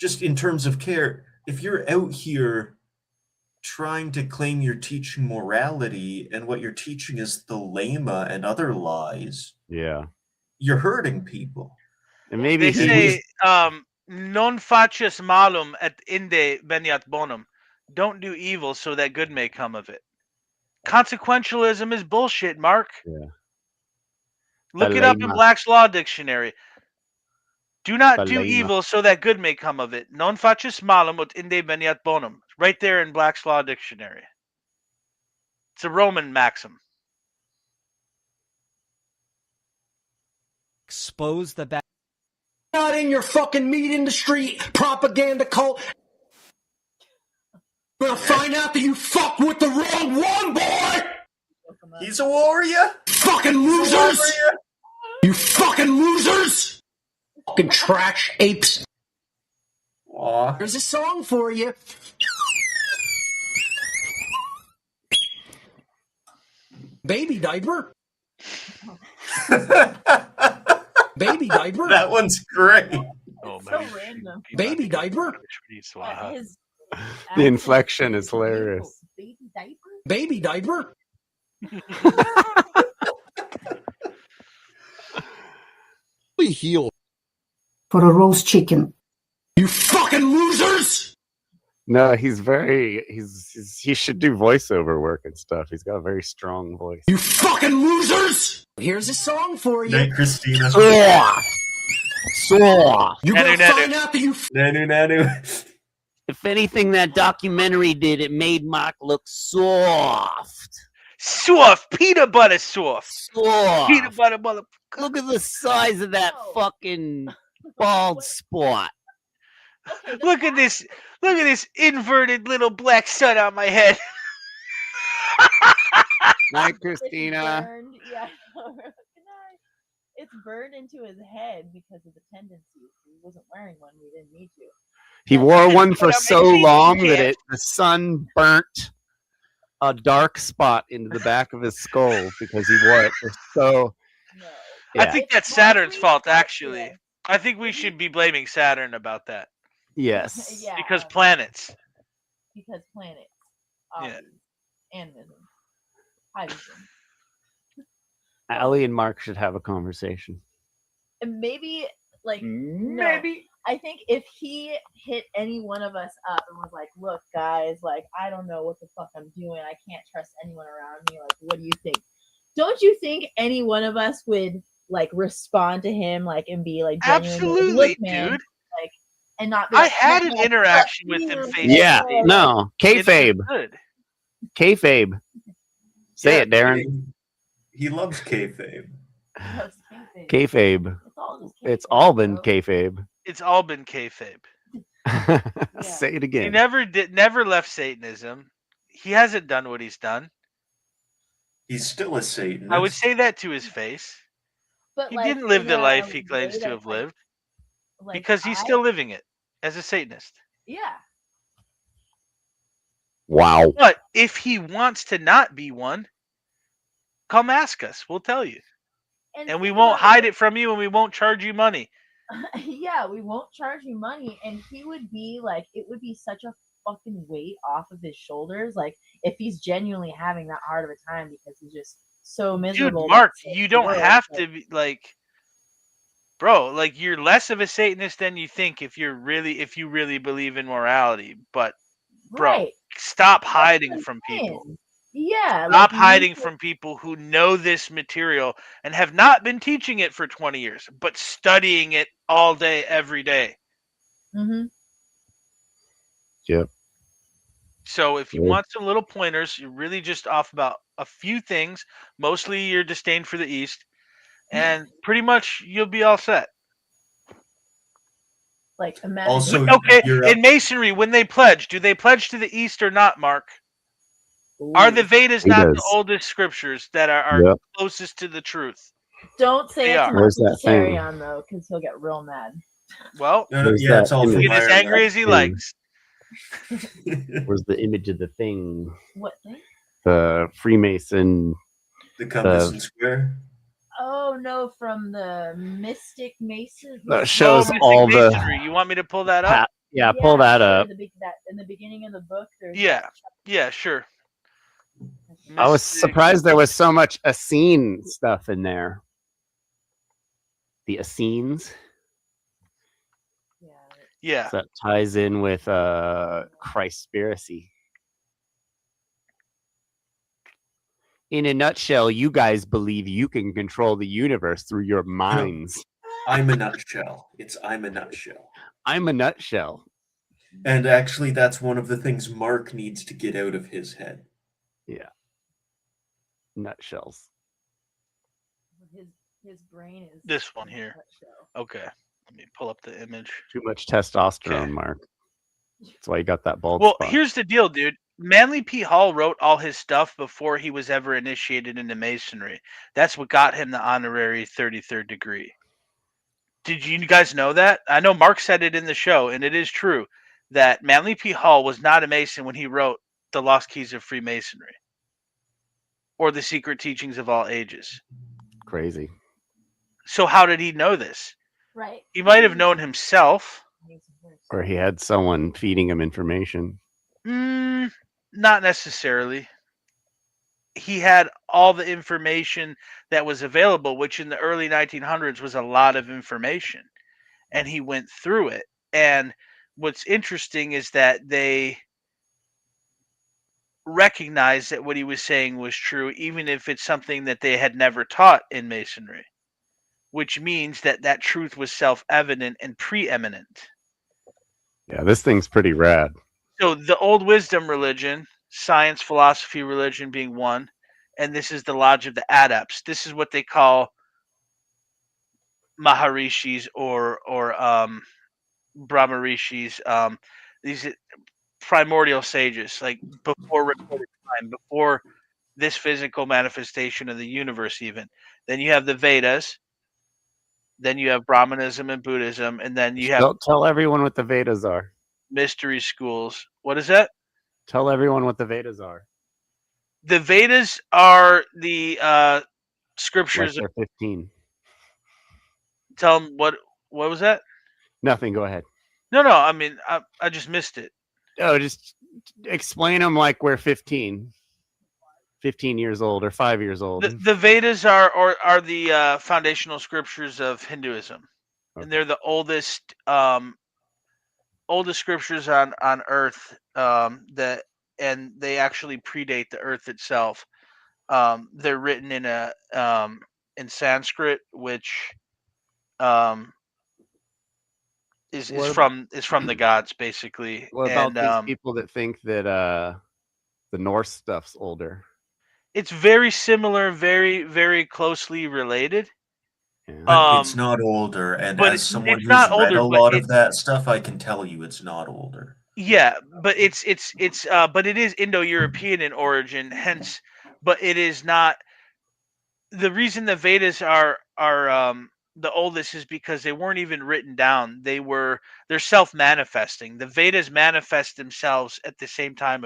just in terms of care, if you're out here trying to claim you're teaching morality and what you're teaching is the lema and other lies, Yeah. you're hurting people. And maybe They say, non facias malum et inde veniat bonum. Don't do evil so that good may come of it. Consequentialism is bullshit, Mark. Yeah. Look it up in Black's Law Dictionary. Do not do Balema. evil so that good may come of it. Non facias malum ut inde veniat bonum. Right there in Black's Law Dictionary. It's a Roman maxim. Expose the bad. Not in your fucking meat industry propaganda cult. Gonna find out that you fucked with the wrong one, boy! He's a warrior! Fucking losers! You fucking losers! Fucking trash apes. Aw. There's a song for you. Baby diaper. Baby diaper. That one's great. Oh, So random. Baby diaper. The inflection is hilarious. Baby diaper? Baby diaper. We heal. For a roast chicken. You fucking losers! No, he's he should do voiceover work and stuff. He's got a very strong voice. You fucking losers! Here's a song for you. Night, Christina. You're gonna find out that you. Nanu. If anything, that documentary did, it made Mark look soft. Soft, peanut butter soft. Soft. Peanut butter mother. Look at the size of that fucking bald spot. Look at this inverted little black sun on my head. Night, Christina. Burned, yeah, good night. It's burned into his head because of the tendencies. He wasn't wearing one. We didn't need to. He wore one for so long that the sun burnt a dark spot into the back of his skull because he wore it for so. No. Yeah. I think that's Saturn's fault, actually. I think we should be blaming Saturn about that. Yes. Yeah, because planets. Because planets. Yeah. Animism. Hydrogen. Allie and Mark should have a conversation. And maybe, like, maybe. No. I think if he hit any one of us up and was like, look, guys, like, I don't know what the fuck I'm doing. I can't trust anyone around me. Like, what do you think? Don't you think any one of us would, like, respond to him, like, and be, like, absolutely, look, man, dude. like, and not be I like, had an interaction with him face Yeah, to face. no. Kayfabe. Good. Kayfabe. Say it, Darren. He loves kayfabe. Kayfabe. It's all been kayfabe. It's all been kayfabe. Say it He again. never left Satanism. He hasn't done what he's done. He's still a Satanist. I would say that to his face. But, he like, didn't live the in a life he way claims to that, have like- lived like, because he's still living it as a Satanist. Yeah. Wow. But if he wants to not be one, come ask us. We'll tell you. And we won't hide it from you and we won't charge you money. Yeah, we won't charge you money. And he would be like, it would be such a fucking weight off of his shoulders. Like, if he's genuinely having that hard of a time because he's just so Dude, miserable. Mark, with you the don't world, have but- to be like, bro. Like, you're less of a Satanist than you think if you really believe in morality. But, bro, Right. stop That's what hiding I'm from saying. people. Yeah. Stop like, you need hiding to- from people who know this material and have not been teaching it for 20 years, but studying it all day, every day. Mhm. Yep. So if you Yep. want some little pointers, you're really just off about a few things, mostly your disdain for the East, and pretty much you'll be all set. Like, imagine. Also, Okay, you're in Masonry, when they pledge, do they pledge to the East or not, Mark? Are the Vedas not the Vedas. oldest scriptures that are Yep. closest to the truth? Don't say They it are. to my Where's that thing? Viserion, though, because he'll get real mad. Well, no, Where's yeah, that it's all from image? get as Ireland. angry as he thing? likes. Where's the image of the thing? What thing? The Freemason. The compass and square. Oh no, from the Mystic Mason. That shows Mystic all the. Masonry. You want me to pull that up? Yeah, pull that sure, up. that in the beginning of the book. There's Yeah, yeah, sure. I was Mystic- surprised there was so much Essene stuff in there. The Essenes. Yeah. So that ties in with Christspiracy. In a nutshell, you guys believe you can control the universe through your minds. I'm a nutshell. I'm a nutshell. I'm a nutshell. And actually, that's one of the things Mark needs to get out of his head. Yeah. Nutshells. His brain is This one here. Okay. Let me pull up the image. Too much testosterone, Okay. Mark. That's why you got that bald Well, spot. here's the deal, dude. Manly P. Hall wrote all his stuff before he was ever initiated into Masonry. That's what got him the honorary 33rd degree. Did you guys know that? I know Mark said it in the show, and it is true that Manly P. Hall was not a Mason when he wrote The Lost Keys of Freemasonry or The Secret Teachings of All Ages. Crazy. So how did he know this? Right. He might have known himself. Or he had someone feeding him information. Not necessarily. He had all the information that was available, which in the early 1900s was a lot of information. And he went through it. And what's interesting is that they recognized that what he was saying was true, even if it's something that they had never taught in Masonry, which means that that truth was self-evident and preeminent. Yeah, this thing's pretty rad. So the old wisdom religion, science, philosophy, religion being one, and this is the lodge of the adepts. This is what they call Maharishis or Brahmarishis. These primordial sages, like before recorded time, before this physical manifestation of the universe even. Then you have the Vedas. Then you have Brahmanism and Buddhism, and then you have Don't tell everyone what the Vedas are. mystery schools. What is that? Tell everyone what the Vedas are. The Vedas are the Like scriptures. they're 15. Tell them what was that? Nothing. Go ahead. No. I mean, I just missed it. Oh, just explain them like we're 15 years old or 5 years old. The Vedas are the foundational scriptures of Hinduism, and they're the oldest scriptures on Earth. And they actually predate the Earth itself. They're written in Sanskrit, which is from the gods, basically. What about And these people that think that the Norse stuff's older? it's very similar, very, very closely related. But it's not older, and but as someone it's who's not read older, a but lot of it's- that stuff, I can tell you it's not older. Yeah, but it's but it is Indo-European in origin, hence, but it is not. The reason the Vedas are the oldest is because they weren't even written down. They're self-manifesting. The Vedas manifest themselves at the same time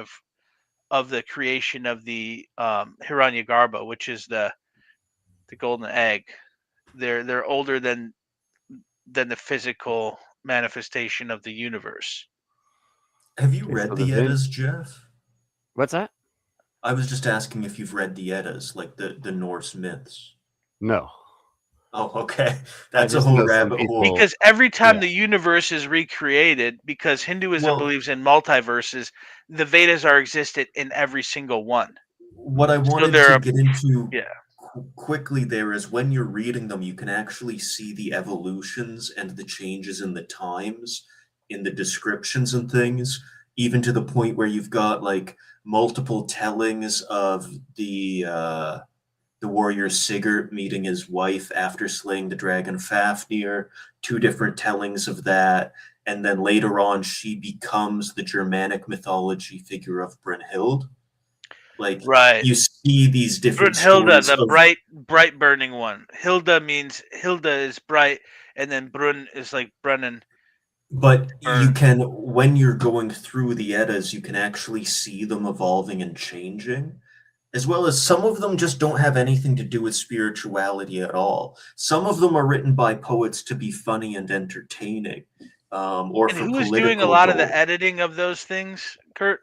of the creation of the Hiranyagarbha, which is the golden egg. They're older than the physical manifestation of the universe. Have you Okay, read so the the Eddas, Jeff? What's that? I was just asking if you've read the Eddas, like the Norse myths. No. Oh, okay. I That's a just whole know some rabbit people. hole. Because every time Yeah. the universe is recreated, because Hinduism Well- believes in multiverses, the Vedas are existed in every single one. What I wanted they're to a- get into Yeah. quickly there is when you're reading them, you can actually see the evolutions and the changes in the times in the descriptions and things, even to the point where you've got like multiple tellings of the warrior Sigurd meeting his wife after slaying the dragon Fafnir, two different tellings of that, and then later on she becomes the Germanic mythology figure of Brunhild. Like Right. you see these different Brunhilde, stories the of bright burning one. Hilda means Hilda is bright, and then Brun is like Brennan. but you Burn. can when you're going through the Eddas, you can actually see them evolving and changing. As well as some of them just don't have anything to do with spirituality at all. Some of them are written by poets to be funny and entertaining, or And for who is doing a political lot of the goals. editing of those things, Kurt?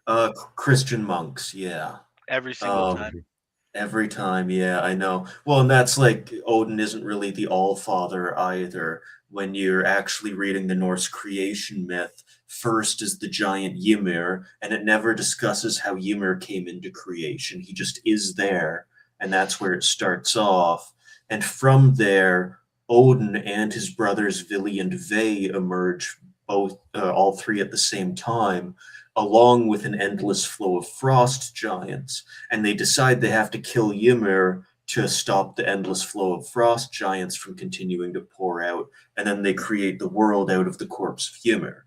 Christian monks, yeah. Every single time. Every time, yeah, I know. Well, and that's like Odin isn't really the All-Father either. When you're actually reading the Norse creation myth, first is the giant Ymir, and it never discusses how Ymir came into creation. He just is there, and that's where it starts off. And from there, Odin and his brothers Vili and Ve emerge, both all three at the same time, along with an endless flow of frost giants, and they decide they have to kill Ymir to stop the endless flow of frost giants from continuing to pour out, and then they create the world out of the corpse of Ymir.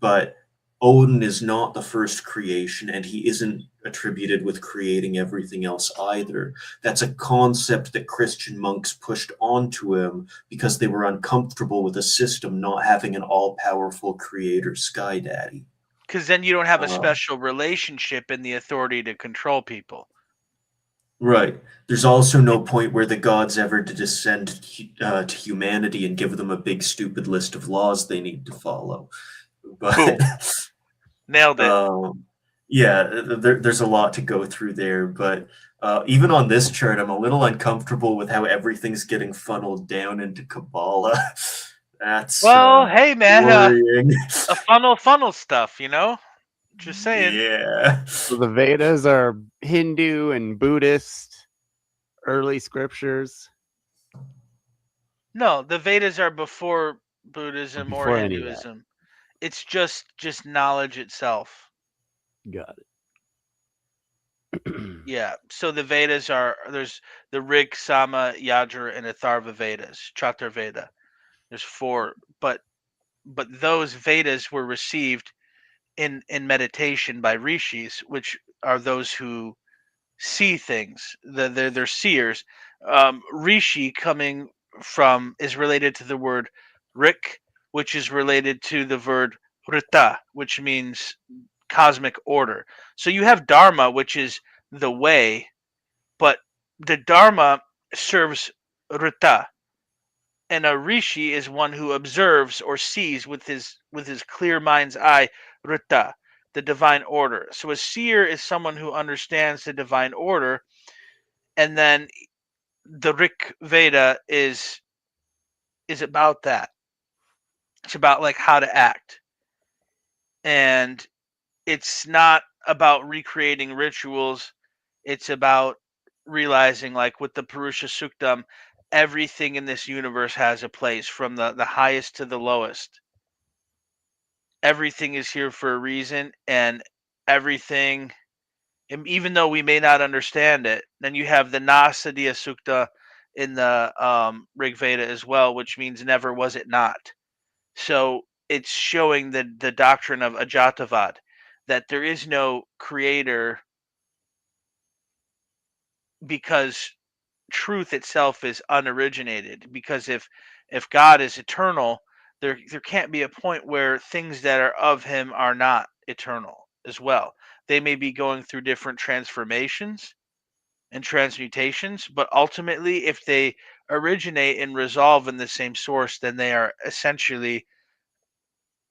But Odin is not the first creation, and he isn't attributed with creating everything else either. That's a concept that Christian monks pushed onto him because they were uncomfortable with a system not having an all-powerful creator sky daddy. Because then you don't have a special relationship and the authority to control people. Right. There's also no point where the gods ever to descend to humanity and give them a big stupid list of laws they need to follow. But nailed it. Yeah, there's a lot to go through there. But even on this chart, I'm a little uncomfortable with how everything's getting funneled down into Kabbalah. That's hey man, worrying. a funnel stuff, you know. Just saying. Yeah. So the Vedas are Hindu and Buddhist early scriptures. No, the Vedas are before Buddhism Before or any of that. Hinduism. It's just knowledge itself. Got it. Yeah. So the Vedas there's the Rig, Sama, Yajur, and Atharva Vedas, Chaturveda. There's 4, but those Vedas were received in meditation by rishis, which are those who see things. They're seers. Rishi coming from is related to the word rik, which is related to the word rita, which means cosmic order. So you have dharma, which is the way, but the dharma serves rita, and a rishi is one who observes or sees with his clear mind's eye rita, the divine order. So a seer is someone who understands the divine order, and then the Rig Veda is about that. It's about like how to act, and it's not about recreating rituals. It's about realizing, like with the Purusha Suktam, everything in this universe has a place, from the highest to the lowest. Everything is here for a reason, and everything, and even though we may not understand it, then you have the Nasadiya Sukta in the Rig Veda as well, which means never was it not. So it's showing the doctrine of Ajatavad, that there is no creator, because truth itself is unoriginated. Because if God is eternal, there can't be a point where things that are of him are not eternal as well. They may be going through different transformations, and transmutations, but ultimately, if they originate and resolve in the same source, then they are essentially,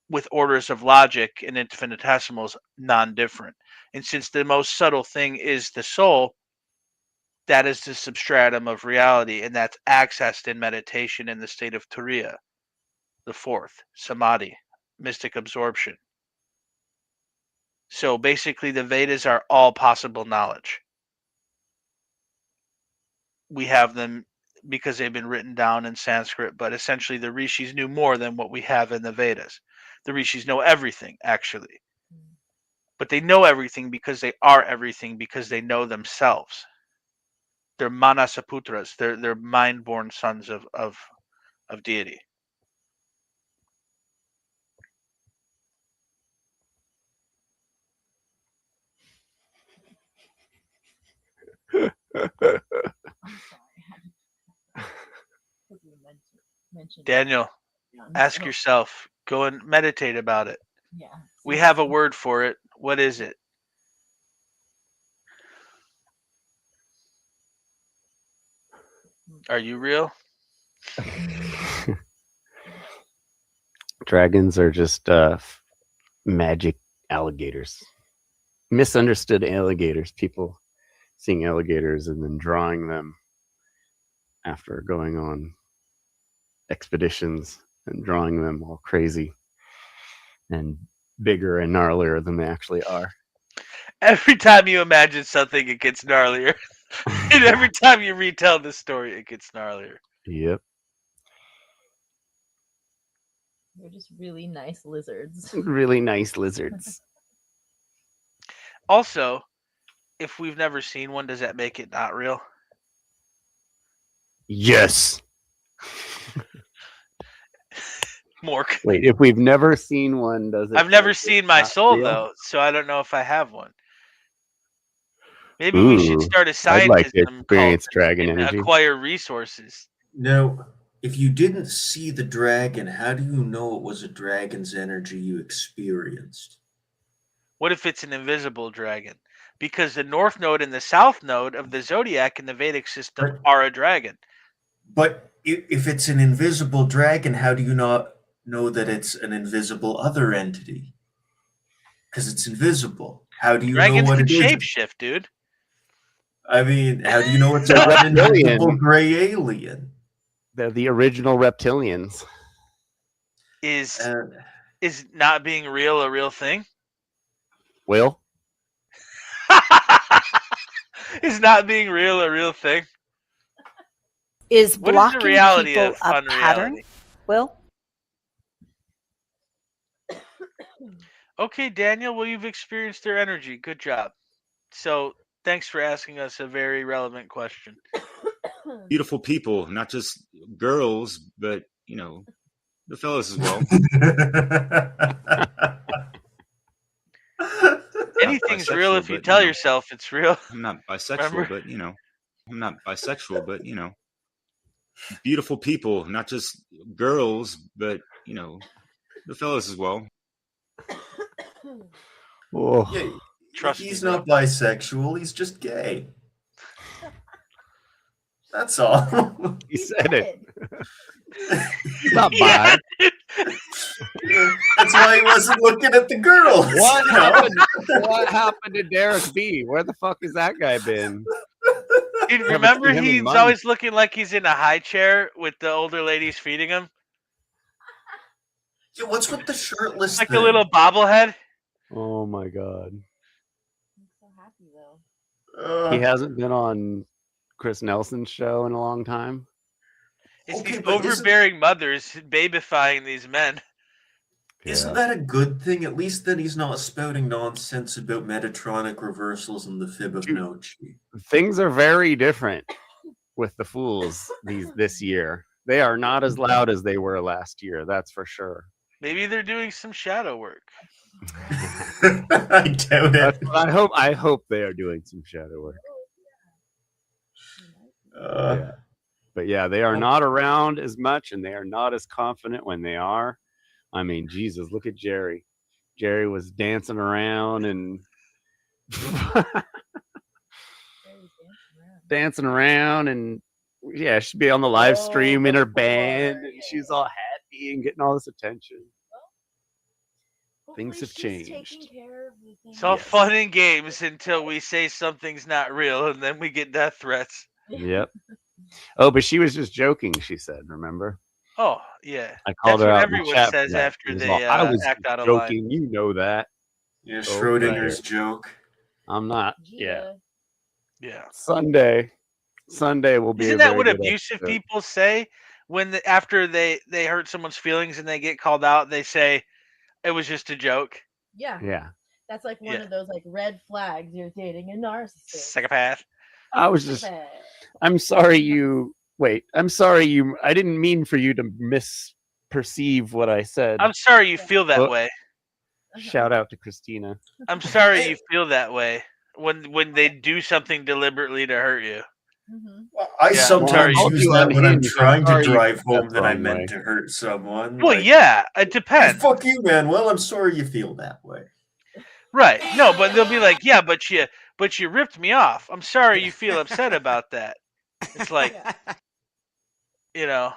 with orders of logic and infinitesimals, non-different. And since the most subtle thing is the soul, that is the substratum of reality, and that's accessed in meditation in the state of Turiya, the fourth, samadhi, mystic absorption. So basically, the Vedas are all possible knowledge. We have them because they've been written down in Sanskrit, but essentially the rishis knew more than what we have in the Vedas. The rishis know everything, actually. But they know everything because they are everything, because they know themselves. They're manasaputras. They're mind-born sons of deity. Daniel, ask yourself. Go and meditate about it. Yeah. We have a word for it. What is it? Are you real? Dragons are just magic alligators. Misunderstood alligators. People seeing alligators and then drawing them after going on expeditions and drawing them all crazy and bigger and gnarlier than they actually are. Every time you imagine something, it gets gnarlier. And every time you retell the story, it gets gnarlier. Yep. They're just really nice lizards. Really nice lizards. Also, if we've never seen one, does that make it not real? Yes. Mork. Wait, if we've never seen one, does it? I've never seen my soul, real? though, so I don't know if I have one. Maybe we should Ooh, start a I'd like to scientism cult experience dragon and energy. acquire resources. Now, if you didn't see the dragon, how do you know it was a dragon's energy you experienced? What if it's an invisible dragon? Because the north node and the south node of the zodiac in the Vedic system are a dragon. But if it's an invisible dragon, how do you not know that it's an invisible other entity? Because it's invisible. How do you Dragons know what can it is? shapeshift, dude. I mean, how do you know it's They're not an reptilian. invisible gray alien? They're the original reptilians. Is not being real a real thing? Will? Is not being real a real thing? Is What is blocking the reality people of a unreality? pattern? Will? Okay, Daniel, well, you've experienced their energy. Good job. So, thanks for asking us a very relevant question. Beautiful people, not just girls, but, you know, the fellas as well. Anything's real if you tell yourself it's real. I'm not bisexual, Remember? but, you know, I'm not bisexual, but, you know, beautiful people, not just girls, but, you know, the fellas as well. Oh. Yeah, Trust he's me, not bisexual. He's just gay. That's all. He said it. He's not bi. That's why he wasn't looking at the girls. What happened to Derek B? Where the fuck has that guy been? Dude, Haven't remember seen him in he's months. always looking like he's in a high chair with the older ladies feeding him? Yeah, what's with the shirtless Like thing? a little bobblehead? Oh my god. I'm so happy though. He hasn't been on Chris Nelson's show in a long time. It's Okay, these but overbearing mothers babifying these men. Isn't that a good thing? At least that he's not spouting nonsense about Metatronic reversals and the Fibonacci. Things are very different with the fools this year. They are not as loud as they were last year, that's for sure. Maybe they're doing some shadow work. I doubt it. I hope they are doing some shadow work. Yeah. But yeah, they are not around as much, and they are not as confident when they are. I mean, Jesus, look at Jerry. Jerry was dancing around and dancing around, and yeah, she'd be on the live stream in her band, and she's all happy and getting all this attention. Things have changed. It's all fun and games until we say something's not real, and then we get death threats. Yep. Oh, but she was just joking, she said, remember? Oh, yeah. I called That's her what out in the everyone chat for says that. after She was they all, I was act out of line. joking, you know that. Yeah, Oh, Schrodinger's right. joke. I'm not. Yeah. Yeah. Sunday will be Isn't a that very what good abusive episode. people say when after they hurt someone's feelings and they get called out? They say it was just a joke. Yeah. Yeah. That's like one of those like red flags. You're dating a narcissist. Psychopath. I was just. I'm sorry you. Wait. I'm sorry you. I didn't mean for you to misperceive what I said. I'm sorry you feel that Oh, way. Shout out to Christina. I'm sorry you feel that way when they do something deliberately to hurt you. I Yeah, sometimes sorry. use that when I'm unhinged. trying to Sorry you drive took home that that I wrong meant way. to hurt someone. Well, like, yeah, it "Hey, depends. fuck you, man. Well, I'm sorry you feel that way. Right. No, but they'll be like, yeah, but you ripped me off. I'm sorry you feel upset about that. It's like, you know.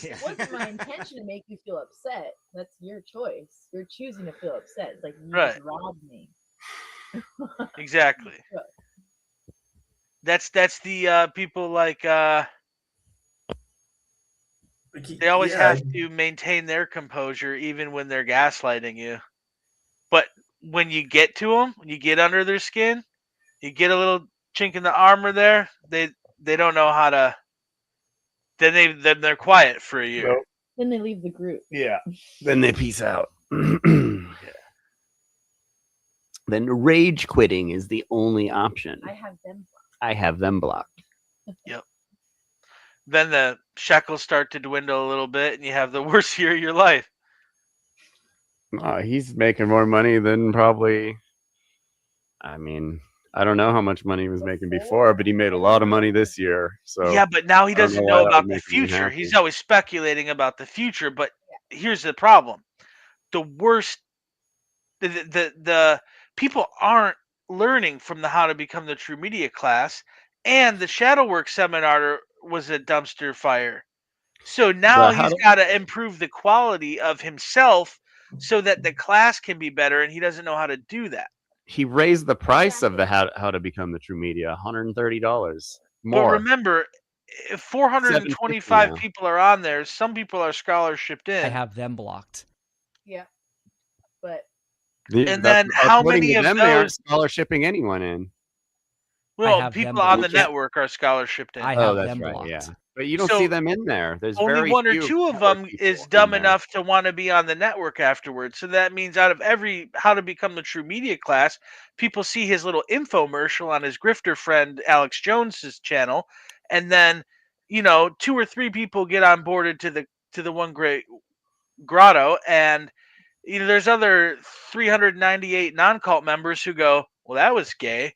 It wasn't my intention to make you feel upset. That's your choice. You're choosing to feel upset. It's like you Right. just robbed me. Exactly. That's the people like they always have to maintain their composure even when they're gaslighting you. But when you get to them, when you get under their skin, you get a little chink in the armor there. They don't know how to. Then they're quiet for a year. Nope. Then they leave the group. Yeah. Then they peace out. Then rage quitting is the only option. I have them. I have them blocked. Yep. Then the shekels start to dwindle a little bit, and you have the worst year of your life. He's making more money than probably. I mean, I don't know how much money he was making before, but he made a lot of money this year. So Yeah, but now he I don't doesn't why know that about would the make me future. happy. He's always speculating about the future. But here's the problem: the worst, the people aren't learning from the How to Become the True Media class, and the Shadow Work seminar was a dumpster fire. So now The how he's to- got to improve the quality of himself so that the class can be better, and he doesn't know how to do that. He raised the price of the how to become the true media, $130 more. But remember, if 425 $750 now. people are on there, some people are scholarshiped in. I have them blocked. Yeah. But And then how many of them they aren't those? scholarshiping anyone in? Well, have them people on the blocked. network are scholarshiped in. I Oh, have that's them right. blocked. Yeah, but you don't So, see them in there. There's only very one or few two of network them people is in dumb there. enough to want to be on the network afterwards. So that means out of every How to Become the True Media class, people see his little infomercial on his grifter friend Alex Jones's channel, and then 2 or 3 people get onboarded to the one great grotto, and there's other 398 non-cult members who go, well, that was gay.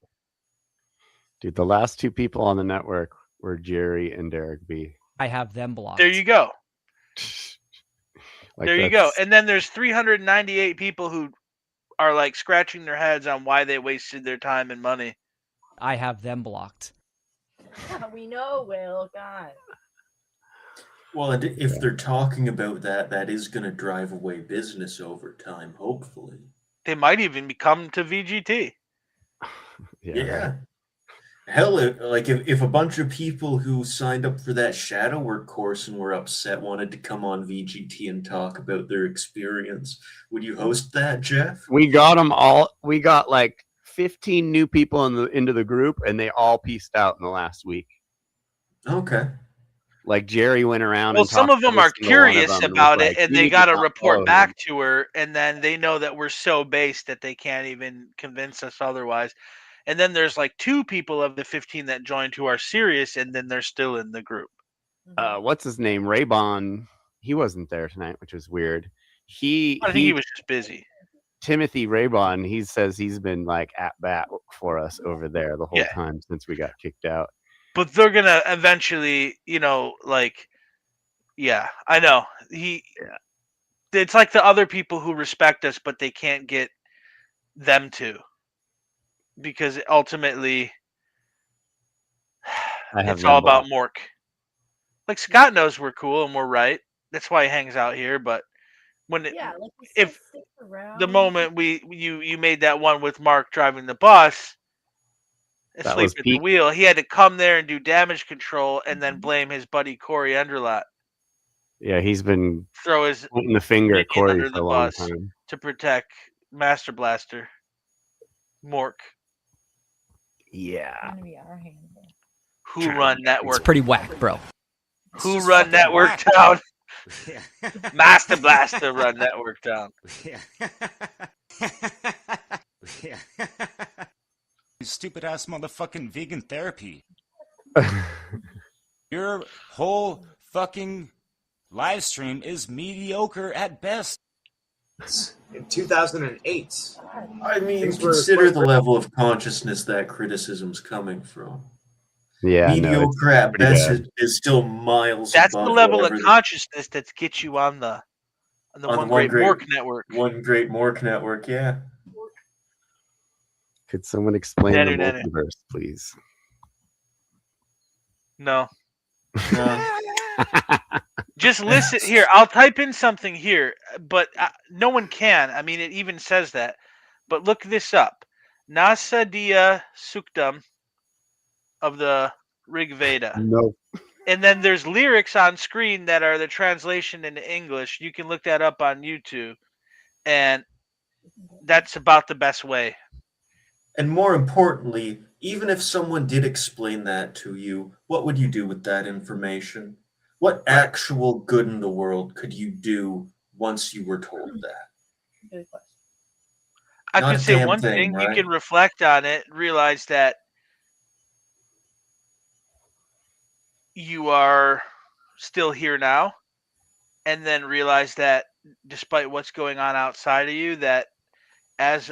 Dude, the last 2 people on the network were Jerry and Derek B. I have them blocked. There you go. Like, There you go. And then there's 398 people who are like scratching their heads on why they wasted their time and money. I have them blocked. we know, Will. God. Well, and if they're talking about that, that is going to drive away business over time, hopefully. They might even come to VGT. Yeah. Hell, if a bunch of people who signed up for that shadow work course and were upset wanted to come on VGT and talk about their experience, would you host that, Jeff? We got them all. We got like 15 new people into the group, and they all pieced out in the last week. Okay. Like Jerry went around. Well, and some talked of to them every are single one of curious them and was about like, it, and "You they need got to not report follow back him." to her, and then they know that we're so based that they can't even convince us otherwise. And then there's like 2 people of the 15 that joined who are serious, and then they're still in the group. What's his name? Raybon. He wasn't there tonight, which was weird. I think he was just busy. Timothy Raybon, he says he's been like at bat for us over there the whole Yeah. time since we got kicked out. But they're gonna eventually, yeah, I know. It's like the other people who respect us, but they can't get them to, because ultimately, I have it's all none. about Mork. Like Scott knows we're cool and we're right. That's why he hangs out here. But when if the moment you made that one with Mark driving the bus, That was asleep at the peak. wheel, he had to come there and do damage control and then blame his buddy Corey Enderlot. Yeah, he's been Throw his pointing the finger at minion Corey under for the a long bus time. to protect Master Blaster. Mork. Yeah. Who run network? It's pretty whack, bro. Who run network down? Master Blaster run network down. Yeah. Stupid ass motherfucking vegan therapy. Your whole fucking live stream is mediocre at best. In 2008, I mean, things were consider quite the level of consciousness that criticism's coming from. Yeah, Mediocre at pretty best bad. is still miles That's above the level of whatever consciousness that gets you on the One Great Mork network. One Great Mork network, yeah. Could someone explain the Nanny. multiverse, please? No. Just listen here. I'll type in something here, but no one can. I mean, it even says that. But look this up. Nasadiya Suktam of the Rig Veda. No. And then there's lyrics on screen that are the translation into English. You can look that up on YouTube. And that's about the best way. And more importantly, even if someone did explain that to you, what would you do with that information? What actual good in the world could you do once you were told that? I Not could a say damn one thing, thing. right? You can reflect on it, realize that you are still here now, and then realize that despite what's going on outside of you, that as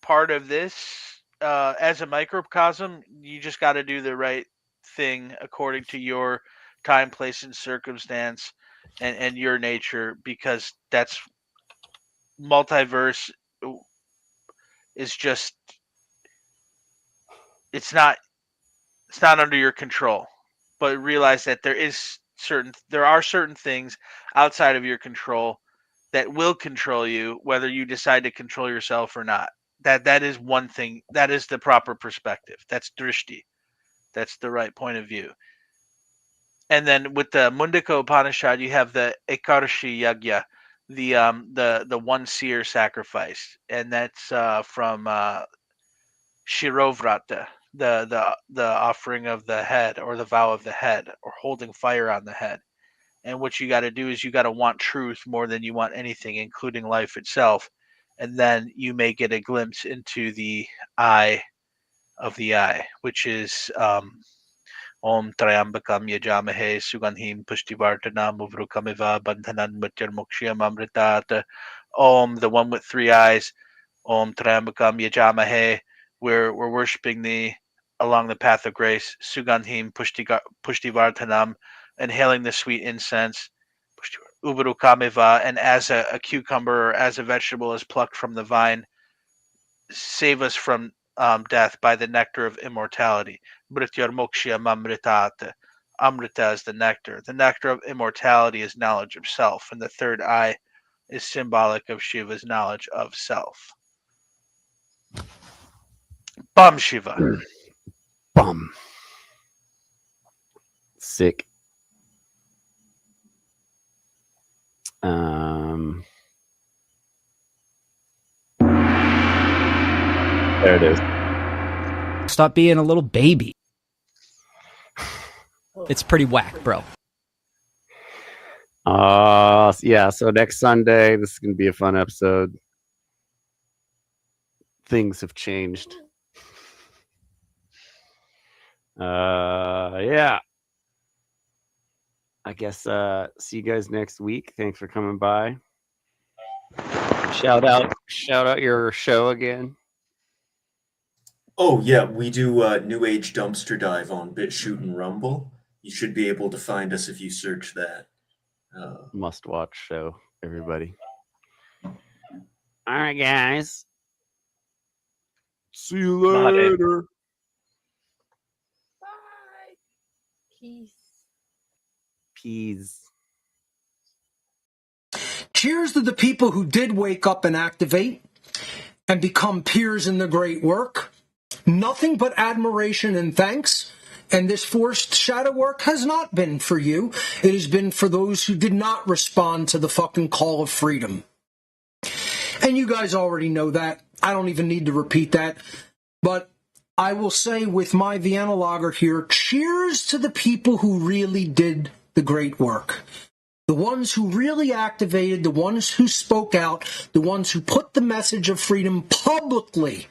part of this, as a microcosm, you just got to do the right thing according to your time, place, and circumstance, and your nature, because that's multiverse is just it's not under your control. But realize that there are certain things outside of your control that will control you, whether you decide to control yourself or not. That is one thing. That is the proper perspective. That's drishti. That's the right point of view. And then with the Mundaka Upanishad, you have the Ekarshi Yagya, the one seer sacrifice, and that's from Shirovrata, the offering of the head, or the vow of the head, or holding fire on the head. And what you got to do is you got to want truth more than you want anything, including life itself. And then you may get a glimpse into the eye of the eye, which is Om Trayambakam Yajamahe Sugandhim Pushtivartanam Uvrukamiva Bandhanan Mrityarmokshiyam Amritat. Om, the one with three eyes. Om Trayambakam Yajamahe. We're worshiping thee along the path of grace. Sugandhim Pushtivartanam, inhaling the sweet incense. Uvarukamiva, and as a cucumber or as a vegetable is plucked from the vine, save us from death by the nectar of immortality. Mrityarmokshiyam Amritat. Amrita is the nectar. The nectar of immortality is knowledge of self, and the third eye is symbolic of Shiva's knowledge of self. Bum Shiva. Bum. Sick. There it is. Stop being a little baby. It's pretty whack, bro. Yeah, so next Sunday, this is going to be a fun episode. Things have changed. Yeah. I guess see you guys next week. Thanks for coming by. Shout out your show again. Oh yeah, we do New Age Dumpster Dive on BitChute and Rumble. You should be able to find us if you search that. Must watch show, everybody. All right, guys. See you later. Peace. Peas. Cheers to the people who did wake up and activate and become peers in the great work. Nothing but admiration and thanks. And this forced shadow work has not been for you. It has been for those who did not respond to the fucking call of freedom. And you guys already know that. I don't even need to repeat that. But I will say with my Vienna Lager here, cheers to the people who really did the great work. The ones who really activated, the ones who spoke out, the ones who put the message of freedom publicly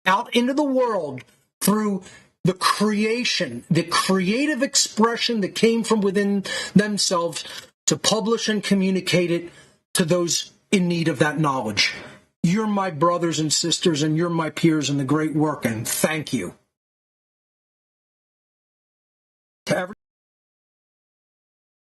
out into the world through the creation, the creative expression that came from within themselves to publish and communicate it to those in need of that knowledge. You're my brothers and sisters, and you're my peers in the great work, and thank you.